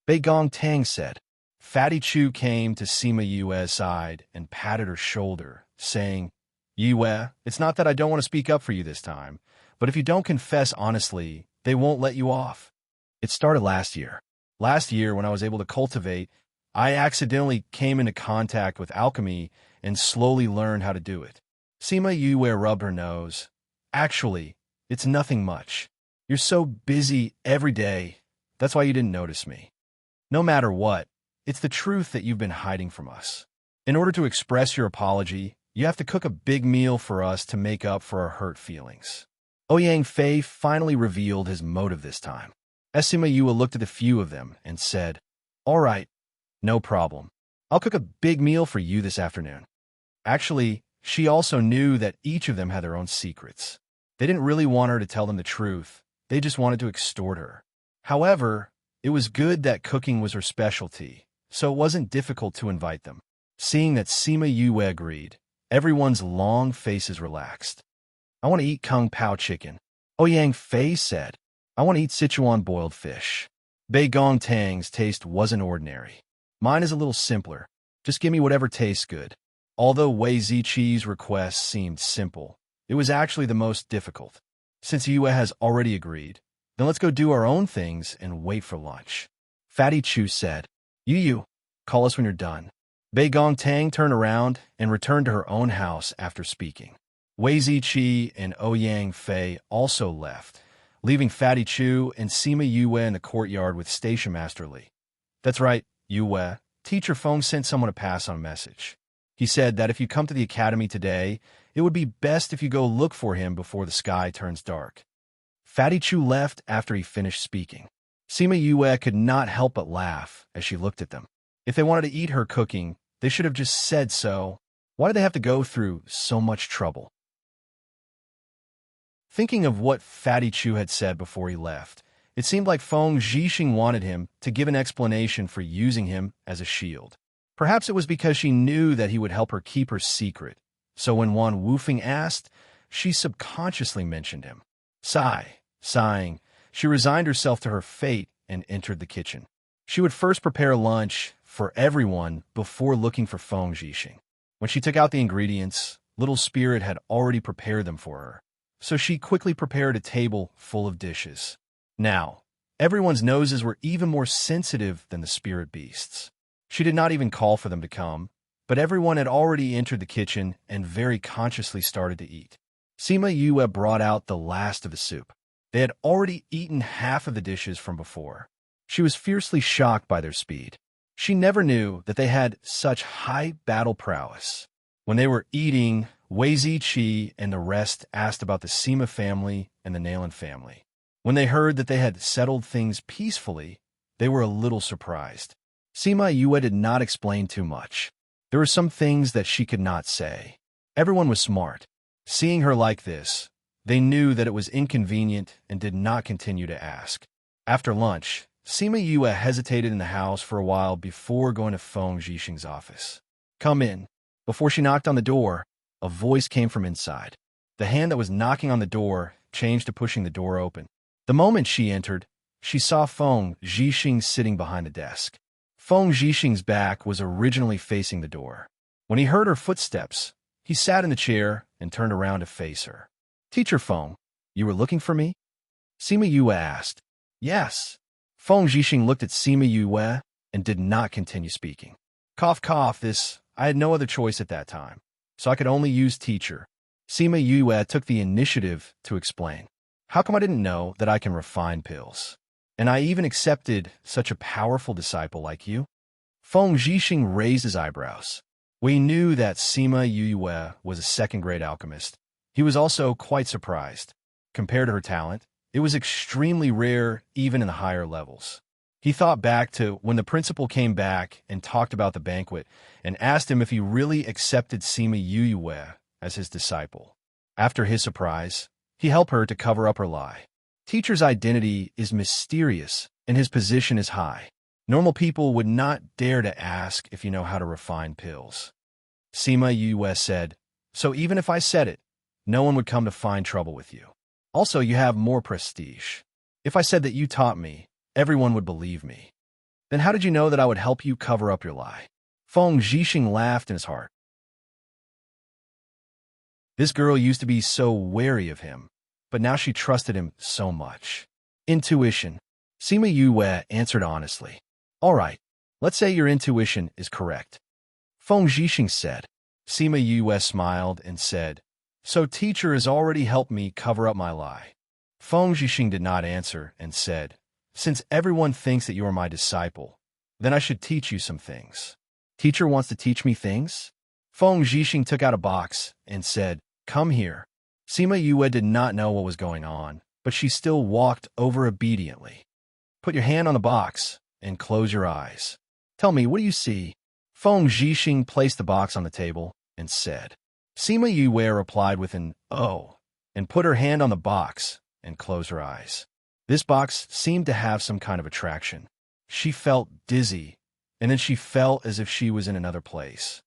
Bei Gong Tang said. Fatty Chu came to Sima Yue's side and patted her shoulder, saying, Yue, it's not that I don't want to speak up for you this time, but if you don't confess honestly, they won't let you off. It started last year. Last year, when I was able to cultivate, I accidentally came into contact with alchemy and slowly learned how to do it. Sima Yue rubbed her nose. Actually, it's nothing much. You're so busy every day, that's why you didn't notice me. No matter what, it's the truth that you've been hiding from us. In order to express your apology, you have to cook a big meal for us to make up for our hurt feelings. Ouyang Fei finally revealed his motive this time. Sima Yue looked at a few of them and said, All right, no problem. I'll cook a big meal for you this afternoon. Actually, she also knew that each of them had their own secrets. They didn't really want her to tell them the truth. They just wanted to extort her. However, it was good that cooking was her specialty, so it wasn't difficult to invite them. Seeing that Sima Yue agreed, everyone's long faces relaxed. I want to eat Kung Pao chicken. Ouyang Fei said, I want to eat Sichuan boiled fish. Bei Gong Tang's taste wasn't ordinary. Mine is a little simpler. Just give me whatever tastes good. Although Wei Ziqi's request seemed simple, it was actually the most difficult. Since Yue has already agreed, then let's go do our own things and wait for lunch. Fatty Chu said, Yu, call us when you're done. Bei Gong Tang turned around and returned to her own house after speaking. Wei Ziqi and Ouyang Fei also left, leaving Fatty Chu and Sima Yue in the courtyard with Station Master Li. That's right, Yue. Teacher Feng sent someone to pass on a message. He said that if you come to the academy today, it would be best if you go look for him before the sky turns dark. Fatty Chu left after he finished speaking. Sima Yue could not help but laugh as she looked at them. If they wanted to eat her cooking, they should have just said so. Why did they have to go through so much trouble? Thinking of what Fatty Chu had said before he left, it seemed like Feng Zhixing wanted him to give an explanation for using him as a shield. Perhaps it was because she knew that he would help her keep her secret, so when Wan Wufeng asked, she subconsciously mentioned him. Sighing, she resigned herself to her fate and entered the kitchen. She would first prepare lunch for everyone before looking for Feng Zhixing. When she took out the ingredients, Little Spirit had already prepared them for her, so she quickly prepared a table full of dishes. Now, everyone's noses were even more sensitive than the spirit beasts. She did not even call for them to come, but everyone had already entered the kitchen and very consciously started to eat. Sima Yue brought out the last of the soup. They had already eaten half of the dishes from before. She was fiercely shocked by their speed. She never knew that they had such high battle prowess. When they were eating, Wei Ziqi and the rest asked about the Sima family and the Nailan family. When they heard that they had settled things peacefully, they were a little surprised. Sima Yue did not explain too much. There were some things that she could not say. Everyone was smart. Seeing her like this, they knew that it was inconvenient and did not continue to ask. After lunch, Sima Yue hesitated in the house for a while before going to Feng Zhixing's office. "Come in." Before she knocked on the door, a voice came from inside. The hand that was knocking on the door changed to pushing the door open. The moment she entered, she saw Feng Zhixing sitting behind the desk. Feng Zhixing's back was originally facing the door. When he heard her footsteps, he sat in the chair and turned around to face her. "Teacher Feng, you were looking for me?" Sima Yue asked. "Yes." Feng Zhixing looked at Sima Yue and did not continue speaking. Cough, cough, I had no other choice at that time, so I could only use teacher. Sima Yue took the initiative to explain. "How come I didn't know that I can refine pills? And I even accepted such a powerful disciple like you?" Feng Zhixing raised his eyebrows. We knew that Sima Yue was a second-grade alchemist. He was also quite surprised. Compared to her talent, it was extremely rare even in the higher levels. He thought back to when the principal came back and talked about the banquet and asked him if he really accepted Sima Yue as his disciple. After his surprise, he helped her to cover up her lie. Teacher's identity is mysterious and his position is high. Normal people would not dare to ask if you know how to refine pills. Sima Yue said, "So even if I said it, no one would come to find trouble with you. Also, you have more prestige. If I said that you taught me, everyone would believe me. Then how did you know that I would help you cover up your lie?" Feng Zhixing laughed in his heart. This girl used to be so wary of him, but now she trusted him so much. "Intuition," Sima Yue answered honestly. "All right, let's say your intuition is correct," Feng Zhixing said. Sima Yue smiled and said, "So teacher has already helped me cover up my lie." Feng Zhixing did not answer and said, "Since everyone thinks that you are my disciple, then I should teach you some things." "Teacher wants to teach me things?" Feng Zhixing took out a box and said, "Come here." Sima Yue did not know what was going on, but she still walked over obediently. "Put your hand on the box and close your eyes. Tell me, what do you see?" Feng Zhixing placed the box on the table and said. Sima Yue replied with an "oh" and put her hand on the box and closed her eyes. This box seemed to have some kind of attraction. She felt dizzy, and then she felt as if she was in another place.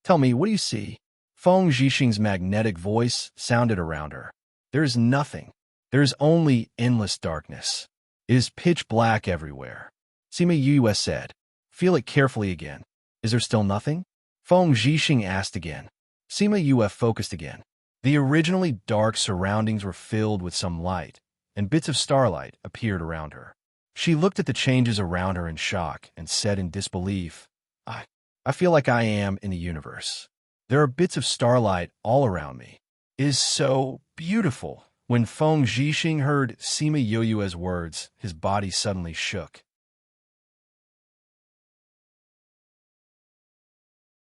"Tell me, what do you see?" Feng Zhixing's magnetic voice sounded around her. "There is nothing. There is only endless darkness. It is pitch black everywhere." Sima Yue said, "Feel it carefully again. Is there still nothing?" Feng Zhixing asked again. Sima Yue focused again. The originally dark surroundings were filled with some light, and bits of starlight appeared around her. She looked at the changes around her in shock and said in disbelief, I feel like I am in the universe. There are bits of starlight all around me. It is so beautiful." When Feng Zhixing heard Sima Yue's words, his body suddenly shook.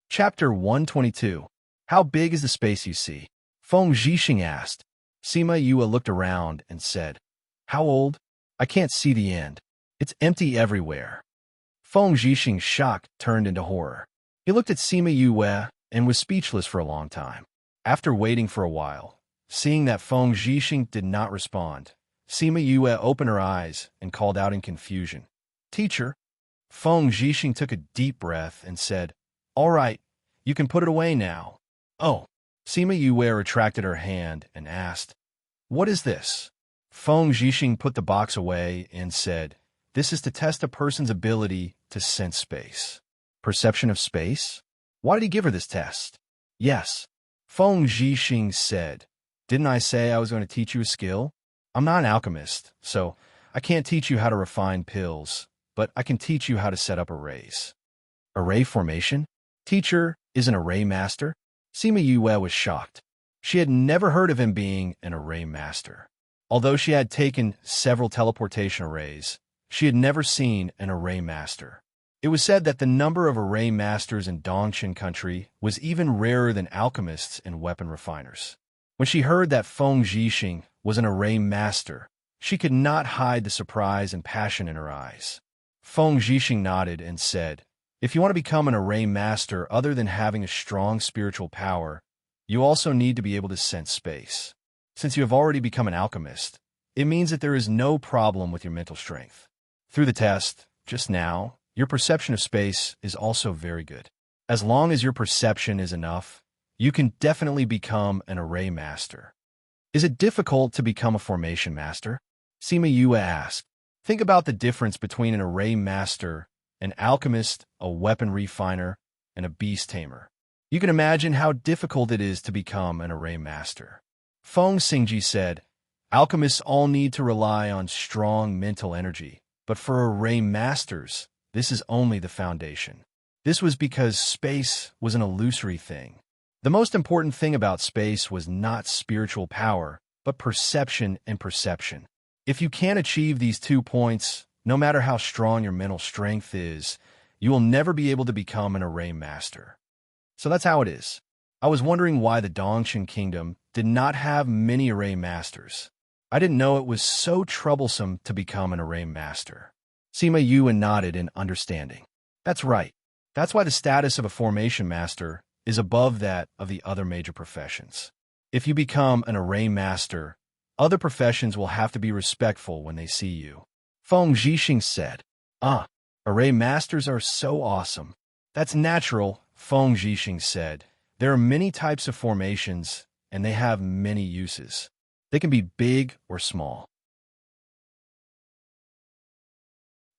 Chapter 122. How big is the space you see? Feng Zhixing asked. Sima Yue looked around and said, "How old? I can't see the end. It's empty everywhere." Feng Zhixing's shock turned into horror. He looked at Sima Yue and was speechless for a long time. After waiting for a while, seeing that Feng Zhixing did not respond, Sima Yue opened her eyes and called out in confusion, "Teacher." Feng Zhixing took a deep breath and said, "All right, you can put it away now." "Oh." Sima Yue retracted her hand and asked, "What is this?" Feng Zhixing put the box away and said, "This is to test a person's ability to sense space." Perception of space? Why did he give her this test? "Yes." Feng Zhixing said, "Didn't I say I was going to teach you a skill? I'm not an alchemist, so I can't teach you how to refine pills, but I can teach you how to set up arrays." "Array formation? Teacher is an array master?" Sima Yue was shocked. She had never heard of him being an array master. Although she had taken several teleportation arrays, she had never seen an array master. It was said that the number of array masters in Dongxin country was even rarer than alchemists and weapon refiners. When she heard that Feng Zhixing was an array master, she could not hide the surprise and passion in her eyes. Feng Zhixing nodded and said, "If you want to become an array master other than having a strong spiritual power, you also need to be able to sense space. Since you have already become an alchemist, it means that there is no problem with your mental strength. Through the test, just now, your perception of space is also very good. As long as your perception is enough, you can definitely become an array master." "Is it difficult to become a formation master?" Sima Yue asked. "Think about the difference between an array master, an alchemist, a weapon refiner, and a beast tamer. You can imagine how difficult it is to become an array master." Feng Xingji said, "Alchemists all need to rely on strong mental energy, but for array masters, this is only the foundation." This was because space was an illusory thing. The most important thing about space was not spiritual power, but perception and perception. If you can't achieve these 2 points, no matter how strong your mental strength is, you will never be able to become an array master. So that's how it is. I was wondering why the Dongxin Kingdom did not have many array masters. I didn't know it was so troublesome to become an array master. Sima Yue nodded in understanding. That's right. That's why the status of a formation master is above that of the other major professions. If you become an array master, other professions will have to be respectful when they see you. Feng Zhixing said, Array masters are so awesome." "That's natural," Feng Zhixing said. "There are many types of formations, and they have many uses. They can be big or small."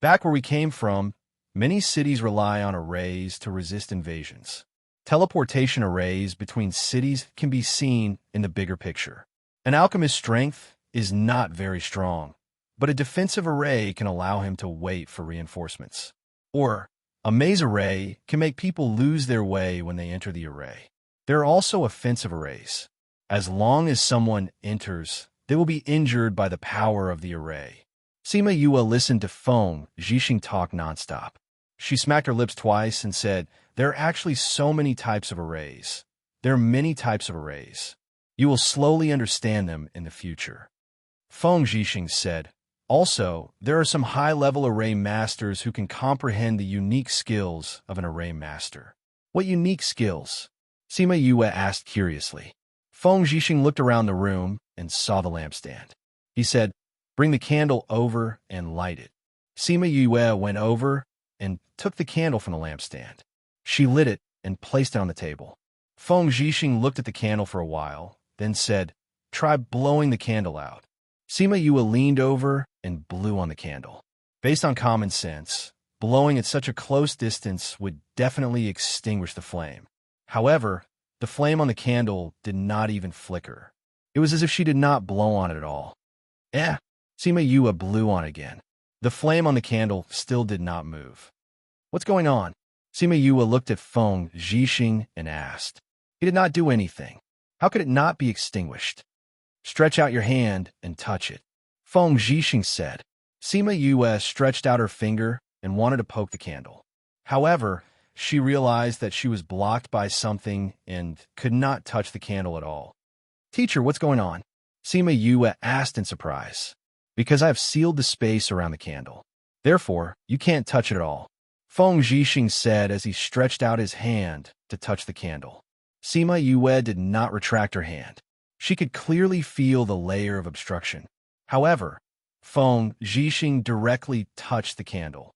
Back where we came from, many cities rely on arrays to resist invasions. Teleportation arrays between cities can be seen in the bigger picture. An alchemist's strength is not very strong, but a defensive array can allow him to wait for reinforcements. Or, a maze array can make people lose their way when they enter the array. There are also offensive arrays. As long as someone enters, they will be injured by the power of the array. Sima Yue listened to Feng Zhixing talk nonstop. She smacked her lips twice and said, "There are actually so many types of arrays. There are many types of arrays. You will slowly understand them in the future." Feng Zhixing said, "Also, there are some high-level array masters who can comprehend the unique skills of an array master." "What unique skills?" Sima Yue asked curiously. Feng Zhixing looked around the room and saw the lampstand. He said, "Bring the candle over and light it." Sima Yue went over and took the candle from the lampstand. She lit it and placed it on the table. Feng Zhixing looked at the candle for a while, then said, "Try blowing the candle out." Sima Yue leaned over and blew on the candle. Based on common sense, blowing at such a close distance would definitely extinguish the flame. However, the flame on the candle did not even flicker. It was as if she did not blow on it at all. Sima Yue blew on it again. The flame on the candle still did not move. "What's going on?" Sima Yue looked at Feng Zhixing and asked. "He did not do anything. How could it not be extinguished?" "Stretch out your hand and touch it," Feng Zhixing said. Sima Yue stretched out her finger and wanted to poke the candle. However, she realized that she was blocked by something and could not touch the candle at all. "Teacher, what's going on?" Sima Yue asked in surprise. "Because I have sealed the space around the candle. Therefore, you can't touch it at all," Feng Zhixing said as he stretched out his hand to touch the candle. Sima Yue did not retract her hand. She could clearly feel the layer of obstruction. However, Feng Zhixing directly touched the candle.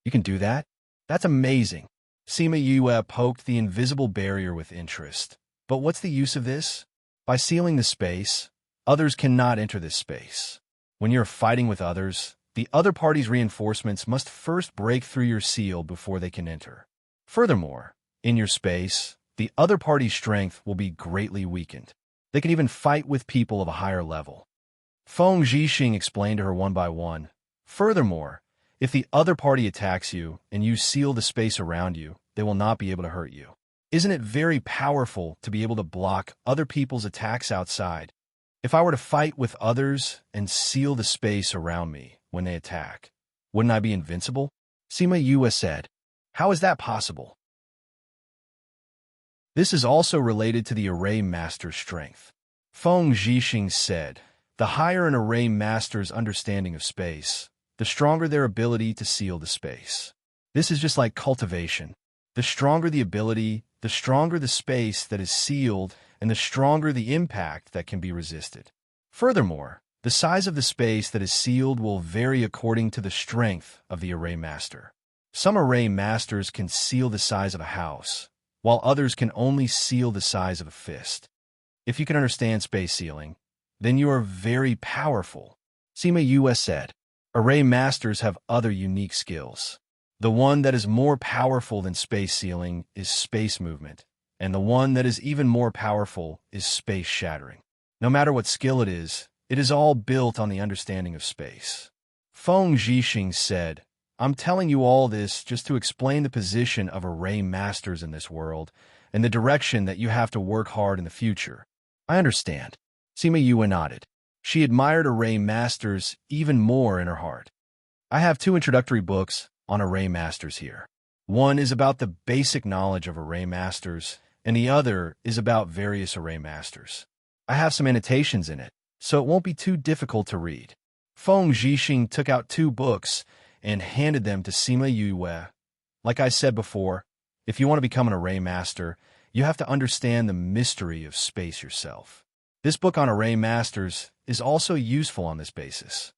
"You can do that? That's amazing." Sima Yue poked the invisible barrier with interest. "But what's the use of this?" "By sealing the space, others cannot enter this space. When you're fighting with others, the other party's reinforcements must first break through your seal before they can enter. Furthermore, in your space, the other party's strength will be greatly weakened. They can even fight with people of a higher level." Feng Zhixing explained to her one by one. "Furthermore, if the other party attacks you and you seal the space around you, they will not be able to hurt you. Isn't it very powerful to be able to block other people's attacks outside?" If I were to fight with others and seal the space around me when they attack, wouldn't I be invincible? Sima Yue said. How is that possible? This is also related to the array master's strength. Feng Zhixing said, the higher an array master's understanding of space, the stronger their ability to seal the space. This is just like cultivation. The stronger the ability, the stronger the space that is sealed, and the stronger the impact that can be resisted. Furthermore, the size of the space that is sealed will vary according to the strength of the array master. Some array masters can seal the size of a house, while others can only seal the size of a fist. If you can understand space sealing, then you are very powerful. Sima Yue said, array masters have other unique skills. The one that is more powerful than space sealing is space movement, and the one that is even more powerful is space shattering. No matter what skill it is all built on the understanding of space. Feng Zhixing said, I'm telling you all this just to explain the position of array masters in this world and the direction that you have to work hard in the future. I understand. Sima Yue nodded. She admired array masters even more in her heart. I have 2 introductory books on array masters here. One is about the basic knowledge of array masters, and the other is about various array masters. I have some annotations in it, so it won't be too difficult to read. Feng Zhixing took out 2 books and handed them to Sima Yue. Like I said before, if you want to become an array master, you have to understand the mystery of space yourself. This book on array masters is also useful on this basis.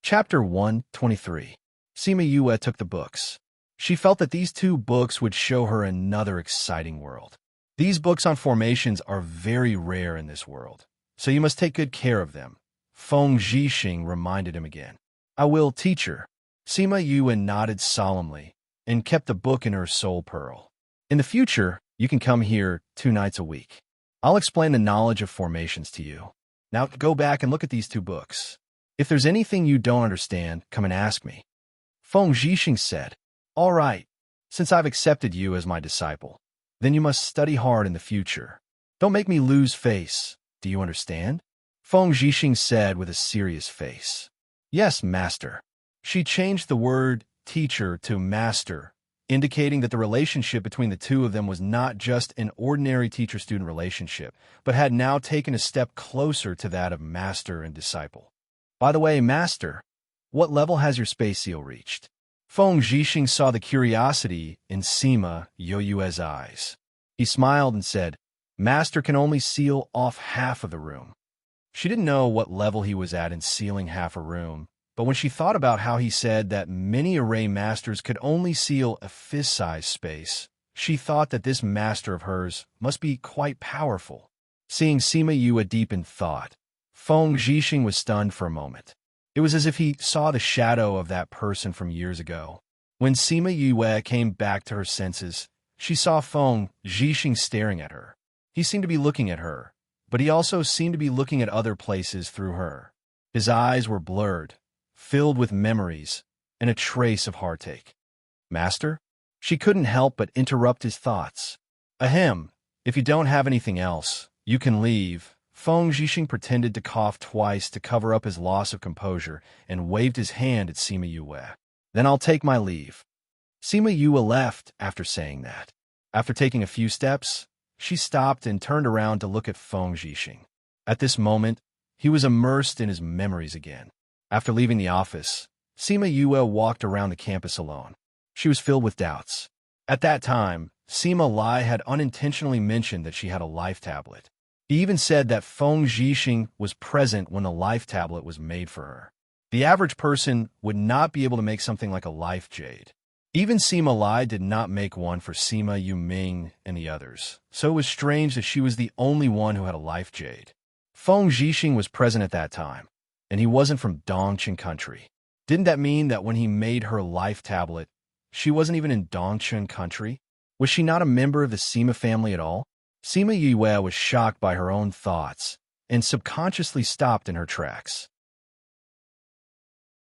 Chapter 123. Sima Yue took the books. She felt that these 2 books would show her another exciting world. These books on formations are very rare in this world, so you must take good care of them. Feng Zhixing reminded him again. I will, teacher. Sima Yue nodded solemnly and kept the book in her soul pearl. In the future, you can come here 2 nights a week. I'll explain the knowledge of formations to you. Now go back and look at these 2 books. If there's anything you don't understand, come and ask me. Feng Zhixing said, all right, since I've accepted you as my disciple, then you must study hard in the future. Don't make me lose face. Do you understand? Feng Zhixing said with a serious face. Yes, master. She changed the word teacher to master, indicating that the relationship between the 2 of them was not just an ordinary teacher-student relationship, but had now taken a step closer to that of master and disciple. By the way, master, what level has your space seal reached? Feng Zhixing saw the curiosity in Sima Yue's eyes. He smiled and said, master can only seal off half of the room. She didn't know what level he was at in sealing half a room, but when she thought about how he said that many array masters could only seal a fist-sized space, she thought that this master of hers must be quite powerful. Seeing Sima Yue deep in thought, Feng Zhixing was stunned for a moment. It was as if he saw the shadow of that person from years ago. When Sima Yue came back to her senses, she saw Feng Zhixing staring at her. He seemed to be looking at her, but he also seemed to be looking at other places through her. His eyes were blurred, filled with memories, and a trace of heartache. Master? She couldn't help but interrupt his thoughts. Ahem, if you don't have anything else, you can leave. Feng Zhixing pretended to cough twice to cover up his loss of composure and waved his hand at Sima Yue. Then I'll take my leave. Sima Yue left after saying that. After taking a few steps, she stopped and turned around to look at Feng Zhixing. At this moment, he was immersed in his memories again. After leaving the office, Sima Yue walked around the campus alone. She was filled with doubts. At that time, Sima Lai had unintentionally mentioned that she had a life tablet. He even said that Feng Zhixing was present when the life tablet was made for her. The average person would not be able to make something like a life jade. Even Sima Lai did not make one for Sima Yuming and the others, so it was strange that she was the only one who had a life jade. Feng Zhixing was present at that time, and he wasn't from Dongqing country. Didn't that mean that when he made her life tablet, she wasn't even in Dongqing country? Was she not a member of the Sima family at all? Sima Yue was shocked by her own thoughts and subconsciously stopped in her tracks.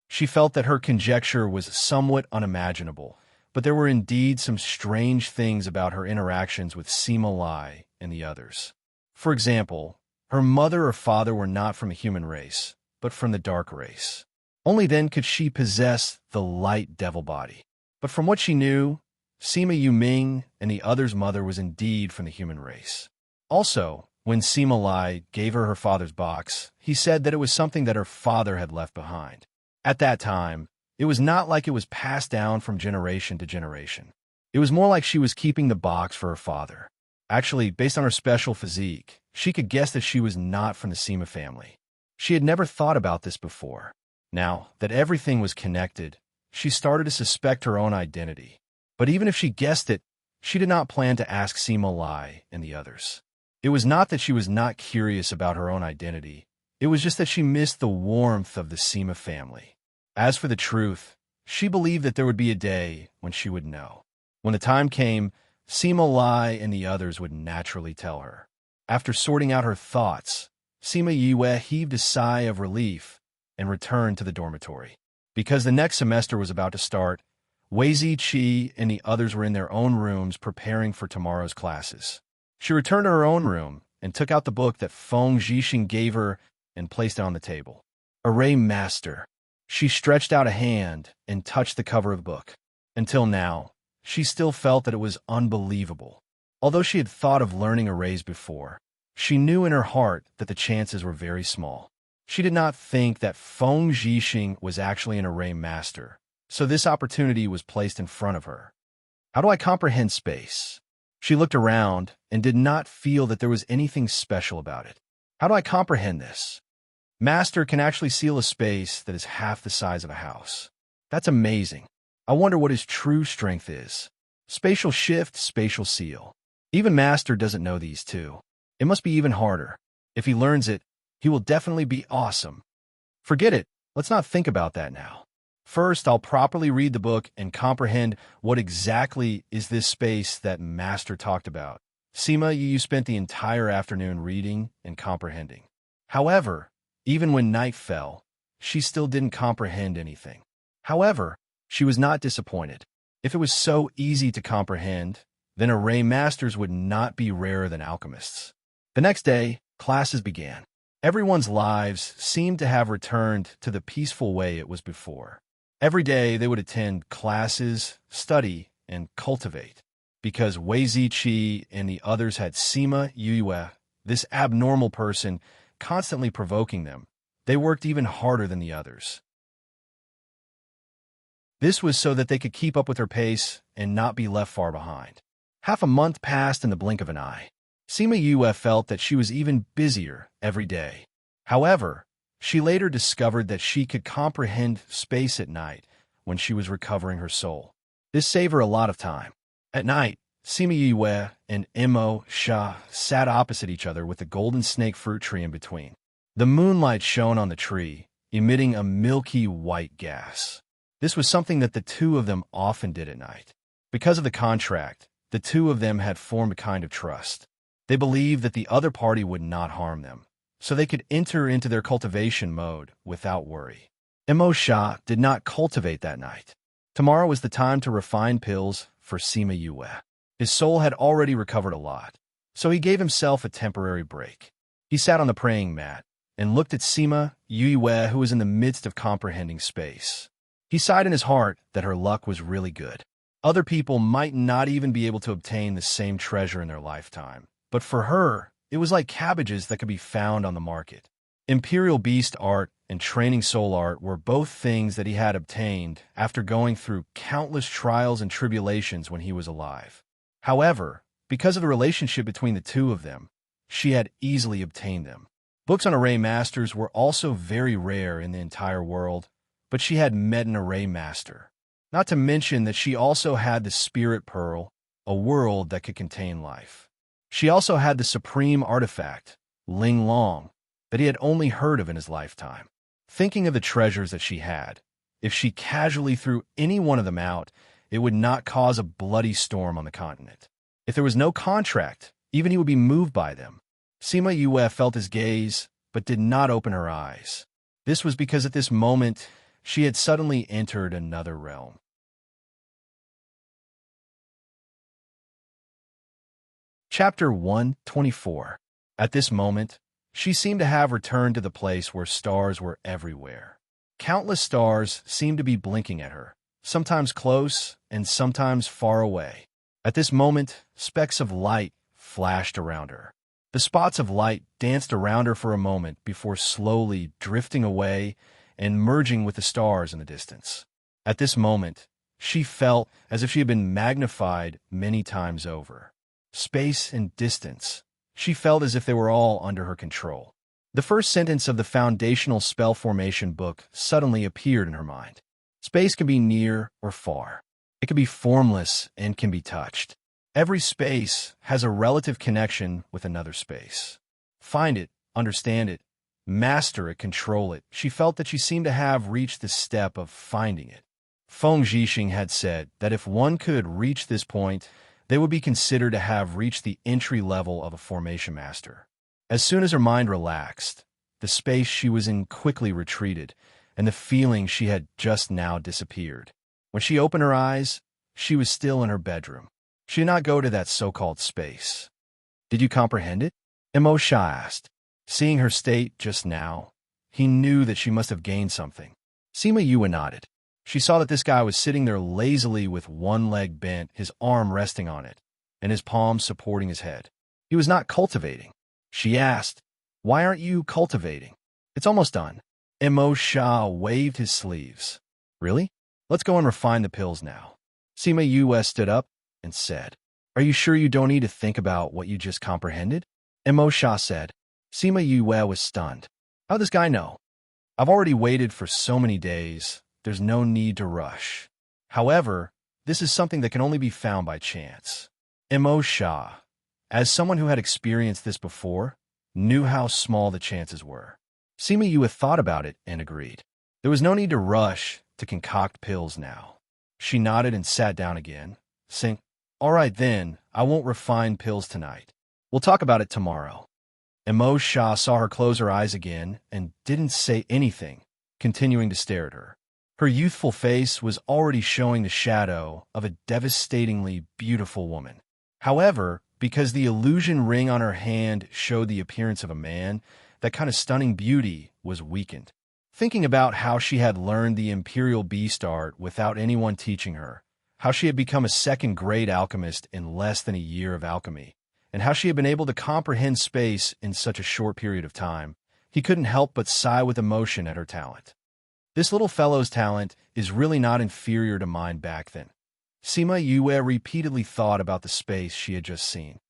She felt that her conjecture was somewhat unimaginable, but there were indeed some strange things about her interactions with Sima Lai and the others. For example, her mother or father were not from a human race, but from the dark race. Only then could she possess the light devil body. But from what she knew, Sima Yuming and the other's mother was indeed from the human race. Also, when Sima Lai gave her her father's box, he said that it was something that her father had left behind. At that time, it was not like it was passed down from generation to generation. It was more like she was keeping the box for her father. Actually, based on her special physique, she could guess that she was not from the Sima family. She had never thought about this before. Now that everything was connected, she started to suspect her own identity. But even if she guessed it, she did not plan to ask Sima Lai and the others. It was not that she was not curious about her own identity. It was just that she missed the warmth of the Sima family. As for the truth, she believed that there would be a day when she would know. When the time came, Sima Lai and the others would naturally tell her. After sorting out her thoughts, Sima Yue heaved a sigh of relief and returned to the dormitory. Because the next semester was about to start, Wei Ziqi and the others were in their own rooms preparing for tomorrow's classes. She returned to her own room and took out the book that Feng Zhixing gave her and placed it on the table. Array Master. She stretched out a hand and touched the cover of the book. Until now, she still felt that it was unbelievable. Although she had thought of learning arrays before, she knew in her heart that the chances were very small. She did not think that Feng Zhixing was actually an array master, so this opportunity was placed in front of her. How do I comprehend space? She looked around and did not feel that there was anything special about it. How do I comprehend this? Master can actually seal a space that is half the size of a house. That's amazing. I wonder what his true strength is. Spatial shift, spatial seal. Even Master doesn't know these two. It must be even harder. If he learns it, he will definitely be awesome. Forget it. Let's not think about that now. First, I'll properly read the book and comprehend what exactly is this space that Master talked about. Sima, you spent the entire afternoon reading and comprehending. However, even when night fell, she still didn't comprehend anything. However, she was not disappointed. If it was so easy to comprehend, then array masters would not be rarer than alchemists. The next day, classes began. Everyone's lives seemed to have returned to the peaceful way it was before. Every day they would attend classes, study, and cultivate. Because Wei Ziqi and the others had Sima Yue, this abnormal person, constantly provoking them, they worked even harder than the others. This was so that they could keep up with her pace and not be left far behind. Half a month passed in the blink of an eye. Sima Yue felt that she was even busier every day. However, she later discovered that she could comprehend space at night when she was recovering her soul. This saved her a lot of time. At night, Sima Yue and Imo Sha sat opposite each other with the golden snake fruit tree in between. The moonlight shone on the tree, emitting a milky white gas. This was something that the two of them often did at night. Because of the contract, the two of them had formed a kind of trust. They believed that the other party would not harm them, so they could enter into their cultivation mode without worry. Imo Sha did not cultivate that night. Tomorrow was the time to refine pills for Sima Yue. His soul had already recovered a lot, so he gave himself a temporary break. He sat on the praying mat and looked at Sima Yue, who was in the midst of comprehending space. He sighed in his heart that her luck was really good. Other people might not even be able to obtain the same treasure in their lifetime, but for her, it was like cabbages that could be found on the market. Imperial Beast art and Training Soul art were both things that he had obtained after going through countless trials and tribulations when he was alive. However, because of the relationship between the two of them, she had easily obtained them. Books on array masters were also very rare in the entire world, but she had met an array master. Not to mention that she also had the Spirit Pearl, a world that could contain life. She also had the supreme artifact, Ling Long, that he had only heard of in his lifetime. Thinking of the treasures that she had, if she casually threw any one of them out, it would not cause a bloody storm on the continent. If there was no contract, even he would be moved by them. Sima Yue felt his gaze, but did not open her eyes. This was because at this moment, she had suddenly entered another realm. Chapter 124. At this moment, she seemed to have returned to the place where stars were everywhere. Countless stars seemed to be blinking at her, sometimes close and sometimes far away. At this moment, specks of light flashed around her. The spots of light danced around her for a moment before slowly drifting away and merging with the stars in the distance. At this moment, she felt as if she had been magnified many times over. Space and distance. She felt as if they were all under her control. The first sentence of the foundational spell formation book suddenly appeared in her mind. Space can be near or far. It can be formless and can be touched. Every space has a relative connection with another space. Find it, understand it, master it, control it. She felt that she seemed to have reached the step of finding it. Feng Zhixing had said that if one could reach this point, they would be considered to have reached the entry level of a formation master. As soon as her mind relaxed, the space she was in quickly retreated, and the feeling she had just now disappeared. When she opened her eyes, she was still in her bedroom. She did not go to that so-called space. Did you comprehend it? Immerse asked. Seeing her state just now, he knew that she must have gained something. Sima Yue nodded. She saw that this guy was sitting there lazily with one leg bent, his arm resting on it, and his palms supporting his head. He was not cultivating. She asked, "Why aren't you cultivating?" "It's almost done." Immerse waved his sleeves. "Really? Let's go and refine the pills now." Sima Yue stood up and said, "Are you sure you don't need to think about what you just comprehended?" Immerse said. Sima Yue was stunned. "How'd this guy know?" "I've already waited for so many days. There's no need to rush. However, this is something that can only be found by chance." Immerse, as someone who had experienced this before, knew how small the chances were. Sima Yue thought about it and agreed. There was no need to rush to concoct pills now. She nodded and sat down again, saying, "All right then, I won't refine pills tonight. We'll talk about it tomorrow." Immerse saw her close her eyes again and didn't say anything, continuing to stare at her. Her youthful face was already showing the shadow of a devastatingly beautiful woman. However, because the illusion ring on her hand showed the appearance of a man, that kind of stunning beauty was weakened. Thinking about how she had learned the Imperial Beast art without anyone teaching her, how she had become a second-grade alchemist in less than a year of alchemy, and how she had been able to comprehend space in such a short period of time, he couldn't help but sigh with emotion at her talent. This little fellow's talent is really not inferior to mine back then. Sima Yue repeatedly thought about the space she had just seen.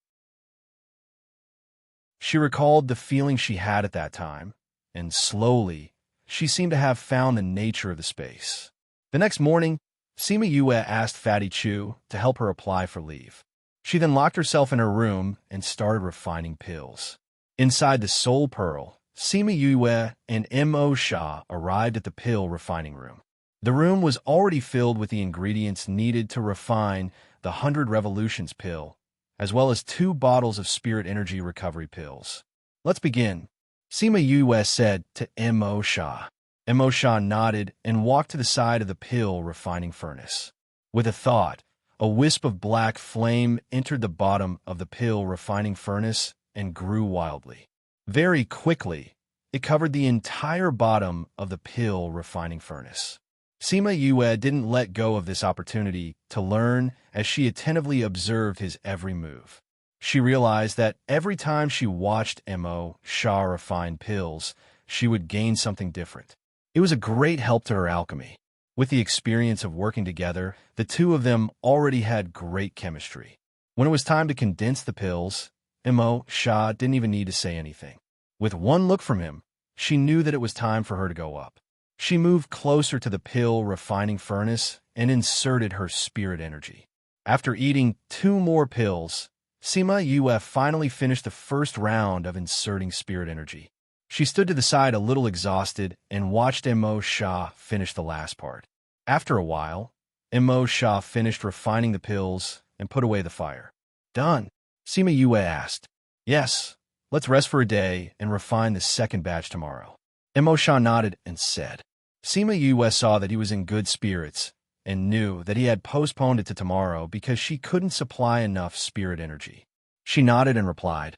She recalled the feeling she had at that time, and slowly, she seemed to have found the nature of the space. The next morning, Sima Yue asked Fatty Chu to help her apply for leave. She then locked herself in her room and started refining pills. Inside the Soul Pearl, Sima Yue and Immerse arrived at the pill refining room. The room was already filled with the ingredients needed to refine the 100 Revolutions pill, as well as 2 bottles of spirit energy recovery pills. "Let's begin," Sima Yue said to Immerse. Immerse nodded and walked to the side of the pill refining furnace. With a thought, a wisp of black flame entered the bottom of the pill refining furnace and grew wildly. Very quickly, it covered the entire bottom of the pill refining furnace. Sima Yue didn't let go of this opportunity to learn as she attentively observed his every move. She realized that every time she watched Immerse refine pills, she would gain something different. It was a great help to her alchemy. With the experience of working together, the two of them already had great chemistry. When it was time to condense the pills, Immerse didn't even need to say anything. With one look from him, she knew that it was time for her to go up. She moved closer to the pill refining furnace and inserted her spirit energy. After eating 2 more pills, Sima Yue finally finished the first round of inserting spirit energy. She stood to the side a little exhausted and watched Immerse finish the last part. After a while, Immerse finished refining the pills and put away the fire. "Done?" Sima Yue asked. "Yes, let's rest for a day and refine the second batch tomorrow." Immerse nodded and said. Sima Yue saw that he was in good spirits and knew that he had postponed it to tomorrow because she couldn't supply enough spirit energy. She nodded and replied,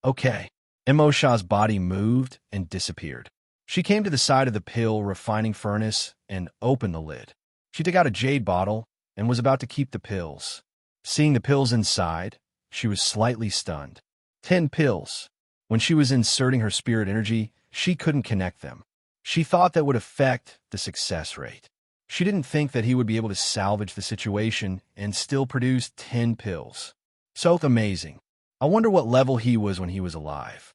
"Okay." Emosha's body moved and disappeared. She came to the side of the pill refining furnace and opened the lid. She took out a jade bottle and was about to keep the pills. Seeing the pills inside, she was slightly stunned. 10 pills. When she was inserting her spirit energy, she couldn't connect them. She thought that would affect the success rate. She didn't think that he would be able to salvage the situation and still produce 10 pills. So amazing. I wonder what level he was when he was alive.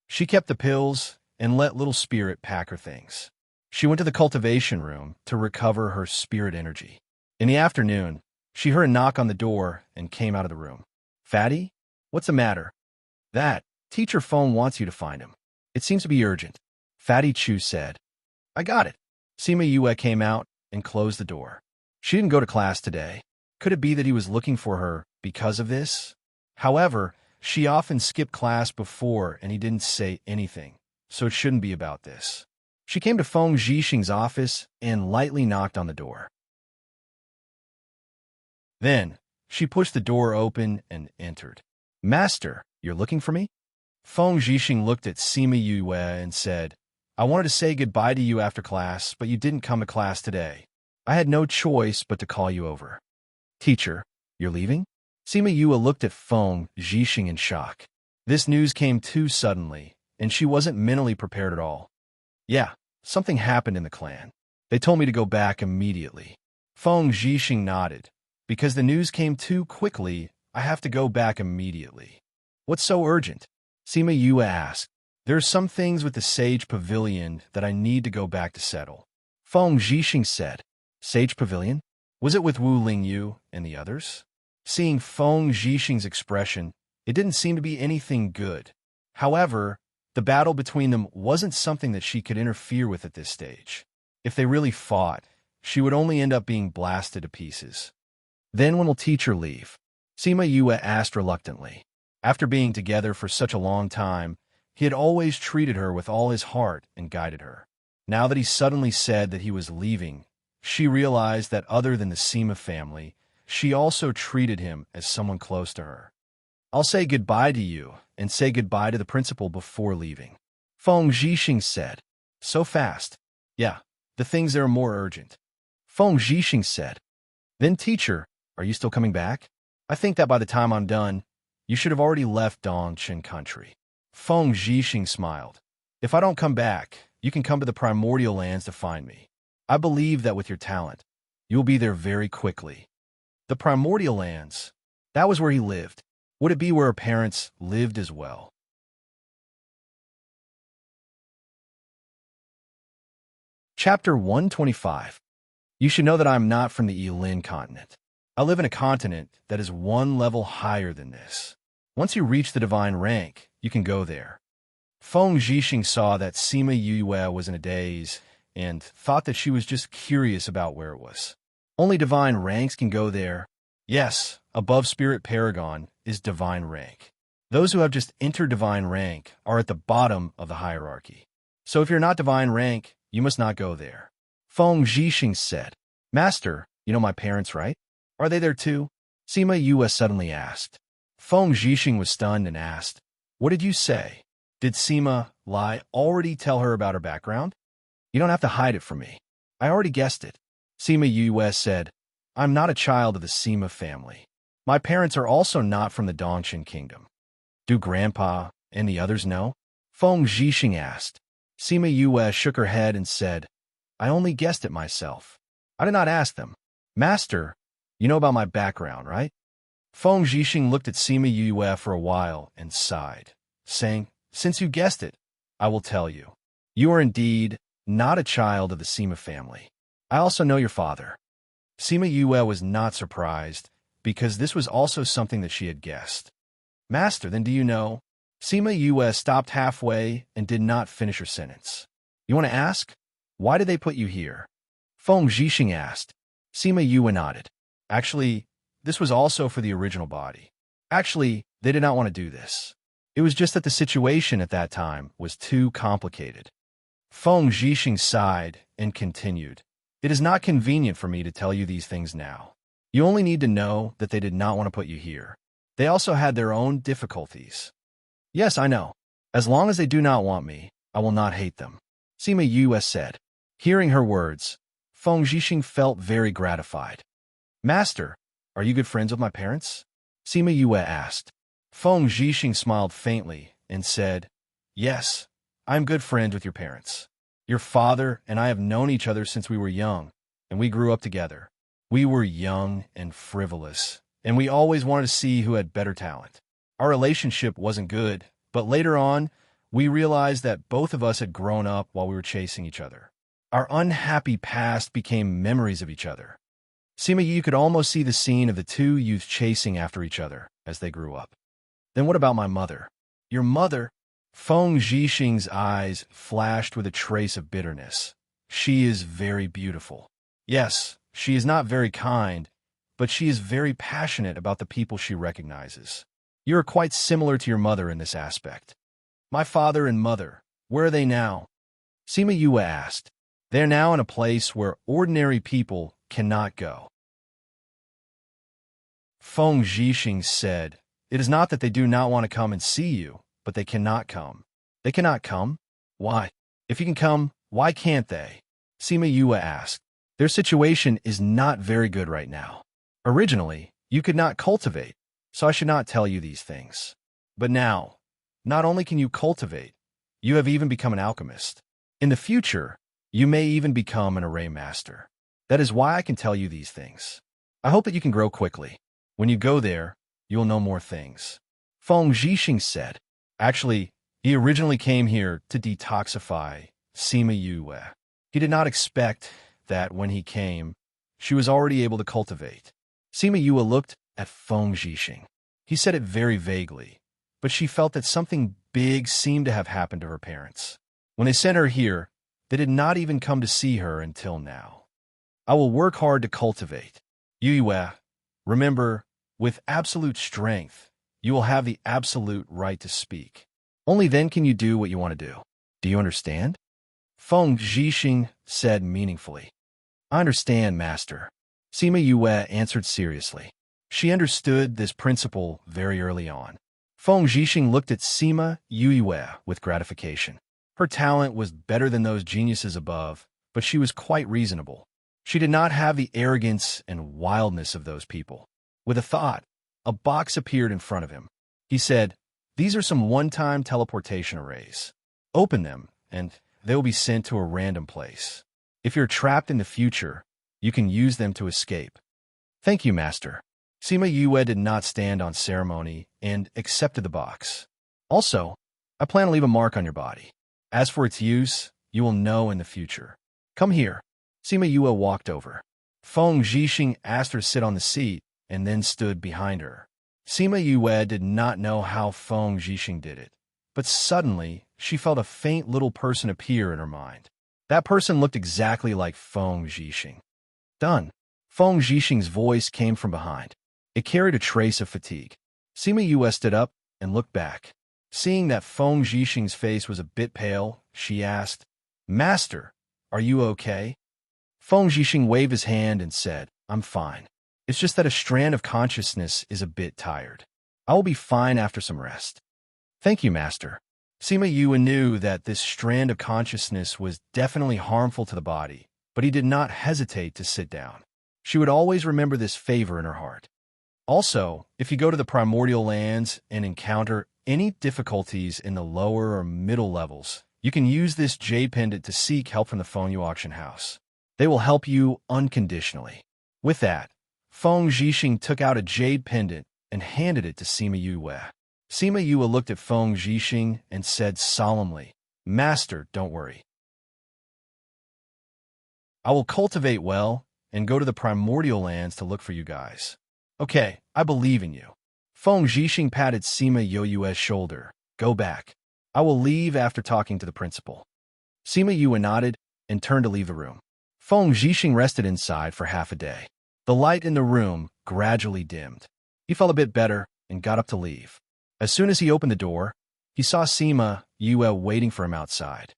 She kept the pills and let little spirit pack her things. She went to the cultivation room to recover her spirit energy. In the afternoon, she heard a knock on the door and came out of the room. "Fatty? What's the matter?" "That. Teacher phone wants you to find him. It seems to be urgent." Fatty Chu said. "I got it." Sima Yue came out and closed the door. She didn't go to class today. Could it be that he was looking for her because of this? However, she often skipped class before and he didn't say anything, so it shouldn't be about this. She came to Feng Zhixing's office and lightly knocked on the door. Then, she pushed the door open and entered. "Master, you're looking for me?" Feng Zhixing looked at Sima Yue and said, "I wanted to say goodbye to you after class, but you didn't come to class today. I had no choice but to call you over." "Teacher, you're leaving?" Sima Yue looked at Feng Zhixing in shock. This news came too suddenly, and she wasn't mentally prepared at all. "Yeah, something happened in the clan. They told me to go back immediately." Feng Zhixing nodded. "Because the news came too quickly, I have to go back immediately." "What's so urgent?" Sima Yue asked. "There are some things with the Sage Pavilion that I need to go back to settle." Feng Zhixing said. "Sage Pavilion? Was it with Wu Lingyu and the others?" Seeing Feng Zhixing's expression, it didn't seem to be anything good. However, the battle between them wasn't something that she could interfere with at this stage. If they really fought, she would only end up being blasted to pieces. "Then when will teacher leave?" Sima Yue asked reluctantly. After being together for such a long time, he had always treated her with all his heart and guided her. Now that he suddenly said that he was leaving, she realized that other than the Sima family, she also treated him as someone close to her. "I'll say goodbye to you and say goodbye to the principal before leaving," Feng Zhixing said. "So fast?" "Yeah, the things that are more urgent." Feng Zhixing said. "Then teacher, are you still coming back? I think that by the time I'm done, you should have already left Dongchen country." Feng Zhixing smiled. "If I don't come back, you can come to the primordial lands to find me. I believe that with your talent, you will be there very quickly." The primordial lands, that was where he lived. Would it be where her parents lived as well? Chapter 125. You should know that I am not from the Yilin continent. I live in a continent that is one level higher than this. Once you reach the divine rank, you can go there. Feng Zhixing saw that Sima Yue was in a daze and thought that she was just curious about where it was. Only divine ranks can go there. Yes, above Spirit Paragon is divine rank. Those who have just entered divine rank are at the bottom of the hierarchy. So if you're not divine rank, you must not go there. Feng Zhixing said, "Master, you know my parents, right? Are they there too?" Sima Yue suddenly asked. Feng Zhixing was stunned and asked, "What did you say? Did Sima Lai already tell her about her background?" "You don't have to hide it from me. I already guessed it." Sima Yue said, "I'm not a child of the Sima family. My parents are also not from the Dongchen kingdom." "Do Grandpa and the others know?" Feng Zhixing asked. Sima Yue shook her head and said, "I only guessed it myself. I did not ask them." "Master, you know about my background, right?" Feng Zhixing looked at Sima Yue for a while and sighed, saying, "Since you guessed it, I will tell you. You are indeed not a child of the Sima family. I also know your father." Sima Yue was not surprised, because this was also something that she had guessed. "Master, then do you know?" Sima Yue stopped halfway and did not finish her sentence. "You want to ask? Why did they put you here?" Feng Zhixing asked. Sima Yue nodded. "Actually, this was also for the original body. Actually, they did not want to do this. It was just that the situation at that time was too complicated." Feng Zhixing sighed and continued. "It is not convenient for me to tell you these things now. You only need to know that they did not want to put you here. They also had their own difficulties. Yes, I know. As long as they do not want me, I will not hate them, Sima Yue said. Hearing her words, Feng Zhixing felt very gratified. Master, are you good friends with my parents? Sima Yue asked. Feng Zhixing smiled faintly and said, Yes, I am good friends with your parents. Your father and I have known each other since we were young, and we grew up together. We were young and frivolous, and we always wanted to see who had better talent. Our relationship wasn't good, but later on, we realized that both of us had grown up while we were chasing each other. Our unhappy past became memories of each other. Sima Yi could almost see the scene of the two youths chasing after each other as they grew up. Then what about my mother? Your mother? Feng Zhixing's eyes flashed with a trace of bitterness. She is very beautiful. Yes, she is not very kind, but she is very passionate about the people she recognizes. You are quite similar to your mother in this aspect. My father and mother, where are they now? Sima Yue asked. They are now in a place where ordinary people cannot go. Feng Zhixing said, It is not that they do not want to come and see you, but they cannot come. They cannot come? Why? If you can come, why can't they? Sima Yue asked. Their situation is not very good right now. Originally, you could not cultivate, so I should not tell you these things. But now, not only can you cultivate, you have even become an alchemist. In the future, you may even become an array master. That is why I can tell you these things. I hope that you can grow quickly. When you go there, you will know more things. Feng Zhixing said. Actually, he originally came here to detoxify Sima Yue. He did not expect that when he came, she was already able to cultivate. Sima Yue looked at Feng Zhixing. He said it very vaguely, but she felt that something big seemed to have happened to her parents. When they sent her here, they did not even come to see her until now. I will work hard to cultivate. Yue, remember, with absolute strength, you will have the absolute right to speak. Only then can you do what you want to do. Do you understand? Feng Zhixing said meaningfully. I understand, Master. Sima Yue answered seriously. She understood this principle very early on. Feng Zhixing looked at Sima Yue with gratification. Her talent was better than those geniuses above, but she was quite reasonable. She did not have the arrogance and wildness of those people. With a thought, a box appeared in front of him. He said, These are some one-time teleportation arrays. Open them, and they will be sent to a random place. If you're trapped in the future, you can use them to escape. Thank you, Master. Sima Yue did not stand on ceremony and accepted the box. Also, I plan to leave a mark on your body. As for its use, you will know in the future. Come here. Sima Yue walked over. Feng Zhixing asked her to sit on the seat and then stood behind her. Sima Yue did not know how Feng Zhixing did it, but suddenly she felt a faint little person appear in her mind. That person looked exactly like Feng Zhixing. Done. Feng Zhixing's voice came from behind. It carried a trace of fatigue. Sima Yue stood up and looked back. Seeing that Feng Zhixing's face was a bit pale, she asked, Master, are you okay? Feng Zhixing waved his hand and said, I'm fine. It's just that a strand of consciousness is a bit tired. I will be fine after some rest. Thank you, Master. Sima Yue knew that this strand of consciousness was definitely harmful to the body, but he did not hesitate to sit down. She would always remember this favor in her heart. Also, if you go to the primordial lands and encounter any difficulties in the lower or middle levels, you can use this jade pendant to seek help from the Fengyu auction house. They will help you unconditionally. With that, Feng Zhixing took out a jade pendant and handed it to Sima Yue. Sima Yue looked at Feng Zhixing and said solemnly, Master, don't worry. I will cultivate well and go to the primordial lands to look for you guys. Okay, I believe in you. Feng Zhixing patted Sima Yue's shoulder. Go back. I will leave after talking to the principal. Sima Yue nodded and turned to leave the room. Feng Zhixing rested inside for half a day. The light in the room gradually dimmed. He felt a bit better and got up to leave. As soon as he opened the door, he saw Sima Yue waiting for him outside.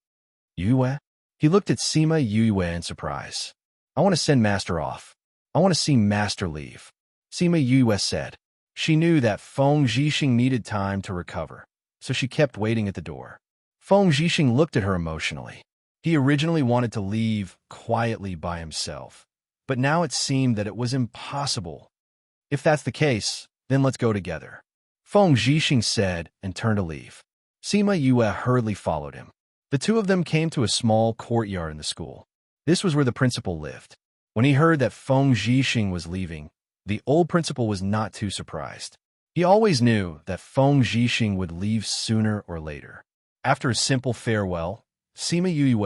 Yue? He looked at Sima Yue in surprise. I want to send Master off. I want to see Master leave. Sima Yue said. She knew that Feng Zhixing needed time to recover, so she kept waiting at the door. Feng Zhixing looked at her emotionally. He originally wanted to leave quietly by himself, but now it seemed that it was impossible. If that's the case, then let's go together, Feng Zhixing said and turned to leave. Sima Yue hurriedly followed him. The two of them came to a small courtyard in the school. This was where the principal lived. When he heard that Feng Zhixing was leaving, the old principal was not too surprised. He always knew that Feng Zhixing would leave sooner or later. After a simple farewell, Sima Yue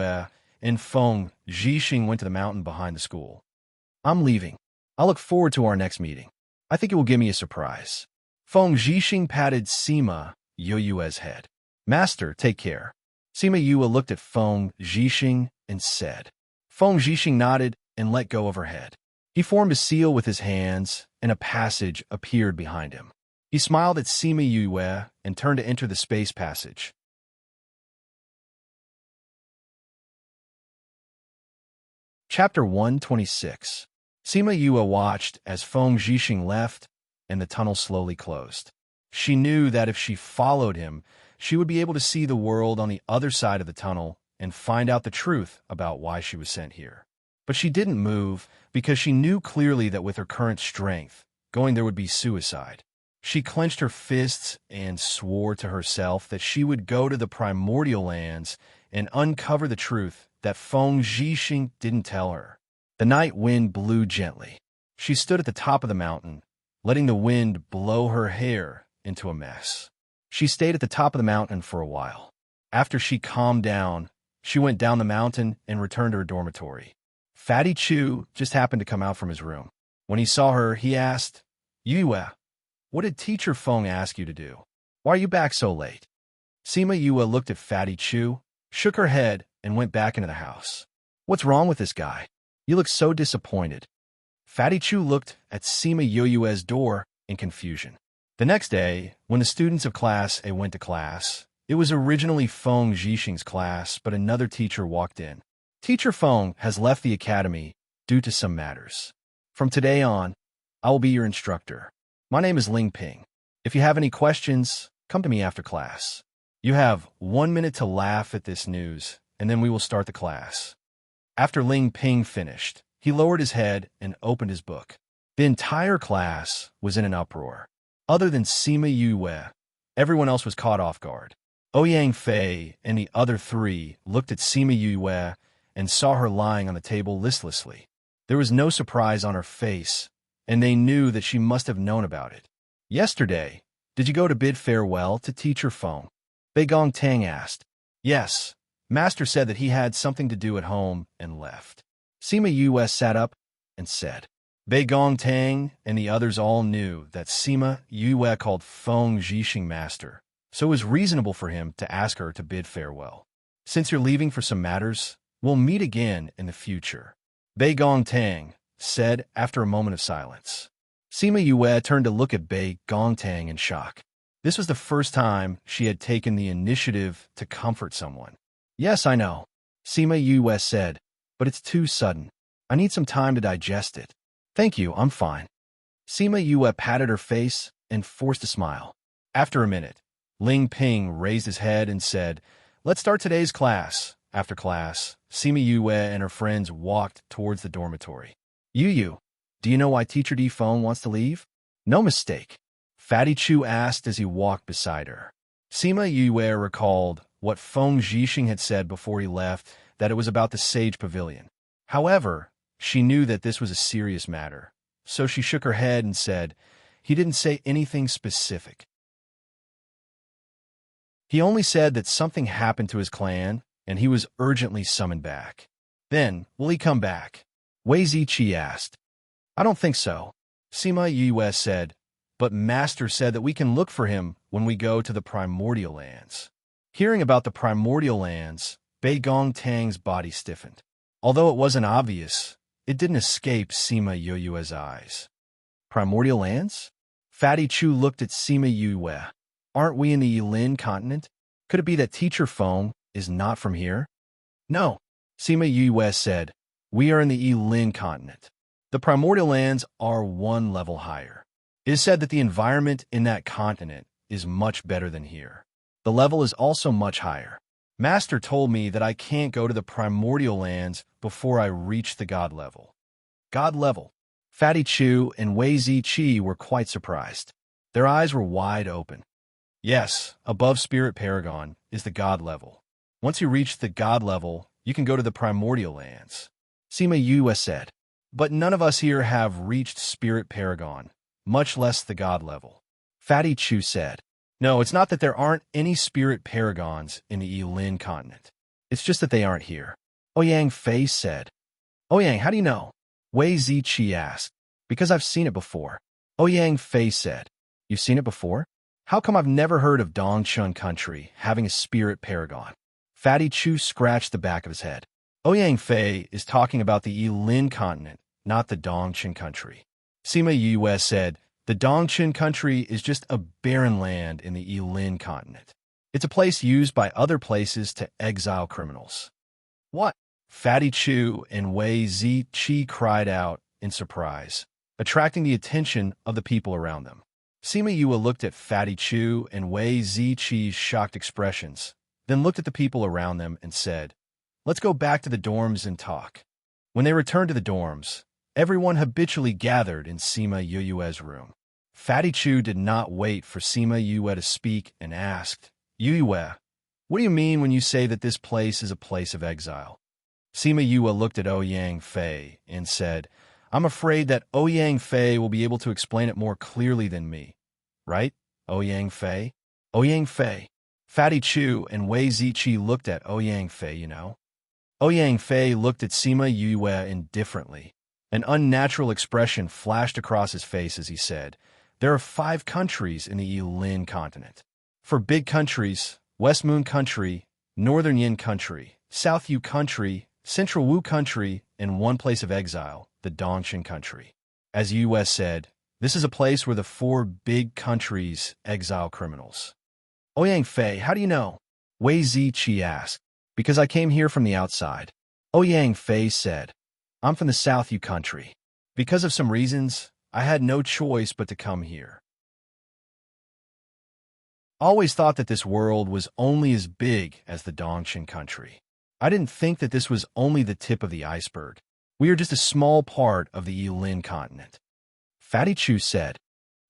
and Feng Zhixing went to the mountain behind the school. I'm leaving. I look forward to our next meeting. I think it will give me a surprise. Feng Zhixing patted Sima Yue's head. Master, take care. Sima Yue looked at Feng Zhixing and said. Feng Zhixing nodded and let go of her head. He formed a seal with his hands, and a passage appeared behind him. He smiled at Sima Yue and turned to enter the space passage. Chapter 126. Sima Yue watched as Feng Zhixing left, and the tunnel slowly closed. She knew that if she followed him, she would be able to see the world on the other side of the tunnel and find out the truth about why she was sent here. But she didn't move because she knew clearly that with her current strength, going there would be suicide. She clenched her fists and swore to herself that she would go to the primordial lands and uncover the truth that Feng Zhixing didn't tell her. The night wind blew gently. She stood at the top of the mountain, letting the wind blow her hair into a mess. She stayed at the top of the mountain for a while. After she calmed down, she went down the mountain and returned to her dormitory. Fatty Chu just happened to come out from his room. When he saw her, he asked, Yue, what did Teacher Feng ask you to do? Why are you back so late? Sima Yue looked at Fatty Chu, shook her head, and went back into the house. What's wrong with this guy? You look so disappointed. Fatty Chu looked at Sima Yue's door in confusion. The next day, when the students of Class A went to class, it was originally Feng Zhixing's class, but another teacher walked in. Teacher Feng has left the academy due to some matters. From today on, I will be your instructor. My name is Ling Ping. If you have any questions, come to me after class. You have 1 minute to laugh at this news, and then we will start the class. After Ling Ping finished, he lowered his head and opened his book. The entire class was in an uproar. Other than Sima Yue, everyone else was caught off guard. Ouyang Fei and the other three looked at Sima Yue and saw her lying on the table listlessly. There was no surprise on her face, and they knew that she must have known about it. Yesterday, did you go to bid farewell to Teacher Feng? Beigong Tang asked. Yes. Master said that he had something to do at home and left. Sima Yue sat up and said. Beigong Tang and the others all knew that Sima Yue called Feng Zhixing master, so it was reasonable for him to ask her to bid farewell. Since you're leaving for some matters, we'll meet again in the future, Beigong Tang said after a moment of silence. Sima Yue turned to look at Beigong Tang in shock. This was the first time she had taken the initiative to comfort someone. Yes, I know, Sima Yue said, but it's too sudden. I need some time to digest it. Thank you, I'm fine. Sima Yue patted her face and forced a smile. After a minute, Ling Ping raised his head and said, Let's start today's class. After class, Sima Yue and her friends walked towards the dormitory. Yu, do you know why Teacher Di Feng wants to leave? No mistake, Fatty Chu asked as he walked beside her. Sima Yue recalled what Feng Zhixing had said before he left, that it was about the Sage Pavilion. However, she knew that this was a serious matter, so she shook her head and said, he didn't say anything specific. He only said that something happened to his clan, and he was urgently summoned back. Then, will he come back? Wei Ziqi asked. I don't think so, Sima Yue said, but Master said that we can look for him when we go to the primordial lands. Hearing about the primordial lands, Beigong Tang's body stiffened. Although it wasn't obvious, it didn't escape Sima Yue's eyes. Primordial lands? Fatty Chu looked at Sima Yue. Aren't we in the Yilin continent? Could it be that Teacher Feng is not from here? No, Sima Yue said. We are in the Yilin continent. The primordial lands are one level higher. It is said that the environment in that continent is much better than here. The level is also much higher. Master told me that I can't go to the primordial lands before I reach the god level. God level. Fatty Chu and Wei Ziqi were quite surprised. Their eyes were wide open. Yes, above Spirit Paragon is the god level. Once you reach the god level, you can go to the primordial lands. Sima Yue said. But none of us here have reached Spirit Paragon, much less the god level. Fatty Chu said. No, it's not that there aren't any spirit paragons in the Yilin continent. It's just that they aren't here. Ouyang Fei said. Ouyang, how do you know? Wei Ziqi asked. Because I've seen it before. Ouyang Fei said. You've seen it before? How come I've never heard of Dongchun country having a spirit paragon? Fatty Chu scratched the back of his head. Ouyang Fei is talking about the Yilin continent, not the Dongchun country. Sima Yue said, the Dongchun country is just a barren land in the Yilin continent. It's a place used by other places to exile criminals. What? Fatty Chu and Wei Ziqi cried out in surprise, attracting the attention of the people around them. Sima Yue looked at Fatty Chu and Wei Ziqi's shocked expressions, then looked at the people around them and said, let's go back to the dorms and talk. When they returned to the dorms, everyone habitually gathered in Sima Yue's room. Fatty Chu did not wait for Sima Yue to speak and asked, Yue, what do you mean when you say that this place is a place of exile? Sima Yue looked at Ouyang Fei and said, I'm afraid that Ouyang Fei will be able to explain it more clearly than me. Right, Ouyang Fei? Ouyang Fei. Fatty Chu and Wei Ziqi looked at Ouyang Fei, you know. Ouyang Fei looked at Sima Yue indifferently. An unnatural expression flashed across his face as he said, there are 5 countries in the Yilin continent. For big countries, West Moon country, Northern Yin country, South Yu country, Central Wu country, and one place of exile, the Dongchun country. As Yue said, this is a place where the 4 big countries exile criminals. Ouyang Fei, how do you know? Wei Ziqi asked. Because I came here from the outside. Ouyang Fei said. I'm from the South Yu country. Because of some reasons, I had no choice but to come here. I always thought that this world was only as big as the Dongchun country. I didn't think that this was only the tip of the iceberg. We are just a small part of the Yilin continent. Fatty Chu said,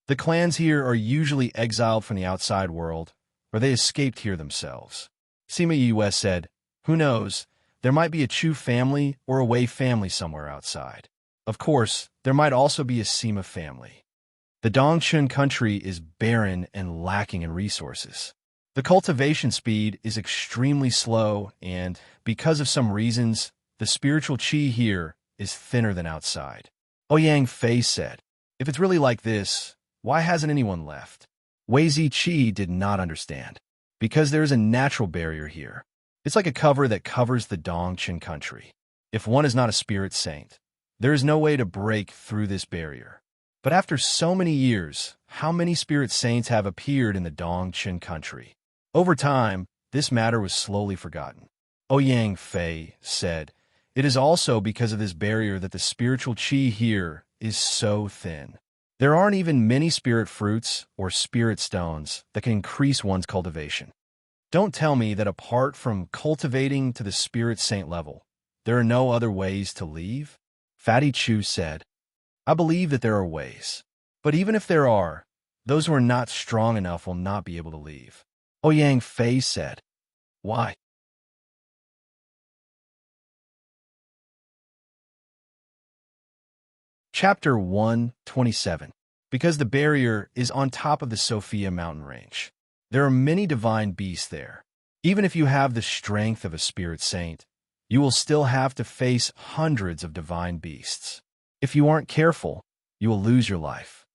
the clans here are usually exiled from the outside world, or they escaped here themselves. Sima Yue said, who knows, there might be a Chu family or a Wei family somewhere outside. Of course, there might also be a Sima family. The Dongchun country is barren and lacking in resources. The cultivation speed is extremely slow and, because of some reasons, the spiritual qi here is thinner than outside. Ouyang Fei said, if it's really like this, why hasn't anyone left? Wei Ziqi did not understand. Because there is a natural barrier here. It's like a cover that covers the Dongchun country. If one is not a spirit saint, there is no way to break through this barrier. But after so many years, how many spirit saints have appeared in the Dongchun country? Over time, this matter was slowly forgotten. Ouyang Fei said, it is also because of this barrier that the spiritual qi here is so thin. There aren't even many spirit fruits or spirit stones that can increase one's cultivation. Don't tell me that apart from cultivating to the spirit saint level, there are no other ways to leave? Fatty Chu said, I believe that there are ways. But even if there are, those who are not strong enough will not be able to leave. Ouyang Fei said, why? Chapter 127. Because the barrier is on top of the Sophia mountain range. There are many divine beasts there. Even if you have the strength of a spirit saint, you will still have to face hundreds of divine beasts. If you aren't careful, you will lose your life.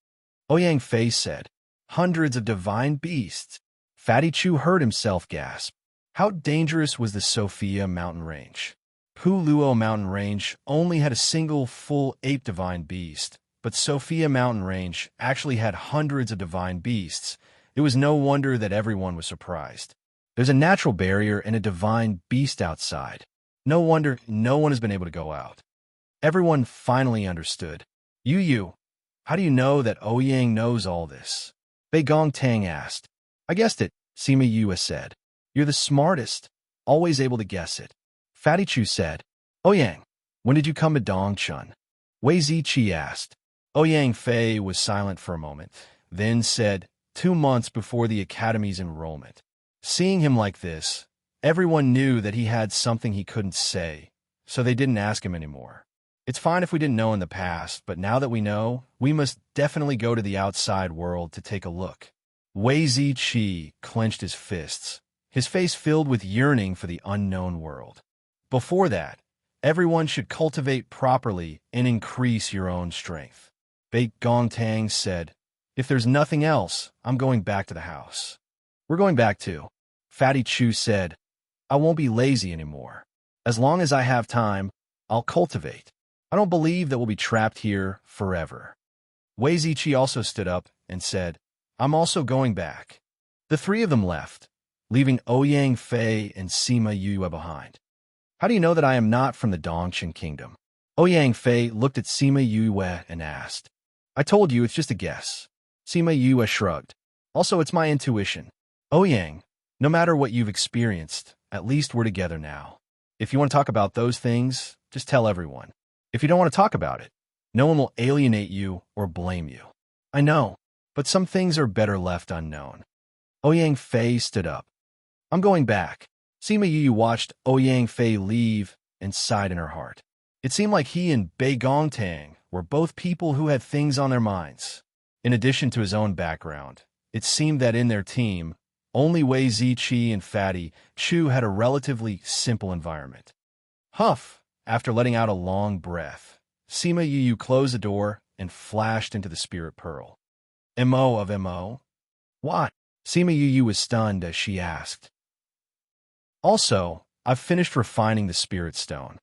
Ouyang Fei said, hundreds of divine beasts. Fatty Chu heard himself gasp. How dangerous was the Sophia mountain range? Pu Luo mountain range only had a single full ape divine beast, but Sophia mountain range actually had hundreds of divine beasts. It was no wonder that everyone was surprised. There's a natural barrier and a divine beast outside. No wonder no one has been able to go out. Everyone finally understood. Yu, How do you know that Ouyang knows all this? Bei Tang asked. I guessed it, Sima Yue said. You're the smartest, always able to guess it. Fatty Chu said. Ouyang, when did you come to Dongchun? Wei Ziqi asked. Ouyang Fei was silent for a moment, then said, 2 months before the academy's enrollment. Seeing him like this, everyone knew that he had something he couldn't say, so they didn't ask him anymore. It's fine if we didn't know in the past, but now that we know, we must definitely go to the outside world to take a look. Wei Ziqi clenched his fists, his face filled with yearning for the unknown world. Before that, everyone should cultivate properly and increase your own strength. Bei Tang said, if there's nothing else, I'm going back to the house. We're going back too. Fatty Chu said, I won't be lazy anymore. As long as I have time, I'll cultivate. I don't believe that we'll be trapped here forever. Wei Ziqi also stood up and said, I'm also going back. The 3 of them left, leaving Ouyang Fei and Sima Yue behind. How do you know that I am not from the Dongchun Kingdom? Ouyang Fei looked at Sima Yue and asked. I told you, it's just a guess. Sima Yue shrugged. Also, it's my intuition. Ouyang, no matter what you've experienced, at least we're together now. If you want to talk about those things, just tell everyone. If you don't want to talk about it, no one will alienate you or blame you. I know, but some things are better left unknown. Ouyang Fei stood up. I'm going back. Sima Yue watched Ouyang Fei leave and sighed in her heart. It seemed like he and Bei Tang were both people who had things on their minds. In addition to his own background, it seemed that in their team, only Wei Ziqi and Fatty Chu had a relatively simple environment. Huff, after letting out a long breath, Sima Yue closed the door and flashed into the spirit pearl. M.O. of M.O.? What? Sima Yue was stunned as she asked. Also, I've finished refining the spirit stone.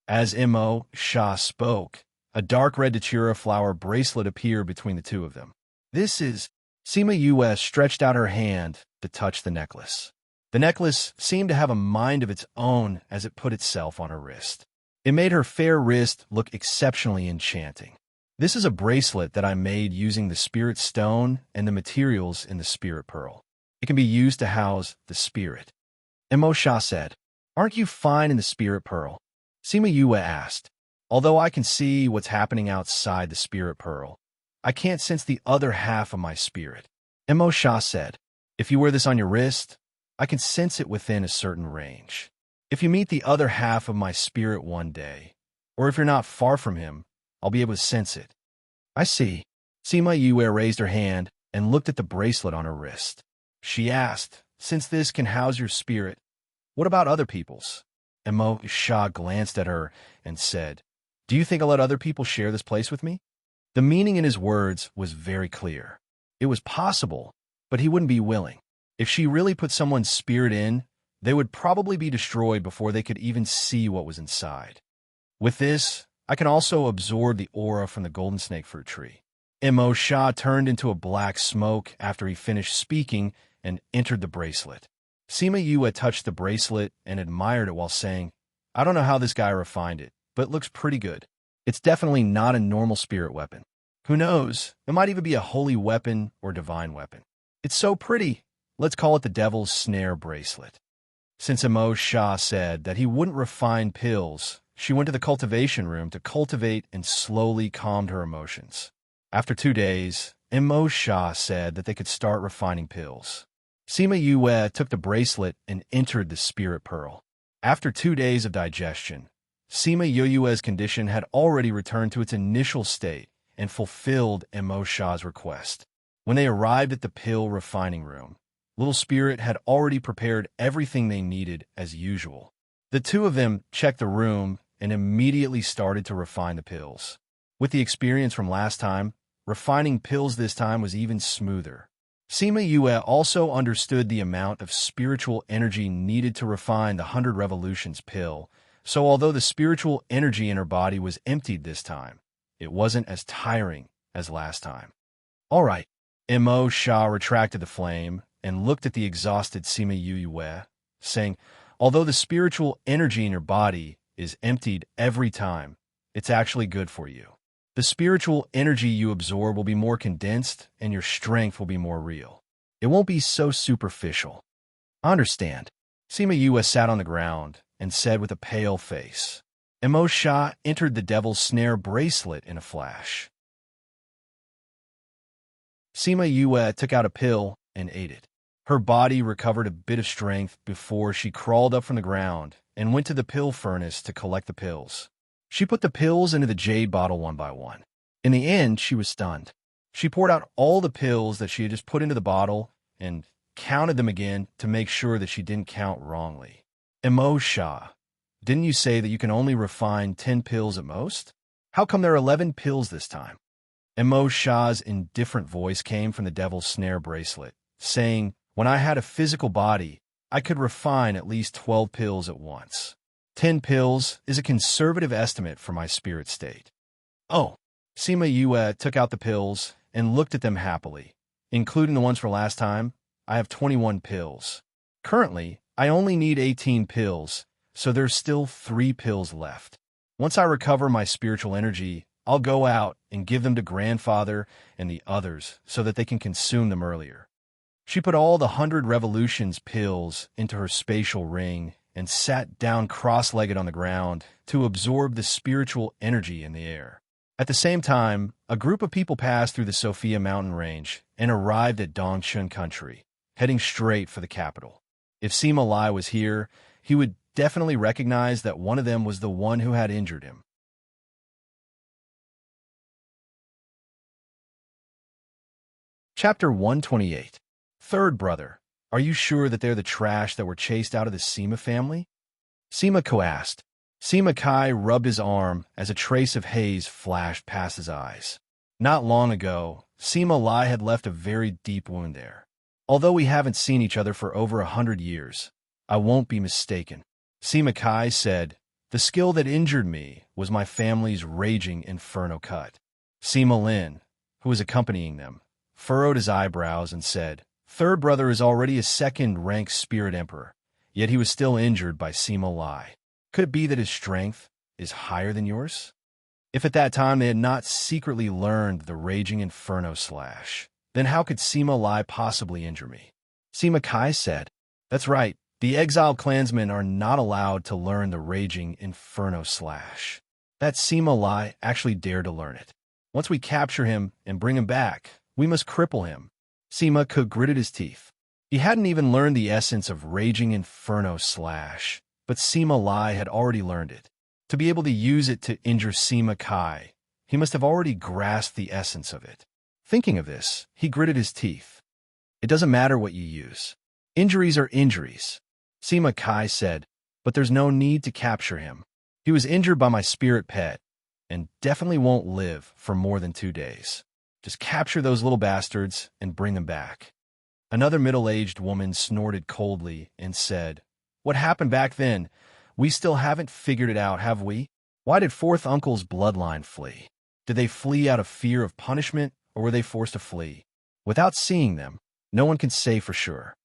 As M.O. Sha spoke, a dark red datura flower bracelet appeared between the 2 of them. This is... Sima Yue stretched out her hand to touch the necklace. The necklace seemed to have a mind of its own as it put itself on her wrist. It made her fair wrist look exceptionally enchanting. This is a bracelet that I made using the spirit stone and the materials in the spirit pearl. It can be used to house the spirit. M.O. Sha said, Aren't you fine in the spirit pearl? Sima Yue asked. Although I can see what's happening outside the spirit pearl, I can't sense the other half of my spirit. M.O. Sha said, If you wear this on your wrist, I can sense it within a certain range. If you meet the other half of my spirit one day, or if you're not far from him, I'll be able to sense it. I see. Sima Yue raised her hand and looked at the bracelet on her wrist. She asked, Since this can house your spirit, what about other people's? M.O. Sha glanced at her and said, Do you think I'll let other people share this place with me? The meaning in his words was very clear. It was possible, but he wouldn't be willing. If she really put someone's spirit in, they would probably be destroyed before they could even see what was inside. With this, I can also absorb the aura from the golden snake fruit tree. M.O. Sha turned into a black smoke after he finished speaking and entered the bracelet. Sima Yue touched the bracelet and admired it while saying, I don't know how this guy refined it, but it looks pretty good. It's definitely not a normal spirit weapon. Who knows, it might even be a holy weapon or divine weapon. It's so pretty. Let's call it the Devil's Snare bracelet. Since M.O. Sha said that he wouldn't refine pills, she went to the cultivation room to cultivate and slowly calmed her emotions. After 2 days, M.O. Sha said that they could start refining pills. Sima Yue took the bracelet and entered the spirit pearl. After 2 days of digestion, Sima Yue's condition had already returned to its initial state and fulfilled M.O. Sha's request. When they arrived at the pill refining room, Little Spirit had already prepared everything they needed as usual. The 2 of them checked the room and immediately started to refine the pills. With the experience from last time, refining pills this time was even smoother. Sima Yue also understood the amount of spiritual energy needed to refine the 100 Revolutions pill, so although the spiritual energy in her body was emptied this time, it wasn't as tiring as last time. All right, M.O. Sha retracted the flame and looked at the exhausted Sima Yue, saying, although the spiritual energy in your body is emptied every time, it's actually good for you. The spiritual energy you absorb will be more condensed, and your strength will be more real. It won't be so superficial. I understand. Sima Yue sat on the ground and said with a pale face. Emosha entered the devil's snare bracelet in a flash. Sima Yue took out a pill and ate it. Her body recovered a bit of strength before she crawled up from the ground and went to the pill furnace to collect the pills. She put the pills into the jade bottle one by one. In the end, she was stunned. She poured out all the pills that she had just put into the bottle and counted them again to make sure that she didn't count wrongly. Emosha, didn't you say that you can only refine 10 pills at most? How come there are 11 pills this time? Emosha's indifferent voice came from the devil's snare bracelet, saying, when I had a physical body, I could refine at least 12 pills at once. 10 pills is a conservative estimate for my spirit state. Oh, Sima Yue took out the pills and looked at them happily. Including the ones for last time, I have 21 pills. Currently, I only need 18 pills, so there's still 3 pills left. Once I recover my spiritual energy, I'll go out and give them to Grandfather and the others so that they can consume them earlier. She put all the 100 revolutions pills into her spatial ring and sat down cross-legged on the ground to absorb the spiritual energy in the air. At the same time, a group of people passed through the Sophia mountain range and arrived at Dongchun country, heading straight for the capital. If Sima Lai was here, he would definitely recognize that one of them was the one who had injured him. Chapter 128. Third brother, are you sure that they're the trash that were chased out of the Sima family? Sima coaxed. Sima Kai rubbed his arm as a trace of haze flashed past his eyes. Not long ago, Sima Lai had left a very deep wound there. Although we haven't seen each other for over 100 years, I won't be mistaken. Sima Kai said, the skill that injured me was my family's raging inferno cut. Sima Lin, who was accompanying them, furrowed his eyebrows and said, third brother is already a second-rank spirit emperor, yet he was still injured by Sima Lai. Could it be that his strength is higher than yours? If at that time they had not secretly learned the raging inferno slash, then how could Sima Lai possibly injure me? Sima Kai said, that's right, the exiled clansmen are not allowed to learn the raging inferno slash. That Sima Lai actually dared to learn it. Once we capture him and bring him back, we must cripple him. Sima Ku gritted his teeth. He hadn't even learned the essence of raging inferno slash, but Sima Lai had already learned it. To be able to use it to injure Sima Kai, he must have already grasped the essence of it. Thinking of this, he gritted his teeth. It doesn't matter what you use. Injuries are injuries. Sima Kai said, but there's no need to capture him. He was injured by my spirit pet, and definitely won't live for more than 2 days. Just capture those little bastards and bring them back. Another middle-aged woman snorted coldly and said, what happened back then? We still haven't figured it out, have we? Why did fourth uncle's bloodline flee? Did they flee out of fear of punishment, or were they forced to flee? Without seeing them, no one can say for sure.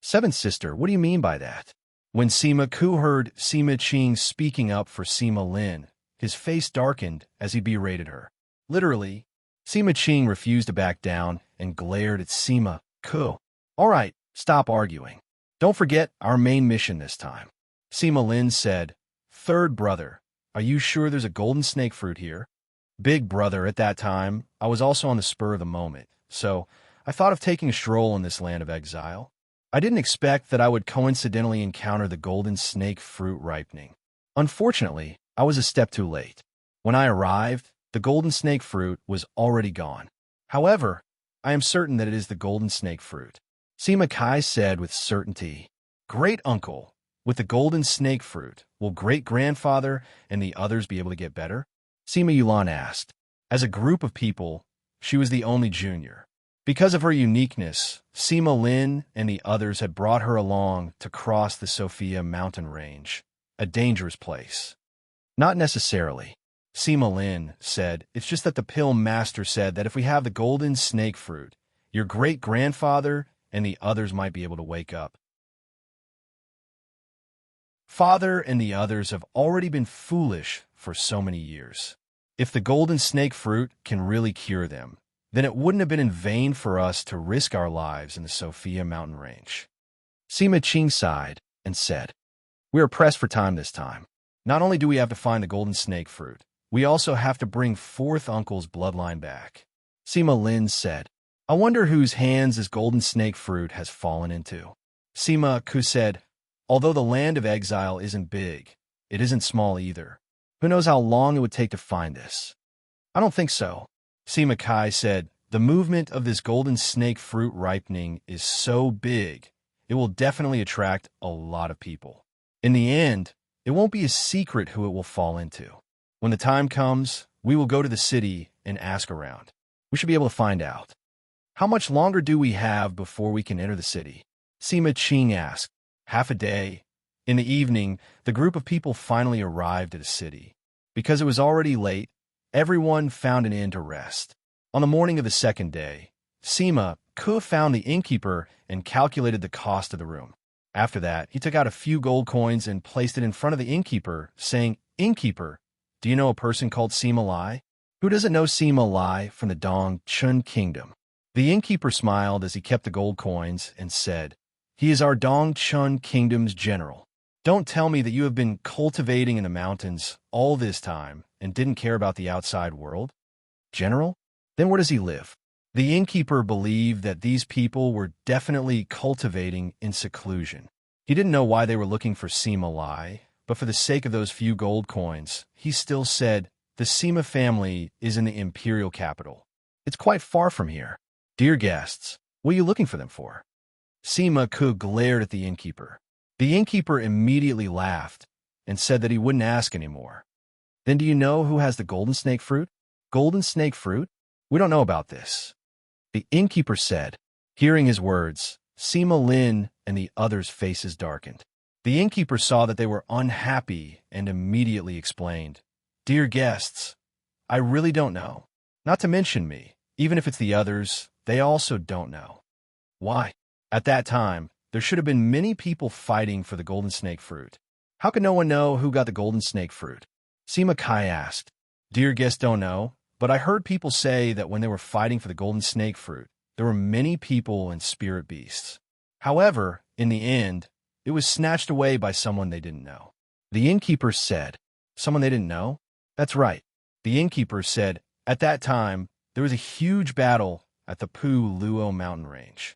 Seventh sister, what do you mean by that? When Sima Ku heard Sima Qing speaking up for Sima Lin, his face darkened as he berated her. Literally, Sima Qing refused to back down and glared at Sima Ku. All right, stop arguing. Don't forget our main mission this time. Sima Lin said, third brother, are you sure there's a golden snake fruit here? Big brother, at that time, I was also on the spur of the moment, so I thought of taking a stroll in this land of exile. I didn't expect that I would coincidentally encounter the golden snake fruit ripening. Unfortunately, I was a step too late. When I arrived, the golden snake fruit was already gone. However, I am certain that it is the golden snake fruit. Sima Kai said with certainty, great uncle, with the golden snake fruit, will great-grandfather and the others be able to get better? Sima Yulan asked. As a group of people, she was the only junior. Because of her uniqueness, Sima Lin and the others had brought her along to cross the Sophia mountain range, a dangerous place. Not necessarily. Sima Lin said, it's just that the pill master said that if we have the golden snake fruit, your great-grandfather and the others might be able to wake up. Father and the others have already been foolish for so many years. If the golden snake fruit can really cure them, then it wouldn't have been in vain for us to risk our lives in the Sophia mountain range. Sima Qing sighed and said, "We are pressed for time this time. Not only do we have to find the golden snake fruit, we also have to bring fourth uncle's bloodline back." Sima Lin said, "I wonder whose hands this golden snake fruit has fallen into." Sima Ku said, "Although the land of exile isn't big, it isn't small either. Who knows how long it would take to find this?" "I don't think so." Sima Kai said, "The movement of this golden snake fruit ripening is so big, it will definitely attract a lot of people. In the end, it won't be a secret who it will fall into. When the time comes, we will go to the city and ask around. We should be able to find out." "How much longer do we have before we can enter the city?" Sima Qing asked. "Half a day." In the evening, the group of people finally arrived at the city. Because it was already late, everyone found an inn to rest. On the morning of the second day, Sima Ku found the innkeeper and calculated the cost of the room. After that, he took out a few gold coins and placed it in front of the innkeeper, saying, "Innkeeper, do you know a person called Sima Lai? Who doesn't know Sima Lai from the Dong Chun Kingdom?" The innkeeper smiled as he kept the gold coins and said, "He is our Dong Chun Kingdom's general. Don't tell me that you have been cultivating in the mountains all this time and didn't care about the outside world." "General? Then where does he live?" The innkeeper believed that these people were definitely cultivating in seclusion. He didn't know why they were looking for Sima Lai, but for the sake of those few gold coins, he still said, "The Sima family is in the imperial capital. It's quite far from here. Dear guests, what are you looking for them for?" Sima Ku glared at the innkeeper. The innkeeper immediately laughed and said that he wouldn't ask anymore. "Then do you know who has the golden snake fruit?" "Golden snake fruit? We don't know about this," the innkeeper said. Hearing his words, Sima Lin and the others' faces darkened. The innkeeper saw that they were unhappy and immediately explained, "Dear guests, I really don't know. Not to mention me, even if it's the others, they also don't know." "Why?" "At that time, there should have been many people fighting for the golden snake fruit. How can no one know who got the golden snake fruit?" Sima Kai asked. "Dear guests don't know, but I heard people say that when they were fighting for the golden snake fruit, there were many people and spirit beasts. However, in the end, it was snatched away by someone they didn't know." The innkeeper said, "Someone they didn't know?" "That's right." The innkeeper said, "At that time, there was a huge battle at the Pu Luo mountain range.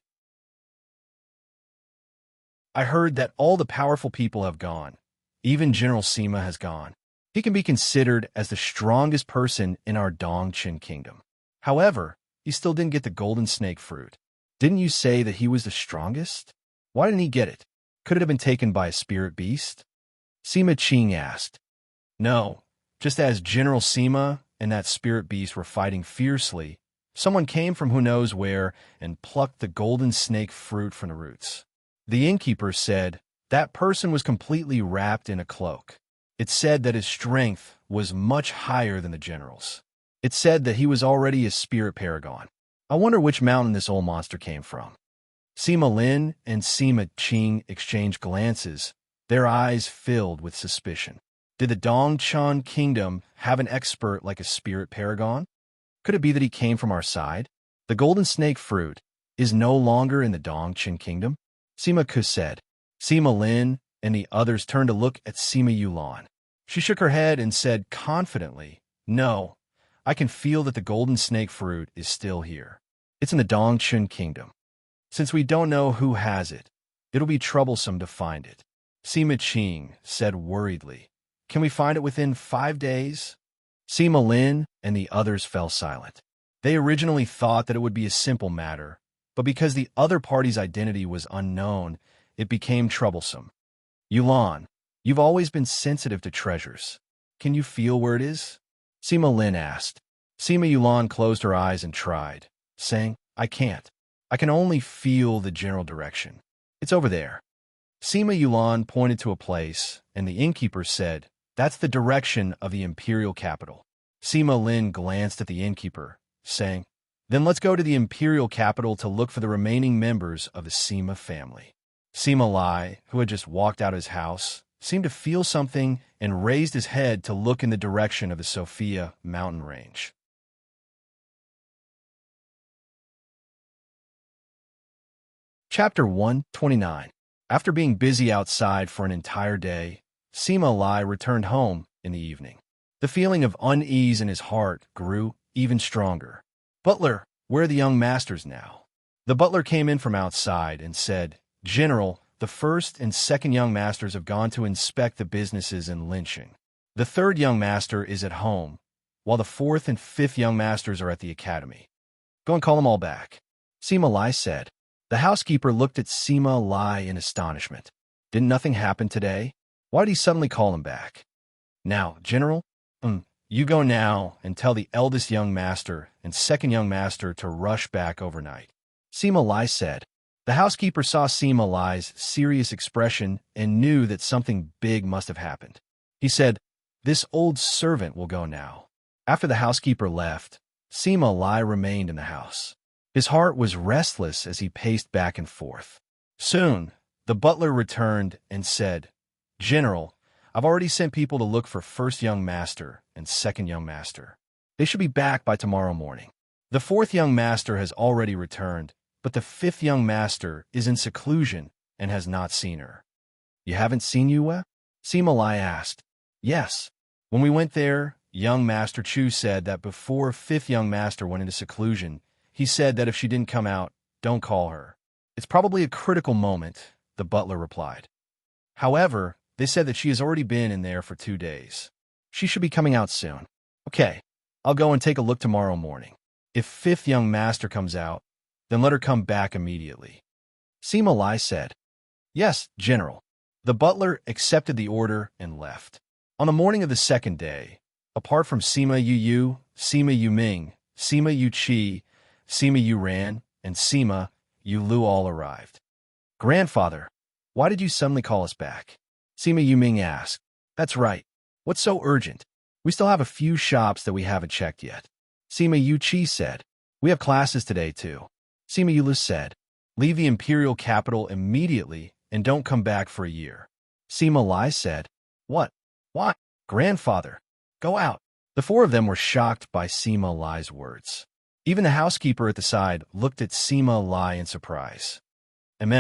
I heard that all the powerful people have gone. Even General Sima has gone. He can be considered as the strongest person in our Dongqin kingdom. However, he still didn't get the golden snake fruit. Didn't you say that he was the strongest? Why didn't he get it? Could it have been taken by a spirit beast?" Sima Qing asked. "No, just as General Sima and that spirit beast were fighting fiercely, someone came from who knows where and plucked the golden snake fruit from the roots." The innkeeper said, "That person was completely wrapped in a cloak. It said that his strength was much higher than the general's. It said that he was already a spirit paragon. I wonder which mountain this old monster came from." Sima Lin and Sima Qing exchanged glances, their eyes filled with suspicion. Did the Dongchan kingdom have an expert like a spirit paragon? Could it be that he came from our side? The golden snake fruit is no longer in the Dongchan kingdom? Sima Ku said. Sima Lin and the others turned to look at Sima Yulan. She shook her head and said confidently, "No, I can feel that the golden snake fruit is still here. It's in the Dongchun kingdom. Since we don't know who has it, it'll be troublesome to find it." Sima Qing said worriedly, "Can we find it within 5 days?" Sima Lin and the others fell silent. They originally thought that it would be a simple matter, but because the other party's identity was unknown, it became troublesome. "Yulan, you've always been sensitive to treasures. Can you feel where it is?" Sima Lin asked. Sima Yulan closed her eyes and tried, saying, "I can't. I can only feel the general direction. It's over there." Sima Yulan pointed to a place, and the innkeeper said, "That's the direction of the imperial capital." Sima Lin glanced at the innkeeper, saying, "Then let's go to the imperial capital to look for the remaining members of the Sima family." Sima Lai, who had just walked out of his house, seemed to feel something and raised his head to look in the direction of the Sophia mountain range. Chapter 129. After being busy outside for an entire day, Sima Lai returned home in the evening. The feeling of unease in his heart grew even stronger. "Butler, where are the young masters now?" The butler came in from outside and said, "General, the first and second young masters have gone to inspect the businesses in lynching. The third young master is at home, while the fourth and fifth young masters are at the academy. Go and call them all back." Sima Lai said. The housekeeper looked at Sima Lai in astonishment. Didn't nothing happen today? Why did he suddenly call him back? "Now, General, you go now and tell the eldest young master and second young master to rush back overnight," Sima Lai said. The housekeeper saw Sima Lai's serious expression and knew that something big must have happened. He said, "This old servant will go now." After the housekeeper left, Sima Lai remained in the house. His heart was restless as he paced back and forth. Soon, the butler returned and said, "General, I've already sent people to look for first young master and second young master. They should be back by tomorrow morning. The fourth young master has already returned, but the fifth young master is in seclusion and has not seen her." "You haven't seen Yue?" Sima Lai asked. "Yes. When we went there, young Master Chu said that before fifth young master went into seclusion, he said that if she didn't come out, don't call her. It's probably a critical moment," the butler replied. "However, they said that she has already been in there for 2 days. She should be coming out soon." "Okay, I'll go and take a look tomorrow morning. If fifth young master comes out, then let her come back immediately," Sima Lai said. "Yes, General." The butler accepted the order and left. On the morning of the second day, apart from Sima Yu, Sima Yu Ming, Sima Yu Qi, Sima Yu Ran, and Sima Yu Lu all arrived. "Grandfather, why did you suddenly call us back?" Sima Yu Ming asked. "That's right. What's so urgent? We still have a few shops that we haven't checked yet." Sima Yu Qi said. "We have classes today too." Sima Yu Lu said. "Leave the imperial capital immediately and don't come back for a year." Sima Lai said. "What? Why?" "Grandfather, go out." The four of them were shocked by Sima Lai's words. Even the housekeeper at the side looked at Sima Lai in surprise. In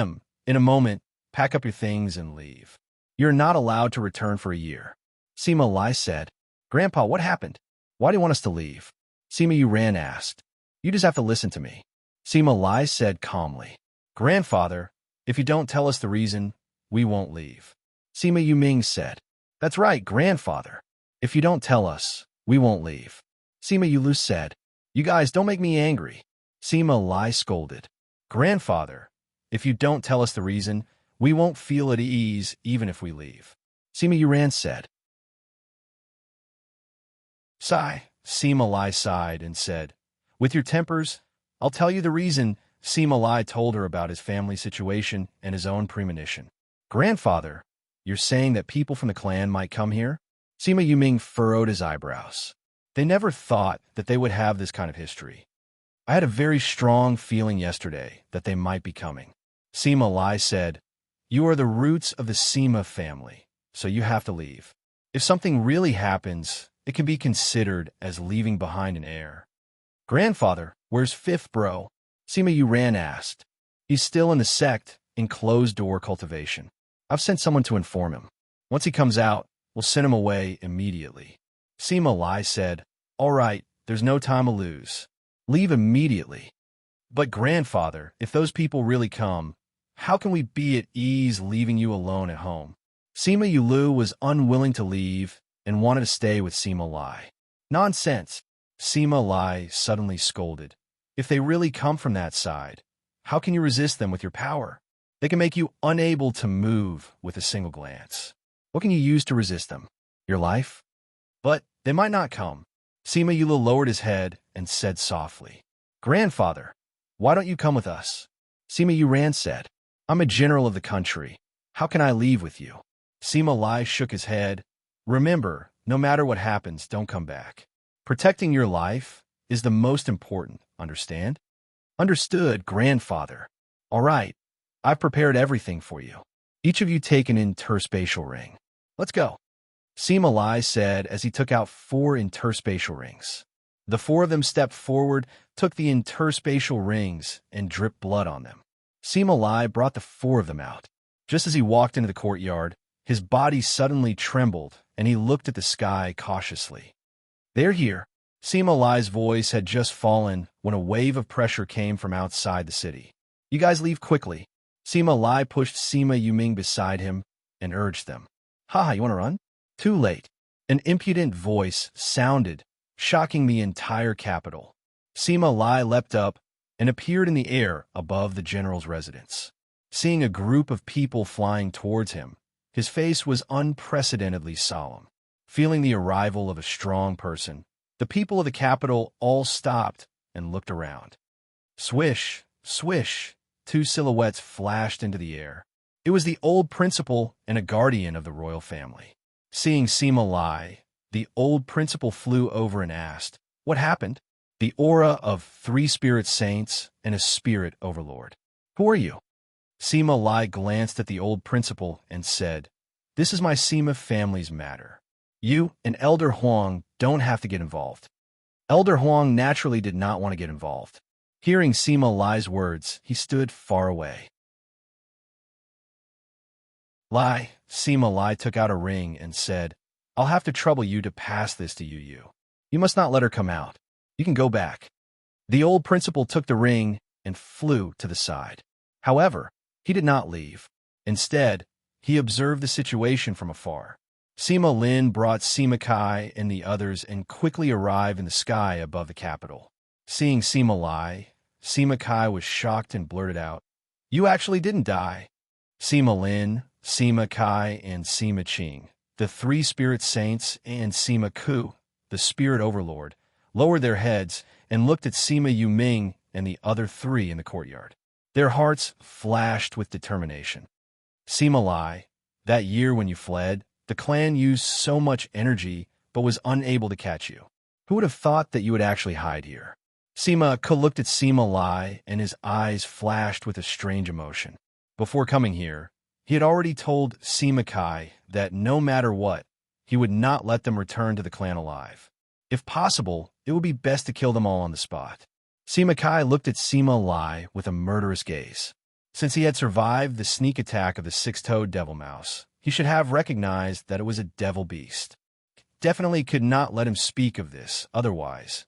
a moment, pack up your things and leave. You're not allowed to return for a year." Sima Lai said. "Grandpa, what happened? Why do you want us to leave?" Sima Yu Ran asked. "You just have to listen to me." Sima Lai said calmly. "Grandfather, if you don't tell us the reason, we won't leave." Sima Yu Ming said. "That's right, Grandfather. If you don't tell us, we won't leave." Sima Yu Lu said. "You guys don't make me angry." Sima Lai scolded. "Grandfather, if you don't tell us the reason, we won't feel at ease even if we leave." Sima Yu Ran said. "Sigh." Sima Lai sighed and said, "With your tempers, I'll tell you the reason." Sima Lai told her about his family situation and his own premonition. "Grandfather, you're saying that people from the clan might come here?" Sima Yu Ming furrowed his eyebrows. They never thought that they would have this kind of history. "I had a very strong feeling yesterday that they might be coming." Sima Lai said, "You are the roots of the Sima family, so you have to leave. If something really happens, it can be considered as leaving behind an heir." "Grandfather, where's fifth bro?" Sima Yu Ran asked. "He's still in the sect, in closed-door cultivation. I've sent someone to inform him. Once he comes out, we'll send him away immediately." Sima Lai said, "All right, there's no time to lose. Leave immediately." "But grandfather, if those people really come, how can we be at ease leaving you alone at home?" Sima Yu Lu was unwilling to leave and wanted to stay with Sima Lai. "Nonsense," Sima Lai suddenly scolded. "If they really come from that side, how can you resist them with your power? They can make you unable to move with a single glance. What can you use to resist them? Your life? But they might not come." Sima Yu Lu lowered his head and said softly, "Grandfather, why don't you come with us?" Sima Yu Ran said, "I'm a general of the country. How can I leave with you?" Sima Lai shook his head. "Remember, no matter what happens, don't come back. Protecting your life is the most important, understand?" "Understood, grandfather." "All right, I've prepared everything for you. Each of you take an interspatial ring. Let's go, Sima Lai said as he took out 4 interspatial rings. The 4 of them stepped forward, took the interspatial rings, and dripped blood on them. Sima Lai brought the 4 of them out. Just as he walked into the courtyard, his body suddenly trembled, and he looked at the sky cautiously. "They're here." Sima Lai's voice had just fallen when a wave of pressure came from outside the city. "You guys leave quickly." Sima Lai pushed Sima Yuming beside him and urged them. "Haha, you want to run?" Too late. An impudent voice sounded, shocking the entire capital. Sima Lai leapt up and appeared in the air above the general's residence. Seeing a group of people flying towards him, his face was unprecedentedly solemn. Feeling the arrival of a strong person, the people of the capital all stopped and looked around. Swish, swish, 2 silhouettes flashed into the air. It was the old principal and a guardian of the royal family. Seeing Sima Lai, the old principal flew over and asked, "What happened?" "The aura of 3 spirit saints and a spirit overlord." "Who are you?" Sima Lai glanced at the old principal and said, "This is my Sima family's matter. You and Elder Huang don't have to get involved." Elder Huang naturally did not want to get involved. Hearing Sima Lai's words, he stood far away. "Lai," Sima Lai took out a ring and said, "I'll have to trouble you to pass this to Yu. You must not let her come out. You can go back." The old principal took the ring and flew to the side. However, he did not leave. Instead, he observed the situation from afar. Sima Lin brought Sima Kai and the others and quickly arrived in the sky above the capital. Seeing Sima Lai, Sima Kai was shocked and blurted out, "You actually didn't die." Sima Lin, Sima Kai, and Sima Qing, the 3 spirit saints, and Sima Ku, the spirit overlord, lowered their heads and looked at Sima Yuming and the other 3 in the courtyard. Their hearts flashed with determination. "Sima Lai, that year when you fled, the clan used so much energy but was unable to catch you. Who would have thought that you would actually hide here?" Sima Ku looked at Sima Lai and his eyes flashed with a strange emotion. Before coming here, he had already told Sima Kai that no matter what, he would not let them return to the clan alive. If possible, it would be best to kill them all on the spot. Sima Kai looked at Sima Lai with a murderous gaze. Since he had survived the sneak attack of the 6-toed devil mouse, he should have recognized that it was a devil beast. Definitely could not let him speak of this otherwise.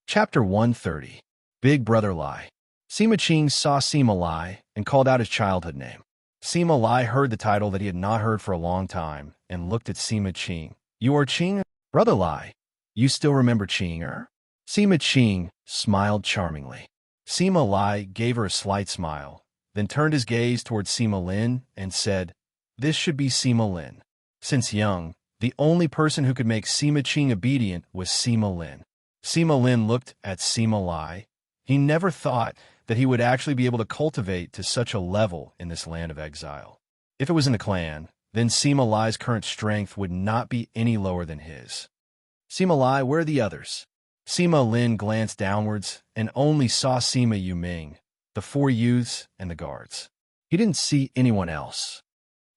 Chapter 130. Big Brother Lai. Sima Qing saw Sima Lai and called out his childhood name. Sima Lai heard the title that he had not heard for a long time and looked at Sima Qing. "You are Qing? Brother Lai. You still remember Qing?" Sima Qing smiled charmingly. Sima Lai gave her a slight smile, then turned his gaze towards Sima Lin and said, "This should be Sima Lin." Since young, the only person who could make Sima Qing obedient was Sima Lin. Sima Lin looked at Sima Lai. He never thought that he would actually be able to cultivate to such a level in this land of exile. If it was in the clan, then Sima Lai's current strength would not be any lower than his. "Sima Lai, where are the others?" Sima Lin glanced downwards and only saw Sima Yuming, the 4 youths, and the guards. He didn't see anyone else.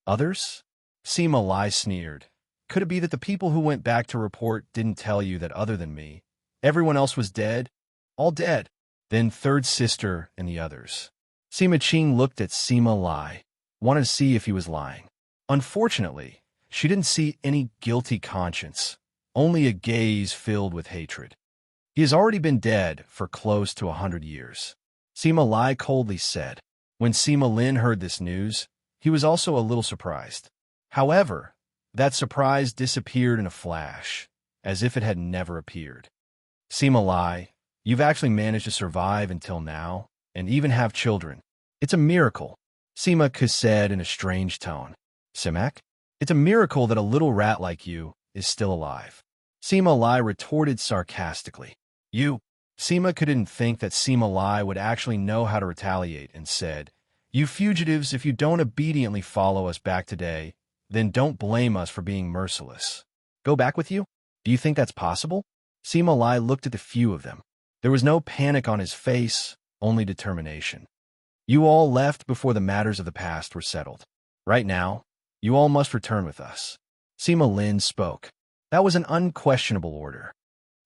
"Others?" Sima Lai sneered. "Could it be that the people who went back to report didn't tell you that other than me, everyone else was dead? All dead." Then third sister and the others. Sima Qing looked at Sima Lai, wanted to see if he was lying. Unfortunately, she didn't see any guilty conscience, only a gaze filled with hatred. "He has already been dead for close to 100 years. Sima Lai coldly said. When Sima Lin heard this news, he was also a little surprised. However, that surprise disappeared in a flash, as if it had never appeared. "Sima Lai, you've actually managed to survive until now, and even have children. It's a miracle," Sima Ku said in a strange tone. "Simak? It's a miracle that a little rat like you is still alive." Sima Lai retorted sarcastically. "You?" Sima Ku didn't think that Sima Lai would actually know how to retaliate and said, "You fugitives, if you don't obediently follow us back today, then don't blame us for being merciless. Go back with you? Do you think that's possible?" Sima Lai looked at the few of them. There was no panic on his face, only determination. You all left before the matters of the past were settled. Right now, you all must return with us. Sima Lin spoke. That was an unquestionable order.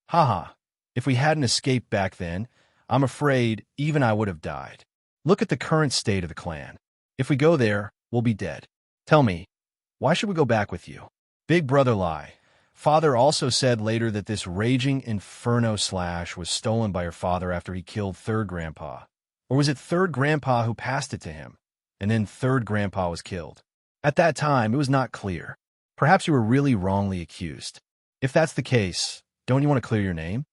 Haha, if we hadn't escaped back then, I'm afraid even I would have died. Look at the current state of the clan. If we go there, we'll be dead. Tell me, why should we go back with you? Big brother lie. Father also said later that this raging inferno slash was stolen by your father after he killed third grandpa. Or was it third grandpa who passed it to him, and then third grandpa was killed? At that time, it was not clear. Perhaps you were really wrongly accused. If that's the case, don't you want to clear your name?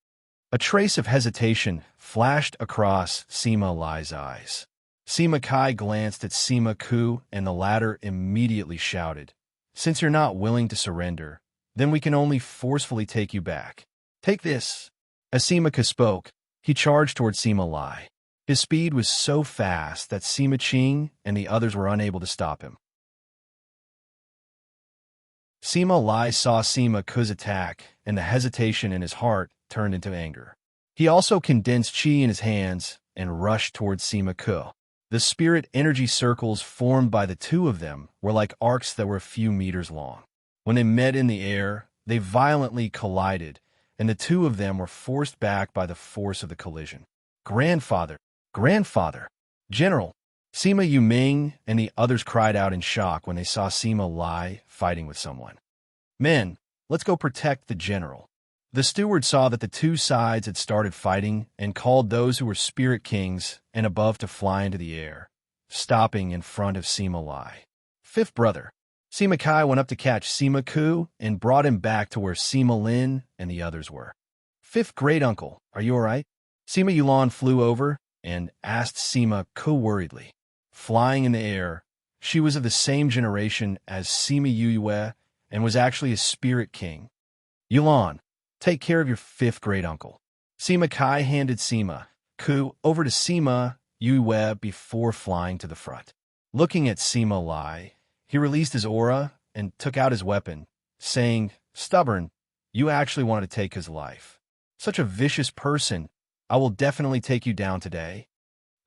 A trace of hesitation flashed across Sima Lai's eyes. Sima Kai glanced at Sima Ku, and the latter immediately shouted, "Since you're not willing to surrender, then we can only forcefully take you back. Take this." As Sima Ku spoke, he charged toward Sima Lai. His speed was so fast that Sima Qing and the others were unable to stop him. Sima Lai saw Sima Ku's attack, and the hesitation in his heart turned into anger. He also condensed chi in his hands and rushed towards Sima Ku. The spirit energy circles formed by the two of them were like arcs that were a few meters long. When they met in the air, they violently collided, and the two of them were forced back by the force of the collision. Grandfather! Grandfather! General! Sima Yuming and the others cried out in shock when they saw Sima Lai fighting with someone. Men, let's go protect the general. The steward saw that the two sides had started fighting and called those who were spirit kings and above to fly into the air, stopping in front of Sima Lai. Fifth brother. Sima Kai went up to catch Sima Ku and brought him back to where Sima Lin and the others were. Fifth great uncle, are you all right? Sima Yulan flew over and asked Sima Ku worriedly. Flying in the air, she was of the same generation as Sima Yue and was actually a spirit king. Yulan, take care of your fifth great uncle. Sima Kai handed Sima Ku over to Sima Yue before flying to the front. Looking at Sima Lai, he released his aura and took out his weapon, saying, "Stubborn, you actually wanted to take his life. Such a vicious person, I will definitely take you down today."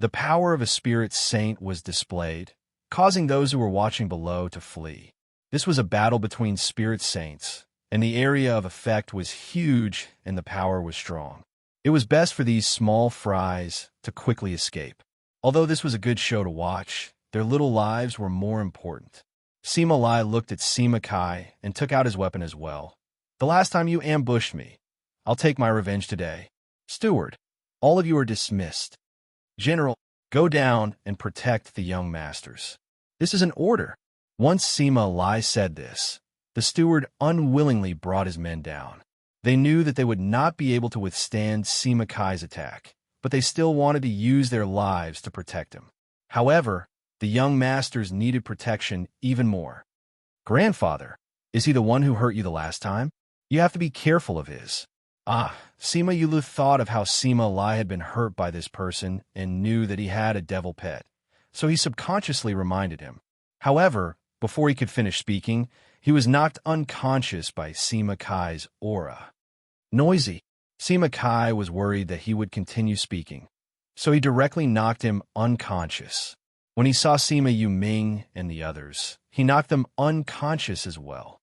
The power of a spirit saint was displayed, causing those who were watching below to flee. This was a battle between spirit saints, and the area of effect was huge and the power was strong. It was best for these small fries to quickly escape. Although this was a good show to watch, their little lives were more important. Sima Lai looked at Sima Kai and took out his weapon as well. "The last time you ambushed me, I'll take my revenge today. Steward, all of you are dismissed. General, go down and protect the young masters." This is an order. Once Sima Lai said this, the steward unwillingly brought his men down. They knew that they would not be able to withstand Sima Kai's attack, but they still wanted to use their lives to protect him. However, the young masters needed protection even more. "Grandfather, is he the one who hurt you the last time? You have to be careful of his." Sima Yulu thought of how Sima Lai had been hurt by this person and knew that he had a devil pet, so he subconsciously reminded him. However, before he could finish speaking, he was knocked unconscious by Sima Kai's aura. Noisy. Sima Kai was worried that he would continue speaking, so he directly knocked him unconscious. When he saw Sima Yuming and the others, he knocked them unconscious as well.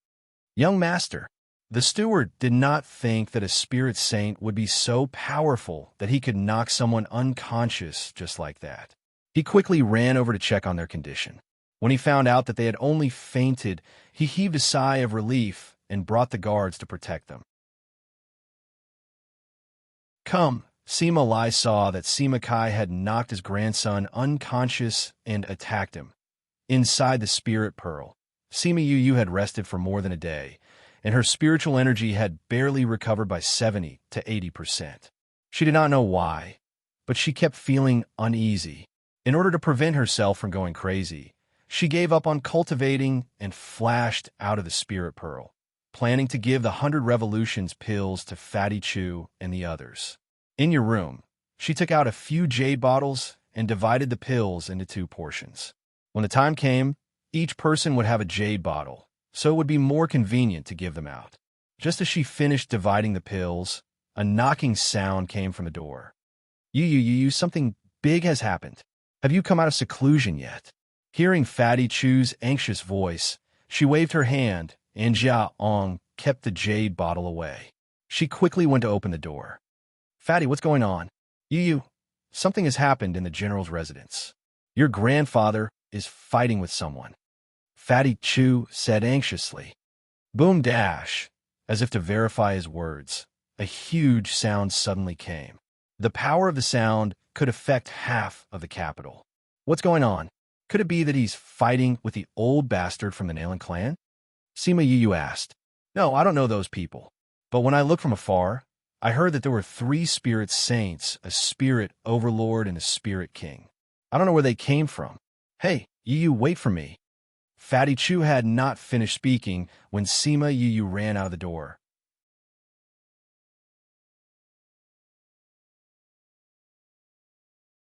Young master. The steward did not think that a spirit saint would be so powerful that he could knock someone unconscious just like that. He quickly ran over to check on their condition. When he found out that they had only fainted, he heaved a sigh of relief and brought the guards to protect them. Come, Sima Lai saw that Sima Kai had knocked his grandson unconscious and attacked him. Inside the spirit pearl, Sima Yu had rested for more than a day, and her spiritual energy had barely recovered by 70 to 80%. She did not know why, but she kept feeling uneasy. In order to prevent herself from going crazy, she gave up on cultivating and flashed out of the spirit pearl, planning to give the 100 revolutions pills to Fatty Chu and the others. In your room, she took out a few jade bottles and divided the pills into 2 portions. When the time came, each person would have a jade bottle, so it would be more convenient to give them out. Just as she finished dividing the pills, a knocking sound came from the door. You, something big has happened. Have you come out of seclusion yet? Hearing Fatty Chu's anxious voice, she waved her hand, and Jia Ong kept the jade bottle away. She quickly went to open the door. Fatty, what's going on? You, something has happened in the general's residence. Your grandfather is fighting with someone. Fatty Chu said anxiously. Boom dash. As if to verify his words, a huge sound suddenly came. The power of the sound could affect half of the capital. What's going on? Could it be that he's fighting with the old bastard from the Nalan clan? Sima Yu asked. No, I don't know those people. But when I looked from afar, I heard that there were 3 spirit saints, a spirit overlord, and a spirit king. I don't know where they came from. Hey, Yu, wait for me. Fatty Chu had not finished speaking when Sima Yu ran out of the door.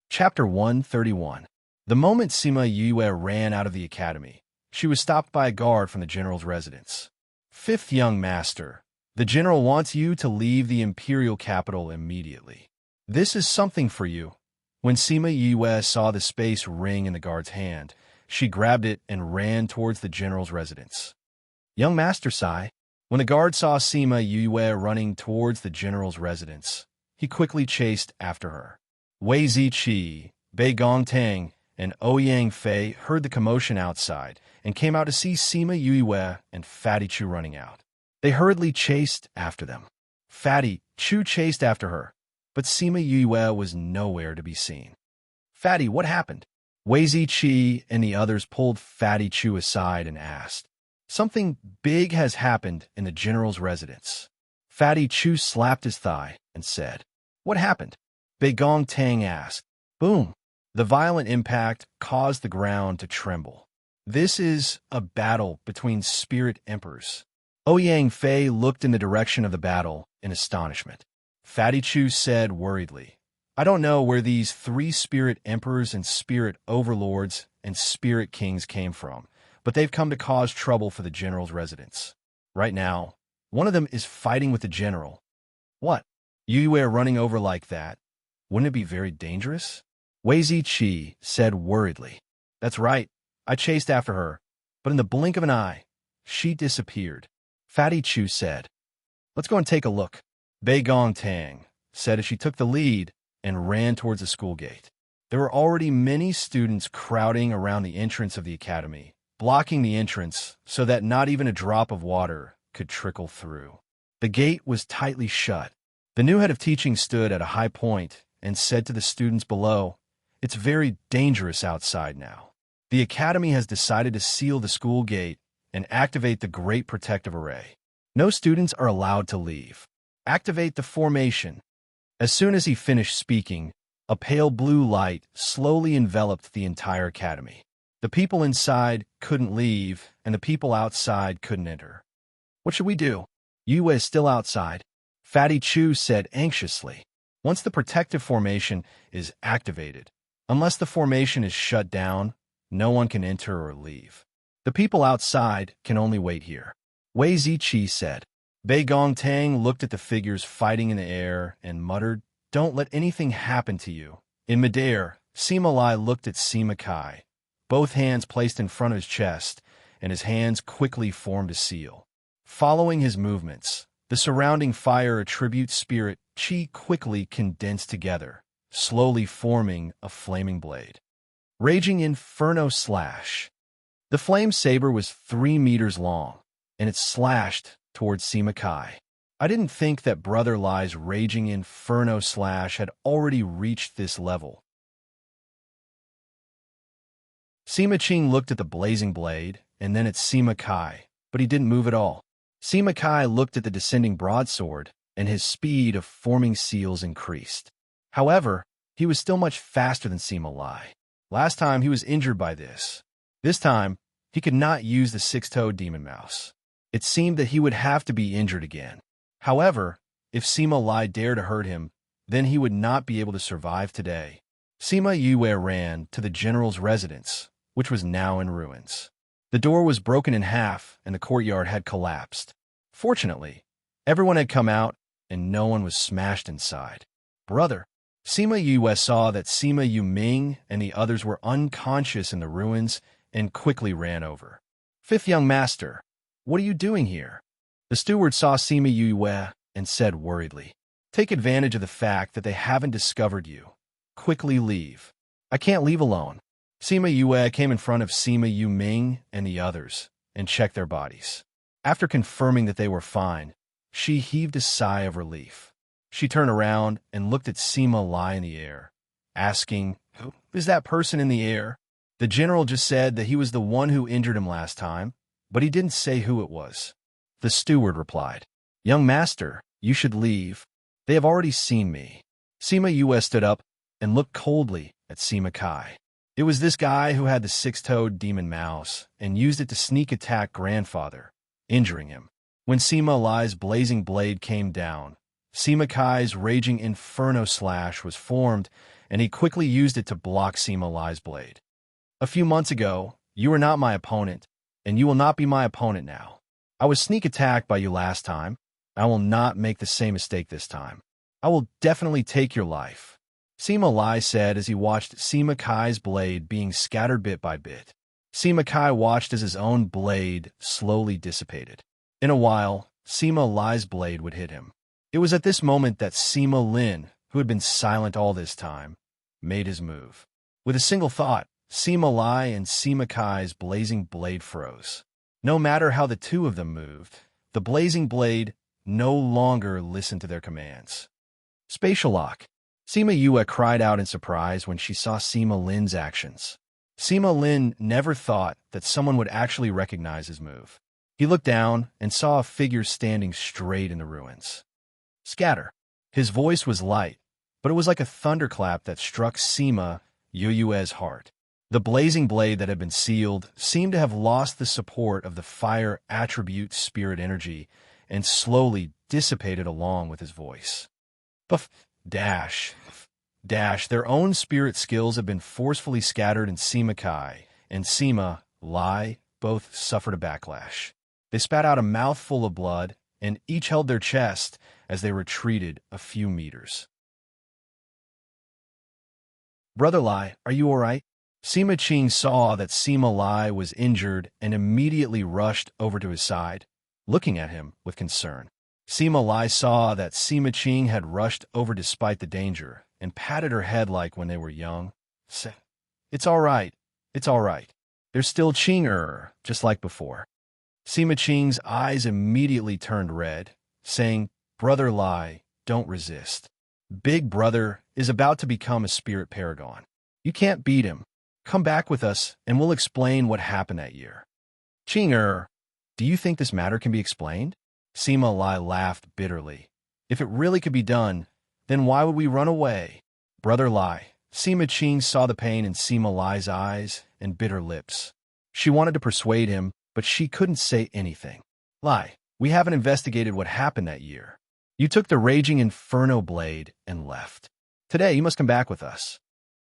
Chapter 131. The moment Sima Yu ran out of the academy, she was stopped by a guard from the general's residence. 5th young master, the general wants you to leave the imperial capital immediately. This is something for you. When Sima Yu saw the space ring in the guard's hand, she grabbed it and ran towards the general's residence. Young Master Sai, when the guard saw Sima Yu running towards the general's residence, he quickly chased after her. Wei Ziqi, Bei Gongtang, and Ouyang Fei heard the commotion outside and came out to see Sima Yu and Fatty Chu running out. They hurriedly chased after them. Fatty Chu chased after her, but Sima Yu was nowhere to be seen. Fatty, what happened? Wei Ziqi and the others pulled Fatty Chu aside and asked. Something big has happened in the general's residence. Fatty Chu slapped his thigh and said, What happened? Bei Gongtang asked. Boom! The violent impact caused the ground to tremble. This is a battle between spirit emperors. Ouyang Fei looked in the direction of the battle in astonishment. Fatty Chu said worriedly, I don't know where these 3 spirit emperors and spirit overlords and spirit kings came from, but they've come to cause trouble for the general's residence. Right now, one of them is fighting with the general. What? Yu running over like that? Wouldn't it be very dangerous? Wei Ziqi said worriedly. That's right. I chased after her, but in the blink of an eye, she disappeared. Fatty Chu said. Let's go and take a look. Bei Gongtang said as she took the lead and ran towards the school gate. There were already many students crowding around the entrance of the academy, blocking the entrance so that not even a drop of water could trickle through. The gate was tightly shut. The new head of teaching stood at a high point and said to the students below, It's very dangerous outside now. The academy has decided to seal the school gate and activate the Great Protective Array. No students are allowed to leave. Activate the formation. As soon as he finished speaking, a pale blue light slowly enveloped the entire academy. The people inside couldn't leave, and the people outside couldn't enter. What should we do? Yue is still outside. Fatty Chu said anxiously. Once the protective formation is activated, unless the formation is shut down, no one can enter or leave. The people outside can only wait here. Wei Ziqi said. Bei Gongtang looked at the figures fighting in the air and muttered, Don't let anything happen to you. In midair, Sima Lai looked at Sima Kai, both hands placed in front of his chest, and his hands quickly formed a seal. Following his movements, the surrounding fire attribute spirit Qi quickly condensed together, slowly forming a flaming blade. Raging Inferno Slash. The flame saber was 3 meters long, and it slashed towards Sima Kai. I didn't think that Brother Lai's Raging Inferno Slash had already reached this level. Sima Qing looked at the blazing blade, and then at Sima Kai, but he didn't move at all. Sima Kai looked at the descending broadsword, and his speed of forming seals increased. However, he was still much faster than Sima Lai. Last time he was injured by this. This time, he could not use the 6-toed demon mouse. It seemed that he would have to be injured again. However, if Sima Lai dared to hurt him, then he would not be able to survive today. Sima Yue ran to the general's residence, which was now in ruins. The door was broken in half, and the courtyard had collapsed. Fortunately, everyone had come out, and no one was smashed inside. Brother, Sima Yue saw that Sima Yu Ming and the others were unconscious in the ruins and quickly ran over. Fifth young master, what are you doing here? The steward saw Sima Yue and said worriedly, take advantage of the fact that they haven't discovered you. Quickly leave. I can't leave alone. Sima Yue came in front of Sima Yu Ming and the others and checked their bodies. After confirming that they were fine, she heaved a sigh of relief. She turned around and looked at Sima Lai in the air, asking, who is that person in the air? The general just said that he was the one who injured him last time, but he didn't say who it was. The steward replied, young master, you should leave. They have already seen me. Sima Yue stood up and looked coldly at Sima Kai. It was this guy who had the six-toed demon mouse and used it to sneak attack grandfather, injuring him. When Sima Lai's blazing blade came down, Sima Kai's raging inferno slash was formed, and he quickly used it to block Sima Lai's blade. A few months ago, you were not my opponent, and you will not be my opponent now. I was sneak attacked by you last time. I will not make the same mistake this time. I will definitely take your life, Sima Lai said as he watched Sima Kai's blade being scattered bit by bit. Sima Kai watched as his own blade slowly dissipated. In a while, Sima Lai's blade would hit him. It was at this moment that Sima Lin, who had been silent all this time, made his move. With a single thought, Sima Lai and Sima Kai's blazing blade froze. No matter how the two of them moved, the blazing blade no longer listened to their commands. Spatial lock. Sima Yue cried out in surprise when she saw Sima Lin's actions. Sima Lin never thought that someone would actually recognize his move. He looked down and saw a figure standing straight in the ruins. Scatter. His voice was light, but it was like a thunderclap that struck Sima Yue's heart. The blazing blade that had been sealed seemed to have lost the support of the fire attribute spirit energy and slowly dissipated along with his voice. Buff, dash, dash. Their own spirit skills had been forcefully scattered, and Sima Kai and Sima Lai both suffered a backlash. They spat out a mouthful of blood and each held their chest as they retreated a few meters. Brother Lai, are you all right? Sima Qing saw that Sima Lai was injured and immediately rushed over to his side, looking at him with concern. Sima Lai saw that Sima Qing had rushed over despite the danger and patted her head like when they were young. It's all right. It's all right. There's still Qing just like before. Sima Qing's eyes immediately turned red, saying, Brother Lai, don't resist. Big Brother is about to become a spirit paragon. You can't beat him. Come back with us, and we'll explain what happened that year. Qing do you think this matter can be explained? Sima Lai laughed bitterly. If it really could be done, then why would we run away? Brother Lai, Sima Qing saw the pain in Sima Lai's eyes and bit her lips. She wanted to persuade him, but she couldn't say anything. Lai, we haven't investigated what happened that year. You took the raging inferno blade and left. Today you must come back with us.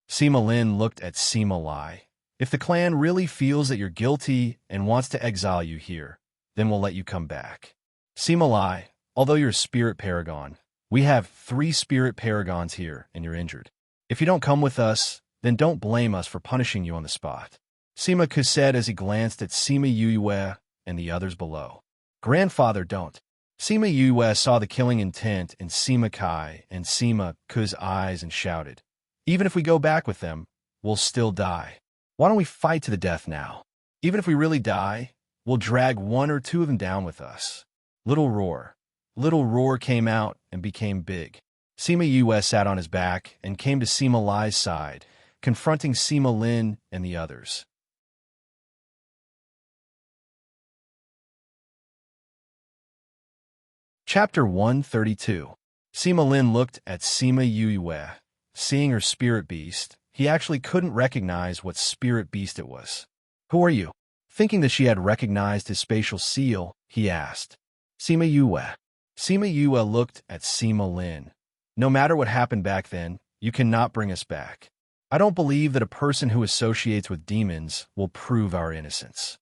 Sima Lin looked at Sima Lai. If the clan really feels that you're guilty and wants to exile you here, then we'll let you come back. Sima Lai, although you're a spirit paragon, we have 3 spirit paragons here and you're injured. If you don't come with us, then don't blame us for punishing you on the spot. Sima Ku said as he glanced at Sima Yue and the others below. Grandfather, don't. Sima Yue saw the killing intent in Sima Kai and Sima Ku's eyes and shouted, even if we go back with them, we'll still die. Why don't we fight to the death now? Even if we really die, we'll drag 1 or 2 of them down with us. Little roar came out and became big. Sima Yue sat on his back and came to Sima Lai's side, confronting Sima Lin and the others. Chapter 132. Sima Lin looked at Sima Yue. Seeing her spirit beast, he actually couldn't recognize what spirit beast it was. Who are you? Thinking that she had recognized his spatial seal, he asked. Sima Yue. Sima Yue looked at Sima Lin. No matter what happened back then, you cannot bring us back. I don't believe that a person who associates with demons will prove our innocence.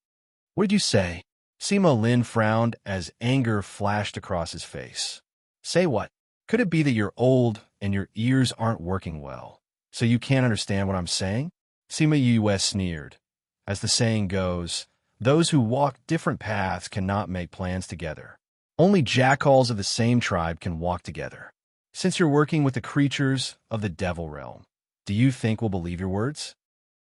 What did you say? Sima Lin frowned as anger flashed across his face. Say what? Could it be that you're old and your ears aren't working well, so you can't understand what I'm saying? Sima Yue sneered. As the saying goes, those who walk different paths cannot make plans together. Only jackals of the same tribe can walk together. Since you're working with the creatures of the devil realm, do you think we'll believe your words?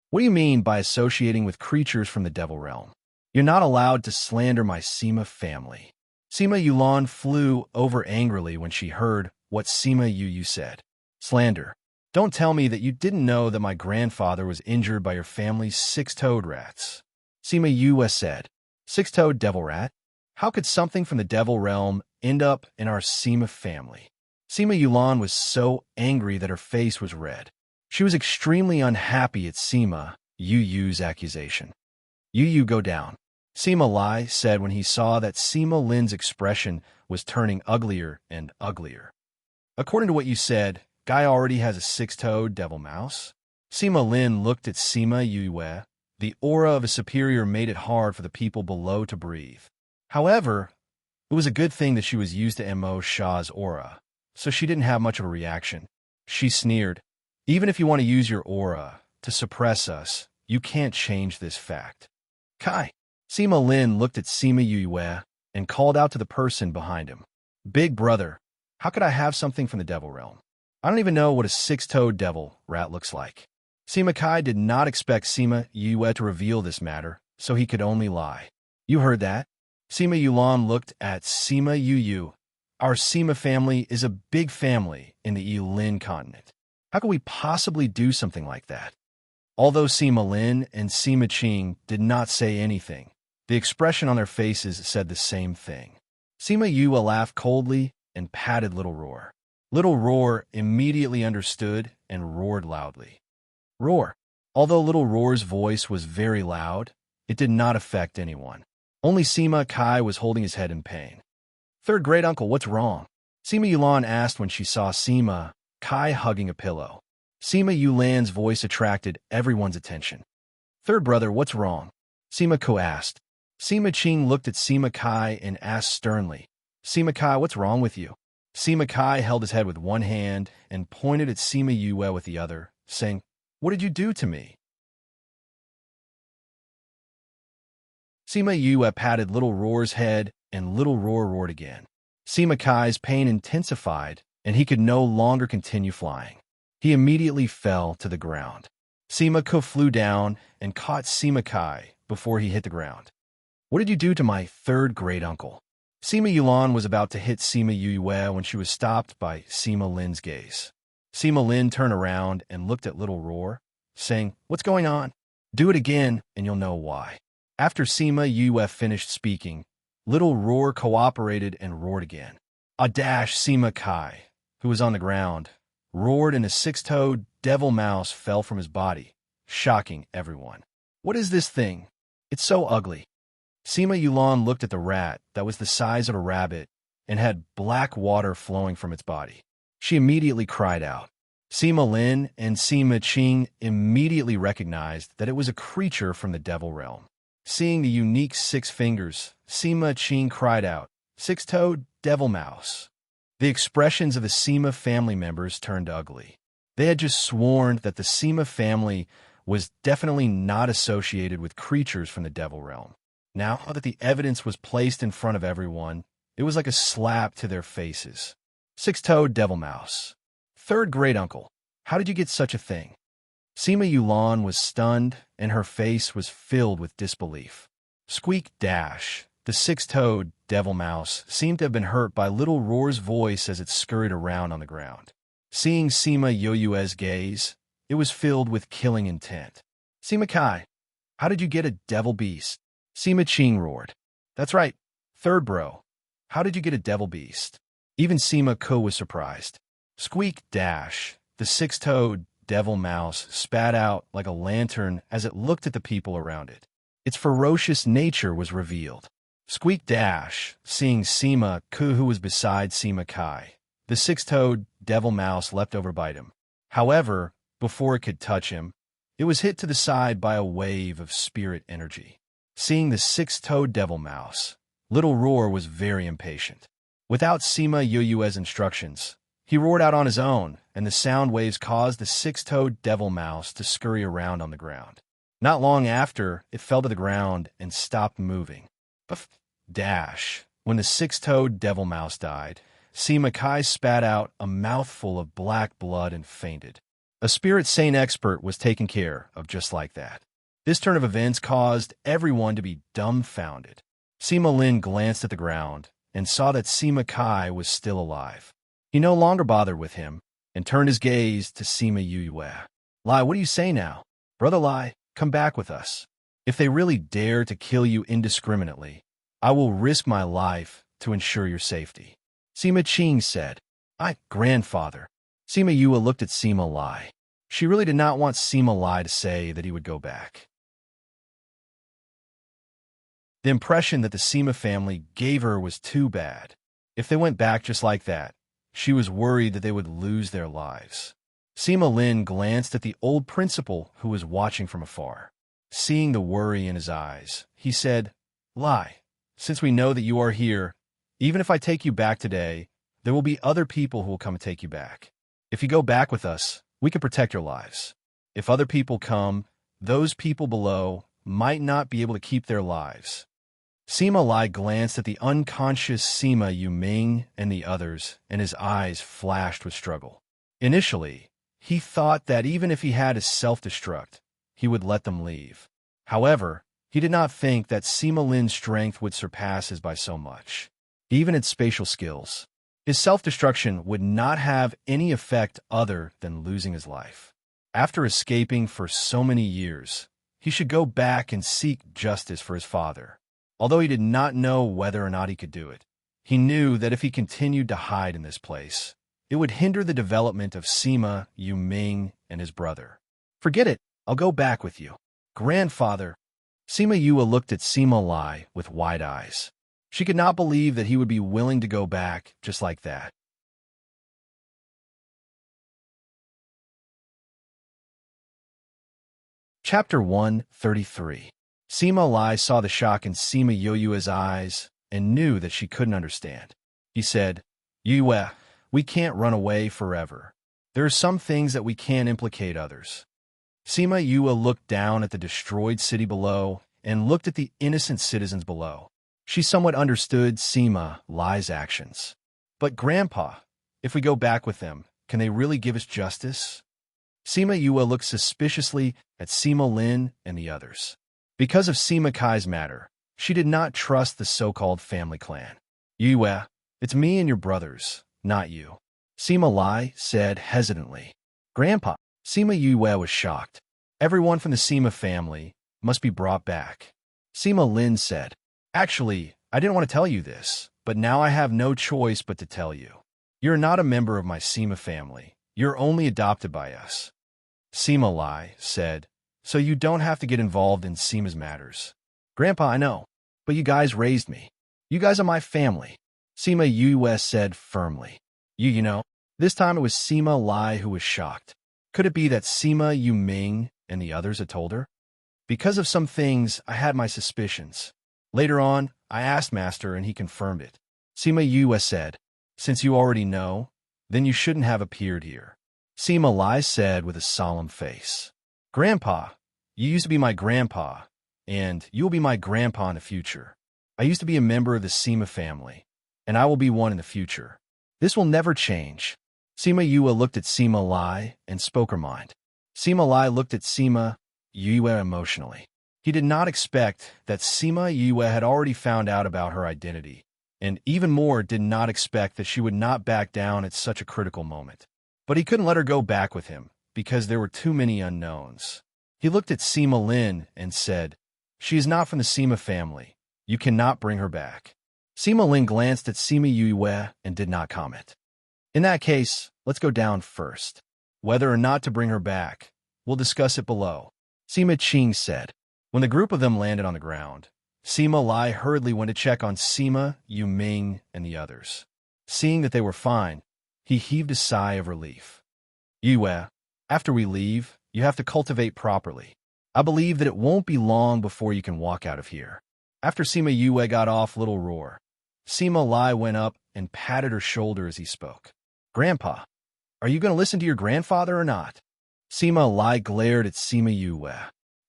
What do you mean by associating with creatures from the devil realm? You're not allowed to slander my Sima family. Sima Yulan flew over angrily when she heard what Sima Yu said. Slander. Don't tell me that you didn't know that my grandfather was injured by your family's six-toed rats. Sima Yu said. Six-toed devil rat? How could something from the devil realm end up in our Sima family? Sima Yulan was so angry that her face was red. She was extremely unhappy at Sima Yu's accusation. Yu, go down. Sima Lai said when he saw that Sima Lin's expression was turning uglier and uglier. According to what you said, Guy already has a six-toed devil mouse. Sima Lin looked at Sima Yue. The aura of a superior made it hard for the people below to breathe. However, it was a good thing that she was used to Mo Shah's aura, so she didn't have much of a reaction. She sneered. Even if you want to use your aura to suppress us, you can't change this fact. Kai. Sima Lin looked at Sima Yue and called out to the person behind him. Big brother, how could I have something from the devil realm? I don't even know what a six-toed devil rat looks like. Sima Kai did not expect Sima Yue to reveal this matter, so he could only lie. You heard that? Sima Yulan looked at Sima Yu. Our Sima family is a big family in the Yulin continent. How could we possibly do something like that? Although Sima Lin and Sima Qing did not say anything, the expression on their faces said the same thing. Sima Yue laughed coldly and patted Little Roar. Little Roar immediately understood and roared loudly. Roar. Although Little Roar's voice was very loud, it did not affect anyone. Only Sima Kai was holding his head in pain. Third great uncle, what's wrong? Sima Yulan asked when she saw Sima Kai hugging a pillow. Sima Yulan's voice attracted everyone's attention. Third brother, what's wrong? Sima Ko asked. Sima Qing looked at Sima Kai and asked sternly. Sima Kai, what's wrong with you? Sima Kai held his head with one hand and pointed at Sima Yue with the other, saying, What did you do to me? Sima Yue patted Little Roar's head, and Little Roar roared again. Sima Kai's pain intensified, and he could no longer continue flying. He immediately fell to the ground. Sima Ko flew down and caught Sima Kai before he hit the ground. What did you do to my third great uncle? Sima Yulan was about to hit Sima Yue when she was stopped by Sima Lin's gaze. Sima Lin turned around and looked at Little Roar, saying, What's going on? Do it again, and you'll know why. After Sima Yue finished speaking, Little Roar cooperated and roared again. Sima Kai, who was on the ground, roared and a six-toed devil mouse fell from his body, shocking everyone. What is this thing? It's so ugly. Sima Yulan looked at the rat that was the size of a rabbit and had black water flowing from its body. She immediately cried out. Sima Lin and Sima Qing immediately recognized that it was a creature from the devil realm. Seeing the unique 6 fingers, Sima Qing cried out, Six-toed devil mouse. The expressions of the Sima family members turned ugly. They had just sworn that the Sima family was definitely not associated with creatures from the devil realm. Now that the evidence was placed in front of everyone, it was like a slap to their faces. Six-toed devil mouse. Third great uncle, how did you get such a thing? Sima Yulan was stunned, and her face was filled with disbelief. Squeak Dash, the six-toed devil mouse, seemed to have been hurt by Little Roar's voice as it scurried around on the ground. Seeing Sima Yue's gaze, it was filled with killing intent. Sima Kai, how did you get a devil beast? Sima Qing roared. That's right, third bro. How did you get a devil beast? Even Sima Ko was surprised. Squeak Dash, the six-toed devil mouse, spat out like a lantern as it looked at the people around it. Its ferocious nature was revealed. Squeak Dash, seeing Sima Ko who was beside Sima Kai, the six-toed devil mouse leapt over by him. However, before it could touch him, it was hit to the side by a wave of spirit energy. Seeing the six-toed devil mouse, Little Roar was very impatient. Without Sima Yue's instructions, He roared out on his own, and the sound waves caused the six-toed devil mouse to scurry around on the ground. Not long after, it fell to the ground and stopped moving. Puff, dash. When the six-toed devil mouse died, Seema Kai spat out a mouthful of black blood and fainted. A spirit saint expert was taken care of just like that. This turn of events caused everyone to be dumbfounded. Sima Lin glanced at the ground and saw that Seema Kai was still alive. He no longer bothered with him and turned his gaze to Sima Yue. Lai, what do you say now? Brother Lai, come back with us. If they really dare to kill you indiscriminately, I will risk my life to ensure your safety. Sima Qing said. Grandfather. Sima Yue looked at Sima Lai. She really did not want Sima Lai to say that he would go back. The impression that the Sima family gave her was too bad. If they went back just like that, she was worried that they would lose their lives. Sima Lin glanced at the old principal who was watching from afar. Seeing the worry in his eyes, he said, Lai, since we know that you are here, even if I take you back today, there will be other people who will come and take you back. If you go back with us, we can protect your lives. If other people come, those people below might not be able to keep their lives. Sima Lai glanced at the unconscious Sima Yuming and the others, and his eyes flashed with struggle. Initially, he thought that even if he had to self-destruct, he would let them leave. However, he did not think that Sima Lin's strength would surpass his by so much. Even its spatial skills. His self-destruction would not have any effect other than losing his life. After escaping for so many years, he should go back and seek justice for his father. Although he did not know whether or not he could do it, he knew that if he continued to hide in this place, it would hinder the development of Sima Yuming and his brother. Forget it, I'll go back with you. Grandfather. Sima Yue looked at Sima Lai with wide eyes. She could not believe that he would be willing to go back just like that. Chapter 133. Sima Lai saw the shock in Sima Yue's eyes and knew that she couldn't understand. He said, Yue, we can't run away forever. There are some things that we can't implicate others. Sima Yue looked down at the destroyed city below and looked at the innocent citizens below. She somewhat understood Sima Lai's actions. But Grandpa, if we go back with them, can they really give us justice? Sima Yue looked suspiciously at Sima Lin and the others. Because of Sima Kai's matter, she did not trust the so-called family clan. Yue, it's me and your brothers, not you. Sima Lai said hesitantly. Grandpa, Sima Yue was shocked. Everyone from the Sima family must be brought back. Sima Lin said, Actually, I didn't want to tell you this, but now I have no choice but to tell you. You're not a member of my Sima family. You're only adopted by us. Sima Lai said, So you don't have to get involved in Sima's matters. Grandpa, I know, but you guys raised me. You guys are my family. Sima Yue said firmly. You know, this time it was Sima Lai who was shocked. Could it be that Sima Yuming and the others had told her? Because of some things, I had my suspicions. Later on, I asked Master and he confirmed it. Sima Yue said, Since you already know, then you shouldn't have appeared here. Sima Lai said with a solemn face. Grandpa, you used to be my grandpa, and you will be my grandpa in the future. I used to be a member of the Sima family, and I will be one in the future. This will never change. Sima Yue looked at Sima Lai and spoke her mind. Sima Lai looked at Sima Yue emotionally. He did not expect that Sima Yue had already found out about her identity, and even more did not expect that she would not back down at such a critical moment. But he couldn't let her go back with him, because there were too many unknowns. He looked at Sima Lin and said, She is not from the Sima family. You cannot bring her back. Sima Lin glanced at Sima Yue and did not comment. In that case, let's go down first. Whether or not to bring her back, we'll discuss it below. Sima Qing said. When the group of them landed on the ground, Sima Lai hurriedly went to check on Sima, Yuming, and the others. Seeing that they were fine, he heaved a sigh of relief. Yue, after we leave, you have to cultivate properly. I believe that it won't be long before you can walk out of here. After Sima Yue got off little roar, Sima Lai went up and patted her shoulder as he spoke. Grandpa, are you going to listen to your grandfather or not? Sima Lai glared at Sima Yue.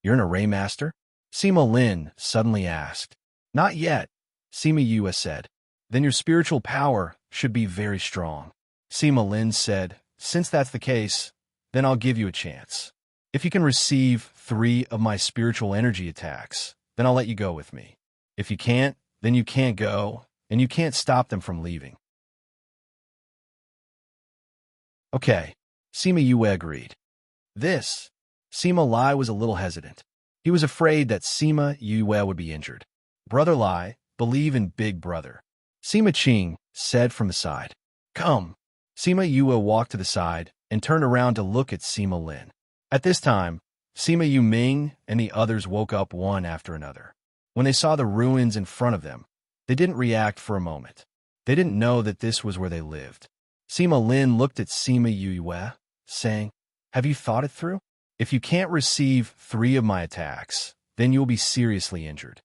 You're an array master? Sima Lin suddenly asked. Not yet, Sima Yue said. Then your spiritual power should be very strong. Sima Lin said, since that's the case, then I'll give you a chance. If you can receive 3 of my spiritual energy attacks, then I'll let you go with me. If you can't, then you can't go, and you can't stop them from leaving. Okay, Sima Yue agreed. Sima Lai was a little hesitant. He was afraid that Sima Yue would be injured. Brother Lai, believe in Big Brother. Sima Qing said from the side. Come. Sima Yue walked to the side and turned around to look at Sima Lin. At this time, Sima Yu Ming and the others woke up one after another. When they saw the ruins in front of them, they didn't react for a moment. They didn't know that this was where they lived. Sima Lin looked at Sima Yue, saying, Have you thought it through? If you can't receive 3 of my attacks, then you'll be seriously injured.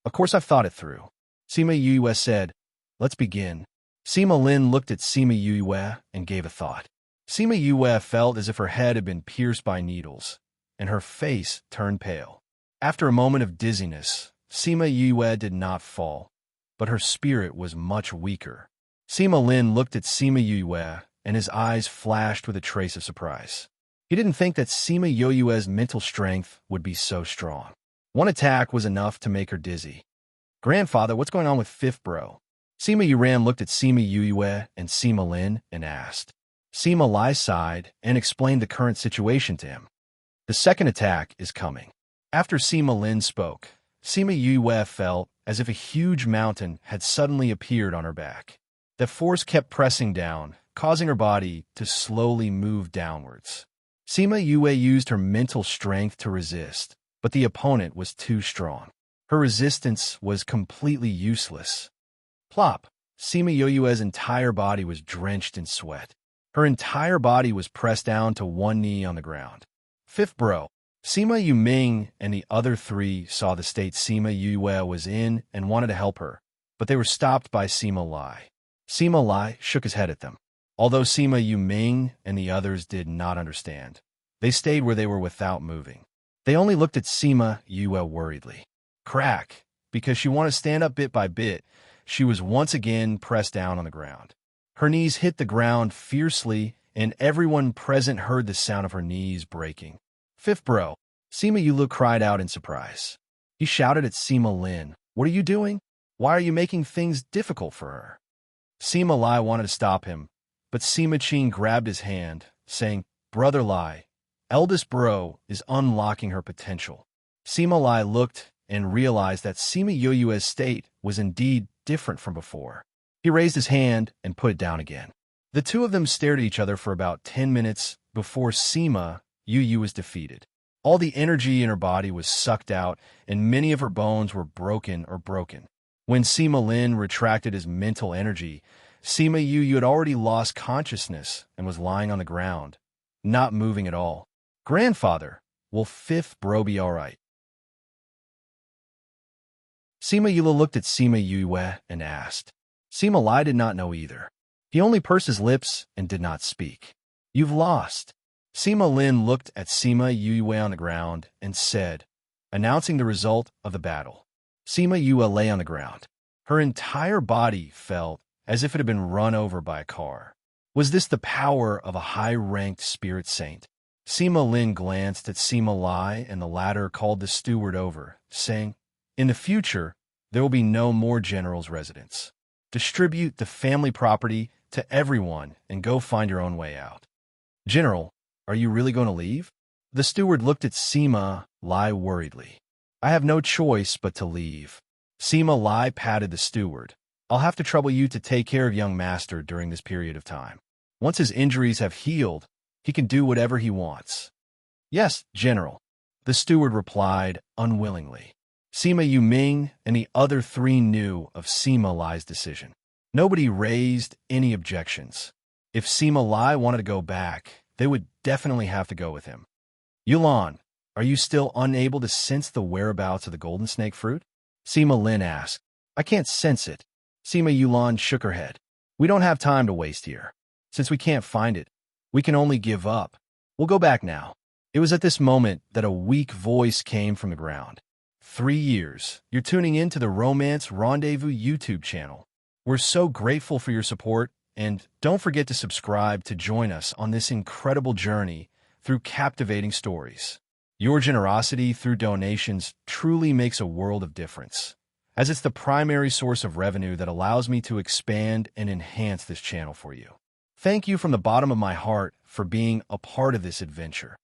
Of course I've thought it through. Sima Yue said, Let's begin. Sima Lin looked at Sima Yue and gave a thought. Sima Yue felt as if her head had been pierced by needles, and her face turned pale. After a moment of dizziness, Sima Yue did not fall, but her spirit was much weaker. Sima Lin looked at Sima Yue, and his eyes flashed with a trace of surprise. He didn't think that Sima Yue's mental strength would be so strong. One attack was enough to make her dizzy. Grandfather, what's going on with Fifth Bro? Sima Yuran looked at Sima Yue and Sima Lin and asked. Sima Lai sighed and explained the current situation to him. The second attack is coming. After Sima Lin spoke, Sima Yue felt as if a huge mountain had suddenly appeared on her back. The force kept pressing down, causing her body to slowly move downwards. Sima Yue used her mental strength to resist, but the opponent was too strong. Her resistance was completely useless. Plop! Sima Yue's entire body was drenched in sweat. Her entire body was pressed down to one knee on the ground. Fifth Bro. Sima Yu Ming and the other 3 saw the state Sima Yue was in and wanted to help her, but they were stopped by Sima Lai. Sima Lai shook his head at them. Although Sima Yu Ming and the others did not understand, they stayed where they were without moving. They only looked at Sima Yue worriedly. Crack! Because she wanted to stand up bit by bit, she was once again pressed down on the ground. Her knees hit the ground fiercely, and everyone present heard the sound of her knees breaking. Fifth Bro. Sima Yue cried out in surprise. He shouted at Sima Lin, What are you doing? Why are you making things difficult for her? Sima Lai wanted to stop him, but Sima Qing grabbed his hand, saying, Brother Lai, eldest bro is unlocking her potential. Sima Lai looked and realized that Sima Yue's state was indeed different from before. He raised his hand and put it down again. The two of them stared at each other for about 10 minutes before Sima Yue was defeated. All the energy in her body was sucked out, and many of her bones were broken. When Sima Lin retracted his mental energy, Sima Yue had already lost consciousness and was lying on the ground, not moving at all. Grandfather, will Fifth Bro be all right? Sima Yue looked at Sima Yue and asked. Sima Lai did not know either. He only pursed his lips and did not speak. You've lost. Sima Lin looked at Sima Yue on the ground and said, announcing the result of the battle. Sima Yue lay on the ground. Her entire body felt as if it had been run over by a car. Was this the power of a high-ranked spirit saint? Sima Lin glanced at Sima Lai, and the latter called the steward over, saying, In the future, there will be no more general's residence. Distribute the family property to everyone and go find your own way out. General, are you really going to leave? The steward looked at Sima Lai worriedly. I have no choice but to leave. Sima Lai patted the steward. I'll have to trouble you to take care of young master during this period of time. Once his injuries have healed, he can do whatever he wants. Yes, General, the steward replied unwillingly. Sima Yu Ming and the other 3 knew of Sima Lai's decision. Nobody raised any objections. If Sima Lai wanted to go back, they would definitely have to go with him. Yulan, are you still unable to sense the whereabouts of the golden snake fruit? Sima Lin asked. I can't sense it. Sima Yulan shook her head. We don't have time to waste here. Since we can't find it, we can only give up. We'll go back now. It was at this moment that a weak voice came from the ground. 3 years. You're tuning in to the Romance Rendezvous YouTube channel. We're so grateful for your support, and don't forget to subscribe to join us on this incredible journey through captivating stories. Your generosity through donations truly makes a world of difference, as it's the primary source of revenue that allows me to expand and enhance this channel for you. Thank you from the bottom of my heart for being a part of this adventure.